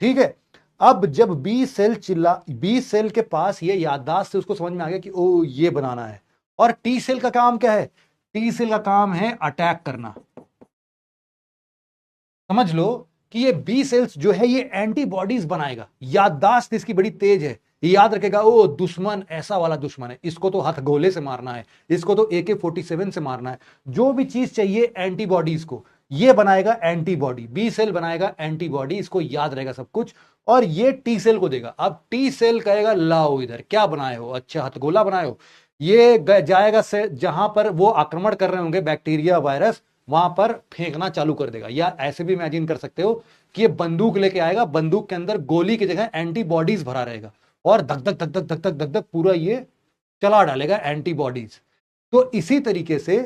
ठीक है, अब जब बी सेल के पास ये याददाश्त से उसको समझ में आ गया कि ओ ये बनाना है। और टी सेल का काम क्या है? टी सेल का काम है अटैक करना। समझ लो कि ये बी सेल्स जो है ये एंटीबॉडीज बनाएगा, याददाश्त इसकी बड़ी तेज है, ये याद रखेगा ओ दुश्मन ऐसा वाला दुश्मन है, इसको तो हथगोले से मारना है, इसको तो AK-47 से मारना है। जो भी चीज चाहिए एंटीबॉडीज को, ये बनाएगा एंटीबॉडी, बी सेल बनाएगा एंटीबॉडी, इसको याद रहेगा सब कुछ, और ये टी सेल को देगा। अब टी सेल कहेगा लाओ इधर क्या बनाए हो, अच्छा हथगोला बनाए हो, ये जाएगा से जहां पर वो आक्रमण कर रहे होंगे बैक्टीरिया वायरस, वहां पर फेंकना चालू कर देगा। या ऐसे भी इमेजिन कर सकते हो कि ये बंदूक लेके आएगा, बंदूक के अंदर गोली की जगह एंटीबॉडीज भरा रहेगा, और धक धक धक धक धक धक धक धक पूरा ये चला डालेगा एंटीबॉडीज। तो इसी तरीके से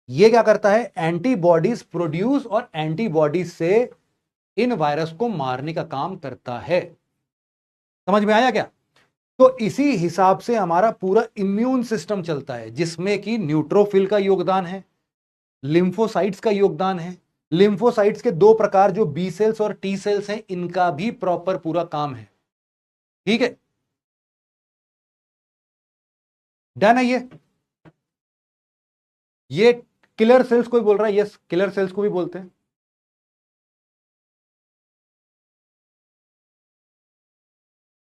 ये क्या करता है? एंटीबॉडीज प्रोड्यूस और एंटीबॉडीज से इन वायरस को मारने का काम करता है। समझ में आया क्या? तो इसी हिसाब से हमारा पूरा इम्यून सिस्टम चलता है, जिसमें कि न्यूट्रोफिल का योगदान है, लिम्फोसाइट्स का योगदान है। लिम्फोसाइट्स के दो प्रकार जो बी सेल्स और टी सेल्स हैं, इनका भी प्रॉपर पूरा काम है। ठीक है, डन है ये किलर सेल्स कोई बोल रहा है? यस, किलर सेल्स को भी बोलते हैं।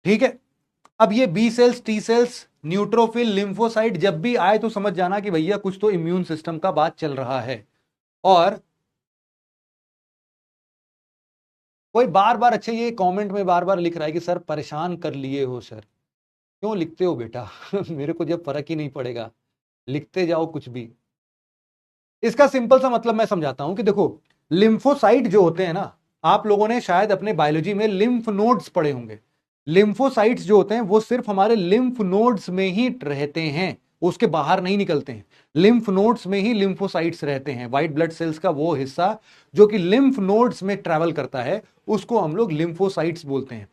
ठीक है, अब ये B cells, T cells, neutrophil, lymphocyte जब भी आए तो समझ जाना कि भैया कुछ तो इम्यून सिस्टम का बात चल रहा है। और कोई बार बार, अच्छा ये कमेंट में बार बार लिख रहा है कि सर परेशान कर लिए हो सर। क्यों लिखते हो बेटा? मेरे को जब फर्क ही नहीं पड़ेगा, लिखते जाओ कुछ भी। इसका सिंपल सा मतलब मैं समझाता हूं कि देखो, लिम्फोसाइट जो होते हैं ना, आप लोगों ने शायद अपने बायोलॉजी में लिम्फ नोड्स पढ़े होंगे। लिम्फोसाइट्स जो होते हैं वो सिर्फ हमारे लिम्फ नोड्स में ही रहते हैं, उसके बाहर नहीं निकलते हैं। लिम्फ नोड्स में ही लिम्फोसाइट्स रहते हैं। व्हाइट ब्लड सेल्स का वो हिस्सा जो कि लिम्फ नोड्स में ट्रेवल करता है, उसको हम लोग लिम्फोसाइट्स बोलते हैं।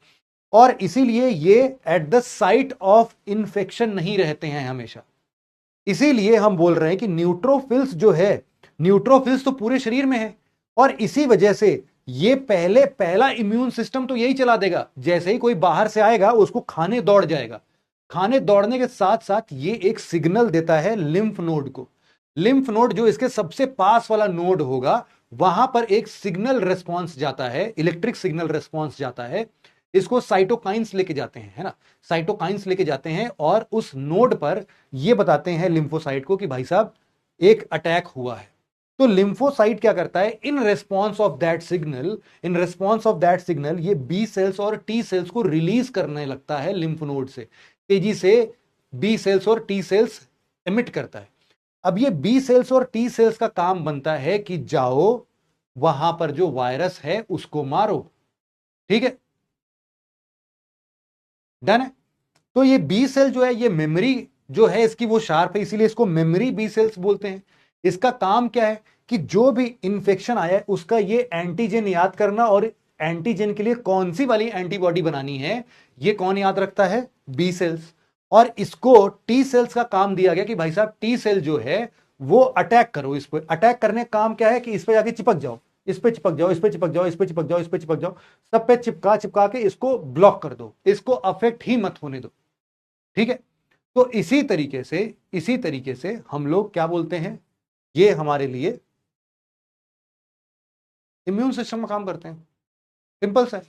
और इसीलिए ये at the site of infection नहीं रहते हैं हमेशा। इसीलिए हम बोल रहे हैं कि न्यूट्रोफिल्स जो है, न्यूट्रोफिल्स तो पूरे शरीर में है, और इसी वजह से ये पहला इम्यून सिस्टम तो यही चला देगा। जैसे ही कोई बाहर से आएगा उसको खाने दौड़ जाएगा। खाने दौड़ने के साथ साथ ये एक सिग्नल देता है लिम्फ नोड को। लिम्फ नोड जो इसके सबसे पास वाला नोड होगा, वहां पर एक सिग्नल रेस्पॉन्स जाता है, इलेक्ट्रिक सिग्नल रेस्पॉन्स जाता है। इसको साइटोकाइंस लेके जाते हैं, है ना, साइटोकाइंस लेके जाते हैं, और उस नोड पर ये बताते हैं लिम्फोसाइट को कि भाई साहब एक अटैक हुआ है। तो लिम्फोसाइट क्या करता है? In response of that signal, in response of that signal ये बी सेल्स और टी सेल्स को रिलीज करने लगता है लिम्फ नोड से, तेजी से बी सेल्स और टी सेल्स एमिट करता है। अब ये बी सेल्स और टी सेल्स का काम बनता है कि जाओ वहां पर जो वायरस है उसको मारो। ठीक है, डन है। तो ये बी सेल जो है, ये मेमोरी जो है इसकी वो शार्प है, इसीलिए इसको मेमोरी बी सेल्स बोलते हैं। इसका काम क्या है कि जो भी इंफेक्शन आया है उसका ये एंटीजन याद करना, और एंटीजन के लिए कौन सी वाली एंटीबॉडी बनानी है, ये कौन याद रखता है? B cells. और इसको टी सेल्स का काम दिया गया कि भाई साहब टी सेल जो है वो अटैक करो। इस पर अटैक करने का काम क्या है कि इस पर जाके चिपक जाओ, इस पे चिपक जाओ, इस पे चिपक जाओ, इस पे चिपक जाओ, इस पे चिपक जाओ, सब पे चिपका चिपका के इसको ब्लॉक कर दो, इसको अफेक्ट ही मत होने दो। ठीक है, तो इसी तरीके से हम लोग क्या बोलते हैं, ये हमारे लिए इम्यून सिस्टम में काम करते हैं। सिंपल सा है।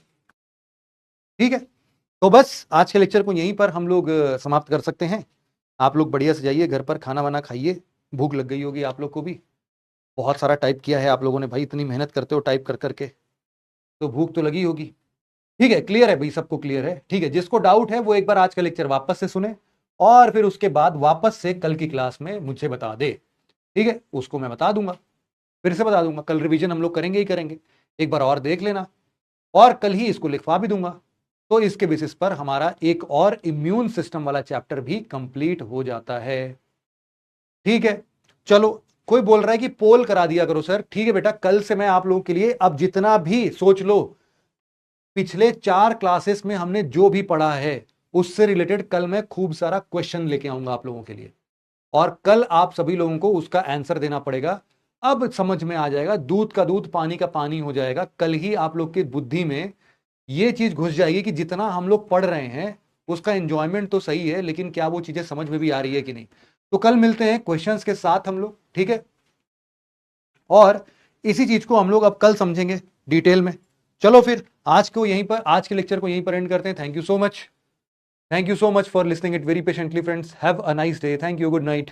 ठीक है, तो बस आज के लेक्चर को यहीं पर हम लोग समाप्त कर सकते हैं। आप लोग बढ़िया से जाइए घर पर, खाना वाना खाइए, भूख लग गई होगी आप लोग को भी, बहुत सारा टाइप किया है आप लोगों ने भाई, इतनी मेहनत करते हो टाइप कर करके, तो भूख तो लगी होगी। ठीक है, क्लियर है भाई, सबको क्लियर है? ठीक है, जिसको डाउट है वो एक बार आज का लेक्चर वापस से सुने और फिर उसके बाद वापस से कल की क्लास में मुझे बता दे। ठीक है, उसको मैं बता दूंगा, फिर से बता दूंगा, कल रिवीजन हम लोग करेंगे ही करेंगे, एक बार और देख लेना और कल ही इसको लिखवा भी दूंगा। तो इसके बेसिस पर हमारा एक और इम्यून सिस्टम वाला चैप्टर भी कंप्लीट हो जाता है। ठीक है, चलो, कोई बोल रहा है कि पोल करा दिया करो सर। ठीक है बेटा, कल से मैं आप लोगों के लिए अब जितना भी सोच लो पिछले 4 क्लासेस में हमने जो भी पढ़ा है उससे रिलेटेड कल मैं खूब सारा क्वेश्चन लेके आऊंगा आप लोगों के लिए और कल आप सभी लोगों को उसका आंसर देना पड़ेगा। अब समझ में आ जाएगा, दूध का दूध पानी का पानी हो जाएगा। कल ही आप लोग की बुद्धि में ये चीज घुस जाएगी कि जितना हम लोग पढ़ रहे हैं उसका एंजॉयमेंट तो सही है, लेकिन क्या वो चीजें समझ में भी आ रही है कि नहीं। तो कल मिलते हैं क्वेश्चंस के साथ हम लोग, ठीक है, और इसी चीज को हम लोग अब कल समझेंगे डिटेल में। चलो फिर आज को यहीं पर, आज के लेक्चर को यहीं पर एंड करते हैं। Thank you so much, thank you so much for listening it very patiently friends. Have a nice day, thank you, good night.